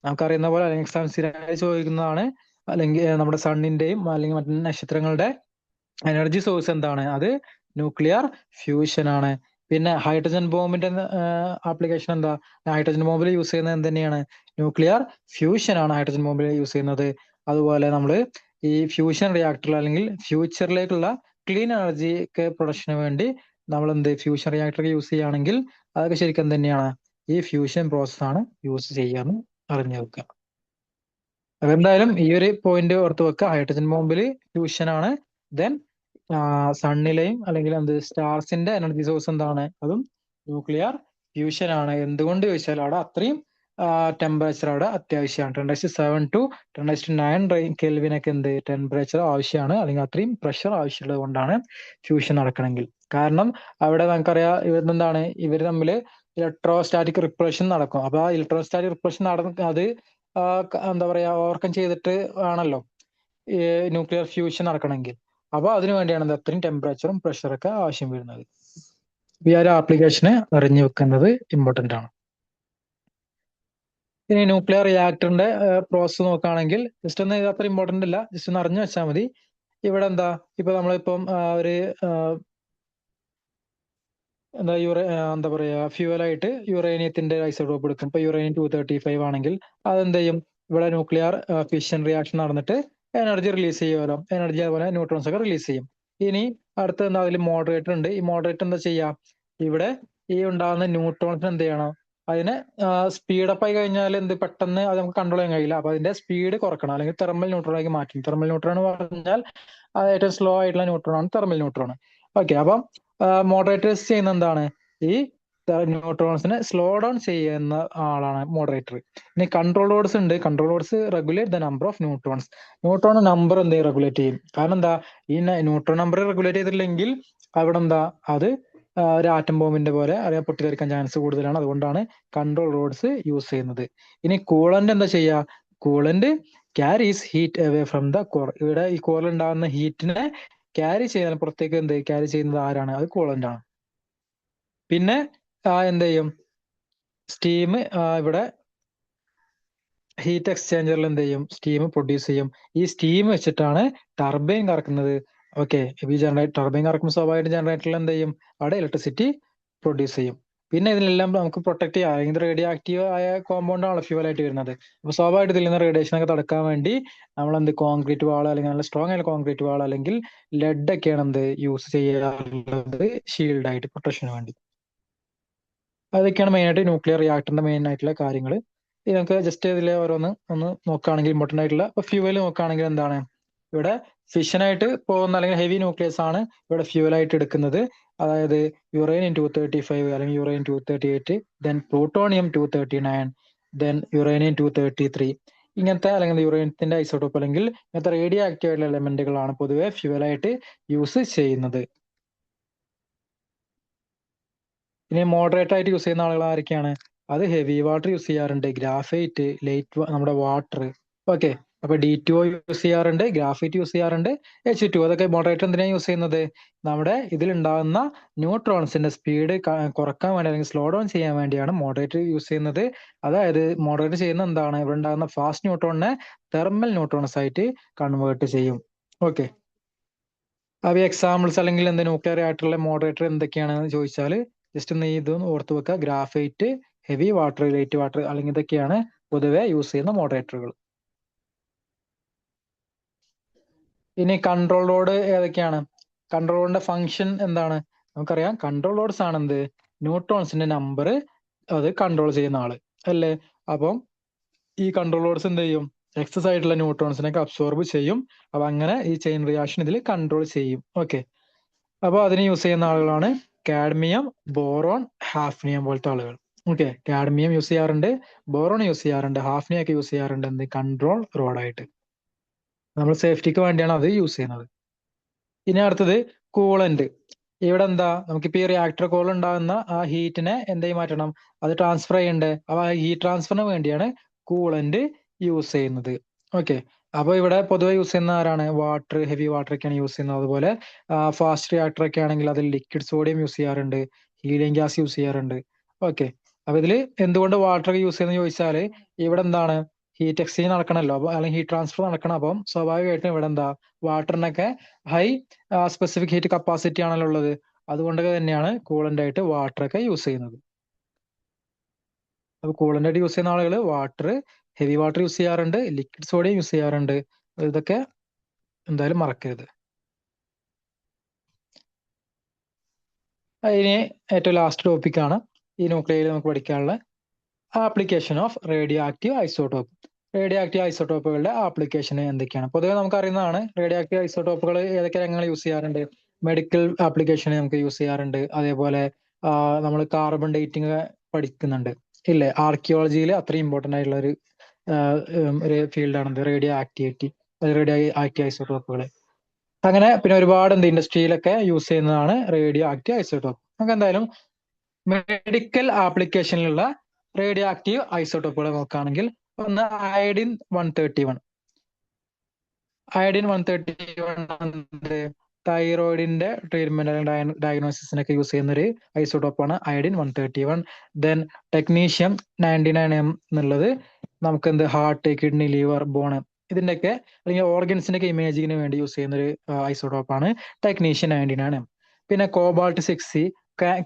നമുക്കറിയുന്ന പോലെ അല്ലെങ്കിൽ എക്സാം സ്ഥിരമായി ചോദിക്കുന്നതാണ്. അല്ലെങ്കിൽ നമ്മുടെ സണ്ണിന്റെയും അല്ലെങ്കിൽ മറ്റു നക്ഷത്രങ്ങളുടെ എനർജി സോഴ്സ് എന്താണ്? അത് ന്യൂക്ലിയർ ഫ്യൂഷൻ ആണ്. പിന്നെ ഹൈഡ്രജൻ ബോംബിന്റെ ആപ്ലിക്കേഷൻ എന്താ? ഹൈഡ്രജൻ ബോംബിൽ യൂസ് ചെയ്യുന്നത് എന്ത് തന്നെയാണ്? ന്യൂക്ലിയർ ഫ്യൂഷൻ ആണ് ഹൈഡ്രജൻ ബോംബിൽ യൂസ് ചെയ്യുന്നത്. അതുപോലെ നമ്മൾ ഈ ഫ്യൂഷൻ റിയാക്ടറിൽ അല്ലെങ്കിൽ ഫ്യൂച്ചറിലേക്കുള്ള ക്ലീൻ എനർജി ഒക്കെ പ്രൊഡക്ഷന് വേണ്ടി നമ്മൾ ഫ്യൂഷൻ റിയാക്ടർ യൂസ് ചെയ്യുകയാണെങ്കിൽ അതൊക്കെ ശരിക്കും തന്നെയാണ് ഈ ഫ്യൂഷൻ പ്രോസസ് ആണ് യൂസ് ചെയ്യാന്ന് അറിഞ്ഞു വെക്കുക. അതെന്തായാലും ഈ ഒരു പോയിന്റ് ഓർത്ത് വെക്കുക. ഹൈഡ്രജൻ ബോംബിൽ ഫ്യൂഷൻ ആണ്. ദെൻ സണ്ണിലെയും അല്ലെങ്കിൽ എന്ത് സ്റ്റാർസിന്റെ എനർജി സോഴ്സ് എന്താണ്? അതും ന്യൂക്ലിയർ ഫ്യൂഷൻ ആണ്. എന്തുകൊണ്ട് ചോദിച്ചാൽ അവിടെ അത്രയും ടെമ്പറേച്ചർ അവിടെ അത്യാവശ്യമാണ്. 10⁻7 to 10⁻9 കെൽവിനൊക്കെ എന്ത് ടെമ്പറേച്ചർ ആവശ്യമാണ്, അല്ലെങ്കിൽ അത്രയും പ്രഷർ ആവശ്യമുള്ളത് കൊണ്ടാണ് ഫ്യൂഷൻ നടക്കണമെങ്കിൽ. കാരണം അവിടെ നമുക്കറിയാം ഇവരെന്താണ്, ഇവർ തമ്മിൽ ഇലക്ട്രോസ്റ്റാറ്റിക് റിപ്പൾഷൻ നടക്കും. അപ്പൊ ആ ഇലക്ട്രോസ്റ്റാറ്റിക് റിപ്പൾഷൻ അത് എന്താ പറയാ ഓവർകം ചെയ്തിട്ട് ആണല്ലോ ഈ ന്യൂക്ലിയർ ഫ്യൂഷൻ നടക്കണമെങ്കിൽ. അപ്പൊ അതിനു വേണ്ടിയാണ് അത്രയും ടെമ്പറേച്ചറും പ്രഷറൊക്കെ ആവശ്യം വരുന്നത്. ഈ ഒരു ആപ്ലിക്കേഷന് അറിഞ്ഞു വെക്കുന്നത് ഇമ്പോർട്ടന്റ് ആണ്. ഇനി ന്യൂക്ലിയർ റിയാക്ടറിന്റെ പ്രോസസ് നോക്കുകയാണെങ്കിൽ ജസ്റ്റ് ഒന്ന് ഇത് അത്ര ഇമ്പോർട്ടന്റ് അല്ല, ജസ്റ്റ് ഒന്ന് അറിഞ്ഞു വെച്ചാൽ മതി. ഇവിടെ എന്താ ഇപ്പൊ നമ്മളിപ്പം ഒരു എന്താ പറയാ ഫ്യൂവലായിട്ട് യുറേനിയത്തിന്റെ ഐസോട്ടോപ്പ് എടുക്കും. ഇപ്പൊ യുറേനിയം 235 ആണെങ്കിൽ അതെന്ത് ചെയ്യും, ഇവിടെ ന്യൂക്ലിയർ ഫിഷൻ റിയാക്ഷൻ നടന്നിട്ട് എനർജി റിലീസ് ചെയ്യുമല്ലോ, എനർജി അതുപോലെ ന്യൂട്രോൺസ് ഒക്കെ റിലീസ് ചെയ്യും. ഇനി അടുത്ത എന്താ അതിൽ മോഡറേറ്റർ ഉണ്ട്. ഈ മോഡറേറ്റർ എന്താ ചെയ്യാ, ഇവിടെ ഈ ഉണ്ടാകുന്ന ന്യൂട്രോൺസിന് എന്ത് ചെയ്യണം, അതിനെ സ്പീഡപ്പ് ആയി കഴിഞ്ഞാൽ എന്ത് പെട്ടെന്ന് അത് നമുക്ക് കൺട്രോൾ ചെയ്യാൻ കഴിയില്ല. അപ്പൊ അതിന്റെ സ്പീഡ് കുറക്കണം, അല്ലെങ്കിൽ തെർമൽ ന്യൂട്രോണാക്കി മാറ്റും. തെർമൽ ന്യൂട്രോൺ എന്ന് പറഞ്ഞാൽ അത് ഏറ്റവും സ്ലോ ആയിട്ടുള്ള ന്യൂട്രോൺ ആണ് തെർമൽ ന്യൂട്രോൺ. ഓക്കെ, അപ്പം മോഡറേറ്റേഴ്സ് ചെയ്യുന്ന എന്താണ്, ഈ ന്യൂട്രോൺസിനെ സ്ലോ ഡൗൺ ചെയ്യുന്ന ആളാണ് മോഡറേറ്റർ. ഇനി കൺട്രോൾ റോഡ്സ് ഉണ്ട്. Control rods regulate the number of neutrons. Neutron number എന്ത് റെഗുലേറ്റ് ചെയ്യും. കാരണം എന്താ, ഈ ന്യൂട്രോൺ നമ്പർ റെഗുലേറ്റ് ചെയ്തിട്ടില്ലെങ്കിൽ അവിടെ എന്താ അത് ഒരു ആറ്റം ബോംബിന്റെ പോലെ അറിയാൻ പൊട്ടിത്തെറിക്കാൻ ചാൻസ് കൂടുതലാണ്. അതുകൊണ്ടാണ് കൺട്രോൾ റോഡ്സ് യൂസ് ചെയ്യുന്നത്. ഇനി കൂളന്റ് എന്താ ചെയ്യുക, coolant carries heat away from the core. ഇവിടെ ഈ കോറിൽ ഉണ്ടാകുന്ന ഹീറ്റിനെ ക്യാരി ചെയ്യുന്ന പുറത്തേക്ക് എന്ത് ക്യാരി ചെയ്യുന്നത് ആരാണ്, അത് കൂളന്റ് ആണ്. പിന്നെ എന്ത് ചെയ്യും, സ്റ്റീം ഇവിടെ ഹീറ്റ് എക്സ്ചേഞ്ചറിൽ എന്ത് ചെയ്യും, സ്റ്റീം പ്രൊഡ്യൂസ് ചെയ്യും. ഈ സ്റ്റീം വെച്ചിട്ടാണ് ടർബൈൻ കറക്കുന്നത്. ഓക്കെ, ഈ ടർബൈൻ കറക്കുമ്പോൾ സ്വാഭാവികമായിട്ട് ജനറേറ്ററിൽ എന്ത് ചെയ്യും, അവിടെ ഇലക്ട്രിസിറ്റി പ്രൊഡ്യൂസ് ചെയ്യും. പിന്നെ ഇതിനെല്ലാം നമുക്ക് പ്രൊട്ടക്ട് ചെയ്യാം, അല്ലെങ്കിൽ റേഡിയോ ആക്റ്റീവ് ആയ കോമ്പൗണ്ട് ആണ് ഫ്യൂവൽ ആയിട്ട് വരുന്നത്. അപ്പൊ സ്വാഭാവികമായിട്ട് ഇതിൽ നിന്ന് റേഡിയേഷൻ ഒക്കെ തടുക്കാൻ വേണ്ടി നമ്മൾ എന്ത് കോൺക്രീറ്റ് വാൾ, അല്ലെങ്കിൽ നല്ല സ്ട്രോങ് ആയ കോൺക്രീറ്റ് വാൾ, അല്ലെങ്കിൽ ലെഡ് ഒക്കെയാണ് എന്ത് യൂസ് ചെയ്യാറുള്ളത് ഷീൽഡ് ആയിട്ട് പ്രൊട്ടക്ഷന് വേണ്ടി. അതൊക്കെയാണ് മെയിൻ ആയിട്ട് ന്യൂക്ലിയർ റിയാക്ടറിന്റെ മെയിൻ ആയിട്ടുള്ള കാര്യങ്ങൾ. ഇത് നമുക്ക് ജസ്റ്റ് ഇതിലെ ഓരോന്ന് ഒന്ന് നോക്കുകയാണെങ്കിൽ ഇമ്പോർട്ടന്റ് ആയിട്ടുള്ള ഇപ്പൊ ഫ്യൂവൽ നോക്കുകയാണെങ്കിൽ എന്താണ്, ഇവിടെ ഫിഷനായിട്ട് പോകുന്ന അല്ലെങ്കിൽ ഹെവി ന്യൂക്ലിയസ് ആണ് ഇവിടെ ഫ്യൂവലായിട്ട് എടുക്കുന്നത്. അതായത് യുറേനിയം 235, അല്ലെങ്കിൽ uranium 238, then plutonium 239, then uranium 233. ഇങ്ങനത്തെ അല്ലെങ്കിൽ യുറേനിയത്തിന്റെ ഐസോട്ടോപ്പ് അല്ലെങ്കിൽ ഇങ്ങനത്തെ റേഡിയോ ആക്റ്റീവ് ആയിട്ടുള്ള എലമെന്റുകളാണ് പൊതുവെ ഫ്യൂവലായിട്ട് യൂസ് ചെയ്യുന്നത്. ഇനി മോഡറേറ്റ് ആയിട്ട് യൂസ് ചെയ്യുന്ന ആളുകൾ ആരൊക്കെയാണ്, അത് ഹെവി വാട്ടർ യൂസ് ചെയ്യാറുണ്ട്, ഗ്രാഫൈറ്റ്, ലൈറ്റ് നമ്മുടെ വാട്ടർ. ഓക്കെ, അപ്പൊ D2O യൂസ് ചെയ്യാറുണ്ട്, ഗ്രാഫൈറ്റ് യൂസ് ചെയ്യാറുണ്ട്, H2O. അതൊക്കെ മോഡറേറ്റർ എന്തിനാണ് യൂസ് ചെയ്യുന്നത്, നമ്മുടെ ഇതിലുണ്ടാകുന്ന ന്യൂട്രോൺസിന്റെ സ്പീഡ് കുറക്കാൻ വേണ്ടി അല്ലെങ്കിൽ സ്ലോ ഡൗൺ ചെയ്യാൻ വേണ്ടിയാണ് മോഡറേറ്റർ യൂസ് ചെയ്യുന്നത്. അതായത് മോഡറേറ്റ് ചെയ്യുന്ന എന്താണ്, ഇവിടെ ഉണ്ടാകുന്ന ഫാസ്റ്റ് ന്യൂട്രോണിനെ തെർമൽ ന്യൂട്രോൺസ് ആയിട്ട് കൺവേർട്ട് ചെയ്യും. ഓക്കെ, അപ്പൊ എക്സാമ്പിൾസ് അല്ലെങ്കിൽ എന്ത് ന്യൂക്ലിയർ ആയിട്ടുള്ള മോഡറേറ്റർ എന്തൊക്കെയാണെന്ന് ചോദിച്ചാൽ ജസ്റ്റ് ഒന്ന് ഇതൊന്ന് ഓർത്ത് വെക്കുക. Graphite, heavy water, light water, അല്ലെങ്കിൽ ഇതൊക്കെയാണ് പൊതുവെ യൂസ് ചെയ്യുന്ന മോഡറേറ്ററുകൾ. ഇനി കൺട്രോൾ റോഡ് ഏതൊക്കെയാണ്, കൺട്രോൾ റോഡിന്റെ ഫംഗ്ഷൻ എന്താണ്, നമുക്കറിയാം കൺട്രോൾ റോഡ്സ് ആണ് എന്ത് ന്യൂട്രോൺസിന്റെ നമ്പർ അത് കൺട്രോൾ ചെയ്യുന്ന ആള് അല്ലേ. അപ്പം ഈ കൺട്രോൾ റോഡ്സ് എന്ത് ചെയ്യും, എക്സസ് ആയിട്ടുള്ള ന്യൂട്രോൺസിനൊക്കെ അബ്സോർബ് ചെയ്യും. അപ്പൊ അങ്ങനെ ഈ ചെയിൻ റിയാക്ഷൻ ഇതിൽ കൺട്രോൾ ചെയ്യും. ഓക്കെ, അപ്പൊ അതിന് യൂസ് ചെയ്യുന്ന ആളുകളാണ് കാഡ്മിയം, ബോറോൺ, ഹാഫ്നിയം പോലത്തെ ആളുകൾ. ഓക്കെ, കാഡ്മിയം യൂസ് ചെയ്യാറുണ്ട്, ബോറോൺ യൂസ് ചെയ്യാറുണ്ട്, ഹാഫ്നിയം ഒക്കെ യൂസ് ചെയ്യാറുണ്ട് എന്ത് കൺട്രോൾ റോഡായിട്ട്. നമ്മൾ സേഫ്റ്റിക്ക് വേണ്ടിയാണ് അത് യൂസ് ചെയ്യുന്നത്. ഇനി അടുത്തത് കൂളന്റ്. ഇവിടെ എന്താ, നമുക്കിപ്പോ ഈ റിയാക്ടർ കോൾ ഉണ്ടാകുന്ന ആ ഹീറ്റിനെ എന്തായി മാറ്റണം, അത് ട്രാൻസ്ഫർ ചെയ്യണ്ടേ. അപ്പൊ ആ ഹീറ്റ് ട്രാൻസ്ഫറിന് വേണ്ടിയാണ് കൂളന്റ് യൂസ് ചെയ്യുന്നത്. ഓക്കെ, അപ്പൊ ഇവിടെ പൊതുവെ യൂസ് ചെയ്യുന്ന ആരാണ്, വാട്ടർ, ഹെവി വാട്ടർ ഒക്കെയാണ് യൂസ് ചെയ്യുന്നത്. അതുപോലെ ഫാസ്റ്റ് റിയാക്ടർ ഒക്കെ ആണെങ്കിൽ അതിൽ ലിക്വിഡ് സോഡിയം യൂസ് ചെയ്യാറുണ്ട്, ഹീലിയം ഗ്യാസ് യൂസ് ചെയ്യാറുണ്ട്. ഓക്കെ, അപ്പൊ ഇതിൽ എന്തുകൊണ്ട് വാട്ടർ യൂസ് ചെയ്യുന്നത് ചോദിച്ചാല് ഇവിടെ എന്താണ് ഹീറ്റ് എക്സ്ചേഞ്ച് നടക്കണമല്ലോ, അപ്പൊ അല്ലെങ്കിൽ ഹീറ്റ് ട്രാൻസ്ഫർ നടക്കണം. അപ്പം സ്വാഭാവികമായിട്ടും ഇവിടെ എന്താ വാട്ടറിനൊക്കെ ഹൈ സ്പെസിഫിക് ഹീറ്റ് കപ്പാസിറ്റി ആണല്ലോ ഉള്ളത്. അതുകൊണ്ട് തന്നെയാണ് കൂളന്റ് ആയിട്ട് വാട്ടർ ഒക്കെ യൂസ് ചെയ്യുന്നത്. അപ്പൊ കൂളന്റ് ആയിട്ട് യൂസ് ചെയ്യുന്ന ആളുകൾ വാട്ടർ, ഹെവി വാട്ടർ യൂസ് ചെയ്യാറുണ്ട്, ലിക്വിഡ് സോഡിയം യൂസ് ചെയ്യാറുണ്ട്. ഇതൊക്കെ എന്തായാലും മറക്കരുത്. ഇനി ഏറ്റവും ലാസ്റ്റ് ടോപ്പിക് ആണ് ഈ ന്യൂക്ലിയയിൽ നമുക്ക് പഠിക്കാനുള്ള application of radioactive isotope. Radioactive ഐസോട്ടോപ്പുകളുടെ ആപ്ലിക്കേഷൻ എന്തൊക്കെയാണ്? പൊതുവെ നമുക്കറിയുന്നതാണ് റേഡിയോ ആക്റ്റീവ് ഐസോട്ടോപ്പുകൾ ഏതൊക്കെ രംഗങ്ങൾ യൂസ് ചെയ്യാറുണ്ട്. മെഡിക്കൽ ആപ്ലിക്കേഷൻ നമുക്ക് യൂസ് ചെയ്യാറുണ്ട്. അതേപോലെ നമ്മൾ കാർബൺ ഡേറ്റിംഗ് പഠിക്കുന്നുണ്ട് ഇല്ലേ? ആർക്കിയോളജിയിൽ അത്രയും ഇമ്പോർട്ടന്റ് ആയിട്ടുള്ള ഒരു ഫീൽഡാണ് റേഡിയോ ആക്ടിവിറ്റി, റേഡിയോ ആക്റ്റീവ് ഐസോട്ടോപ്പുകൾ. അങ്ങനെ പിന്നെ ഒരുപാട് ഇൻഡസ്ട്രിയിലൊക്കെ യൂസ് ചെയ്യുന്നതാണ് റേഡിയോ ആക്റ്റീവ് ഐസോട്ടോപ്പ്. നമുക്ക് എന്തായാലും മെഡിക്കൽ ആപ്ലിക്കേഷനിലുള്ള റേഡിയോ ആക്റ്റീവ് ഐസോട്ടോപ്പുകൾ നോക്കുകയാണെങ്കിൽ ഒന്ന് അയഡിൻ 131. അയഡിൻ 131 തൈറോയിഡിന്റെ ട്രീറ്റ്മെന്റ് അല്ലെങ്കിൽ ഡയഗ്നോസിസിനൊക്കെ യൂസ് ചെയ്യുന്ന ഒരു ഐസോട്ടോപ്പാണ് അയഡിൻ 131. ദെൻ ടെക്നീഷ്യം 99M എന്നുള്ളത് നമുക്ക് ഹാർട്ട്, കിഡ്നി, ലിവർ, ബോണ് ഇതിന്റെയൊക്കെ അല്ലെങ്കിൽ ഓർഗൻസിന്റെ ഒക്കെ ഇമേജിങ്ങിന് വേണ്ടി യൂസ് ചെയ്യുന്ന ഒരു ഐസോട്ടോപ്പാണ് ടെക്നീഷ്യം 99M. പിന്നെ കോബാൾട്ട് 6C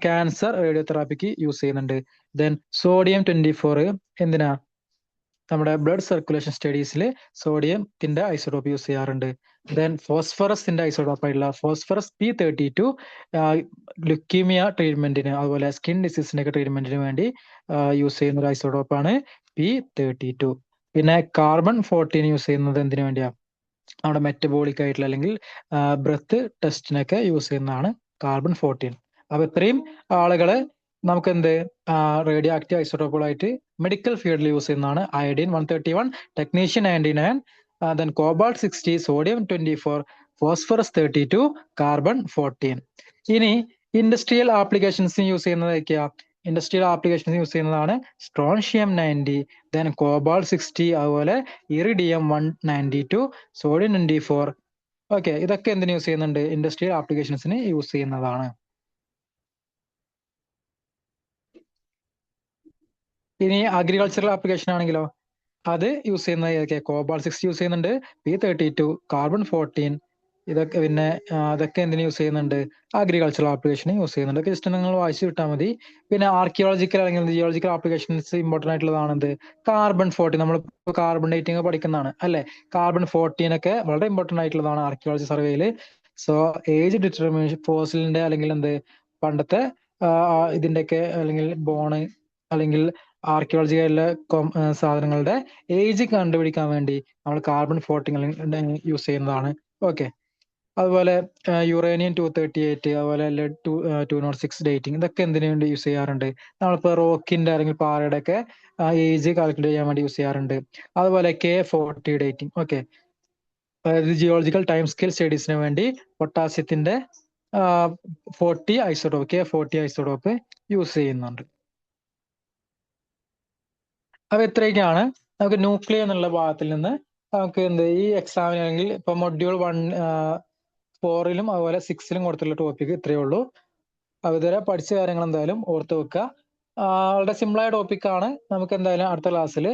ക്യാൻസർ റേഡിയോതെറാപ്പിക്ക് യൂസ് ചെയ്യുന്നുണ്ട്. ദെൻ സോഡിയം 24 എന്തിനാ? നമ്മുടെ ബ്ലഡ് സർക്കുലേഷൻ സ്റ്റഡീസിൽ സോഡിയത്തിന്റെ ഐസോട്ടോപ്പ് യൂസ് ചെയ്യാറുണ്ട്. ദെൻ ഫോസ്ഫറസിന്റെ ഐസോട്ടോപ്പ് ആയിട്ടുള്ള ഫോസ്ഫറസ് P32 ലുക്കീമിയ ട്രീറ്റ്മെന്റിന് അതുപോലെ സ്കിൻ ഡിസീസിന്റെ ഒക്കെ ട്രീറ്റ്മെന്റിന് വേണ്ടി യൂസ് ചെയ്യുന്ന ഒരു ഐസോട്ടോപ്പാണ് P32. പിന്നെ കാർബൺ 14 യൂസ് ചെയ്യുന്നത് എന്തിനു വേണ്ടിയാ? നമ്മുടെ മെറ്റബോളിക് ആയിട്ടുള്ള അല്ലെങ്കിൽ ബ്രത്ത് ടെസ്റ്റിനൊക്കെ യൂസ് ചെയ്യുന്നതാണ് കാർബൺ 14. അപ്പൊ ഇത്രയും ആളുകള് നമുക്ക് റേഡിയോ ആക്റ്റീവ് ഐസോട്ടോപ്പുകളായിട്ട് മെഡിക്കൽ ഫീൽഡിൽ യൂസ് ചെയ്യുന്നതാണ് iodine 131, technetium 99, then cobalt 60, sodium 24, phosphorus 32, carbon 14. ഇനി ഇൻഡസ്ട്രിയൽ ആപ്ലിക്കേഷൻസ് യൂസ് ചെയ്യുന്നതൊക്കെയാ? ഇൻഡസ്ട്രിയൽ ആപ്ലിക്കേഷൻസ് യൂസ് ചെയ്യുന്നതാണ് സ്ട്രോൺഷ്യം 90, ദെൻ കോബാൾട്ട് 60, അതുപോലെ ഇറിഡിയം 192, സോഡിയം 24. ഓക്കെ, ഇതൊക്കെ എന്തിനു യൂസ് ചെയ്യുന്നുണ്ട്? ഇൻഡസ്ട്രിയൽ ആപ്ലിക്കേഷൻസിന് യൂസ് ചെയ്യുന്നതാണ്. ഇനി അഗ്രികൾച്ചറൽ ആപ്ലിക്കേഷൻ ആണെങ്കിലോ അത് യൂസ് ചെയ്യുന്നത് ഏതൊക്കെ? കോബാൾട്ട് 60 യൂസ് ചെയ്യുന്നുണ്ട്, P32, കാർബൺ 14. ഇതൊക്കെ പിന്നെ അതൊക്കെ എന്തിനു യൂസ് ചെയ്യുന്നുണ്ട്? അഗ്രികൾച്ചറൽ ആപ്ലിക്കേഷന് യൂസ് ചെയ്യുന്നുണ്ട്. ജസ്റ്റ് നിങ്ങൾ വായിച്ചു വിട്ടാൽ മതി. പിന്നെ ആർക്കിയോളജിക്കൽ അല്ലെങ്കിൽ ജിയോളജിക്കൽ ആപ്ലിക്കേഷൻസ് ഇമ്പോർട്ടന്റ് ആയിട്ടുള്ളതാണ് കാർബൺ 14. നമ്മളിപ്പോൾ കാർബൺ ഡേറ്റിംഗ് പഠിക്കുന്നതാണ് അല്ലെ? കാർബൺ 14 ഒക്കെ വളരെ ഇമ്പോർട്ടന്റ് ആയിട്ടുള്ളതാണ് ആർക്കിയോളജി സർവേയിൽ. സോ ഏജ് ഡിറ്റർമിനേഷൻ ഫോസിലിന്റെ അല്ലെങ്കിൽ പണ്ടത്തെ ഇതിന്റെയൊക്കെ അല്ലെങ്കിൽ ബോണ് അല്ലെങ്കിൽ ആർക്കിയോളജിയിലെ സാധനങ്ങളുടെ ഏജ് കണ്ടുപിടിക്കാൻ വേണ്ടി നമ്മൾ കാർബൺ 14 യൂസ് ചെയ്യുന്നതാണ്. ഓക്കെ, അതുപോലെ യുറേനിയം 238, അതുപോലെ ലെഡ് 206 ഡേറ്റിംഗ്, ഇതൊക്കെ എന്തിനു വേണ്ടി യൂസ് ചെയ്യാറുണ്ട്? നമ്മളിപ്പോൾ റോക്കിന്റെ അല്ലെങ്കിൽ പാറയുടെ ഒക്കെ ഏജ് കാൽക്കുലേറ്റ് ചെയ്യാൻ വേണ്ടി യൂസ് ചെയ്യാറുണ്ട്. അതുപോലെ K40 ഡേറ്റിംഗ്. ഓക്കെ, അതായത് ജിയോളജിക്കൽ ടൈം സ്കെയിൽ സ്റ്റഡീസിന് വേണ്ടി പൊട്ടാസ്യത്തിന്റെ K40 ഐസോട്ടോപ്പ് യൂസ് ചെയ്യുന്നുണ്ട്. അപ്പൊ ഇത്രയൊക്കെയാണ് നമുക്ക് ന്യൂക്ലിയർ എന്നുള്ള ഭാഗത്തിൽ നിന്ന് നമുക്ക് ഈ എക്സാമിന് അല്ലെങ്കിൽ ഇപ്പൊ മൊഡ്യൂൾ 4-ലും അതുപോലെ 6-ലും കൊടുത്തുള്ള ടോപ്പിക് ഇത്രയേ ഉള്ളൂ. അപ്പൊ ഇതുവരെ പഠിച്ച കാര്യങ്ങൾ എന്തായാലും ഓർത്ത് വെക്കുക. വളരെ സിമ്പിളായ ടോപ്പിക്കാണ്. നമുക്ക് എന്തായാലും അടുത്ത ക്ലാസ്സിൽ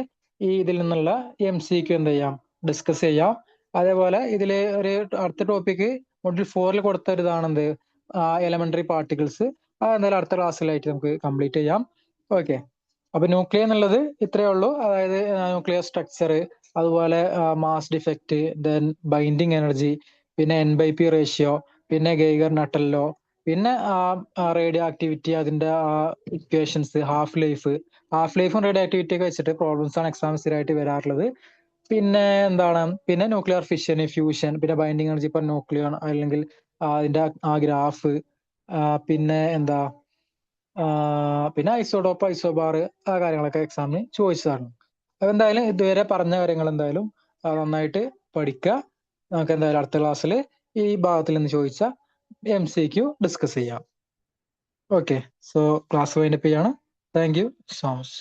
ഇതിൽ നിന്നുള്ള MCQ എന്ത് ചെയ്യാം? ഡിസ്കസ് ചെയ്യാം. അതേപോലെ ഇതിൽ ഒരു അടുത്ത ടോപ്പിക് മൊഡ്യൂൾ 4-ൽ കൊടുത്ത ഒരു ഇതാണ് എലമെന്ററി പാർട്ടിക്കിൾസ്. അത് എന്തായാലും അടുത്ത ക്ലാസ്സിലായിട്ട് നമുക്ക് കംപ്ലീറ്റ് ചെയ്യാം. ഓക്കെ, അപ്പൊ ന്യൂക്ലിയർ എന്നുള്ളത് ഇത്രയേ ഉള്ളൂ. അതായത് ന്യൂക്ലിയർ സ്ട്രക്ചർ, അതുപോലെ mass defect, then binding energy, പിന്നെ N/P റേഷ്യോ, പിന്നെ ഗെയ്ഗർ നട്ടൽ ലോ, പിന്നെ റേഡിയോ ആക്ടിവിറ്റി, അതിന്റെ ഇക്വേഷൻസ്, ഹാഫ് ലൈഫും റേഡിയോ ആക്ടിവിറ്റി ഒക്കെ വെച്ചിട്ട് പ്രോബ്ലംസ് ആണ് എക്സാം സ്ഥിരമായിട്ട് വരാറുള്ളത്. പിന്നെ പിന്നെ ന്യൂക്ലിയർ ഫിഷൻ, ഫ്യൂഷൻ, പിന്നെ ബൈൻഡിങ് എനർജി പെർ ന്യൂക്ലിയർ അല്ലെങ്കിൽ അതിന്റെ ഗ്രാഫ്, പിന്നെ പിന്നെ ഐസോഡോപ്പ്, ഐസോബാർ, ആ കാര്യങ്ങളൊക്കെ എക്സാമിന് ചോദിച്ചതാണ്. അപ്പൊ എന്തായാലും ഇതുവരെ പറഞ്ഞ കാര്യങ്ങൾ എന്തായാലും നന്നായിട്ട് പഠിക്കുക. നമുക്ക് എന്തായാലും അടുത്ത ക്ലാസ്സിൽ ഈ ഭാഗത്തിൽ നിന്ന് ചോദിച്ച MCQ ഡിസ്കസ് ചെയ്യാം. ഓക്കെ, സോ ക്ലാസ് വൈൻഡപ്പ് ചെയ്യാണ്. Thank you so much.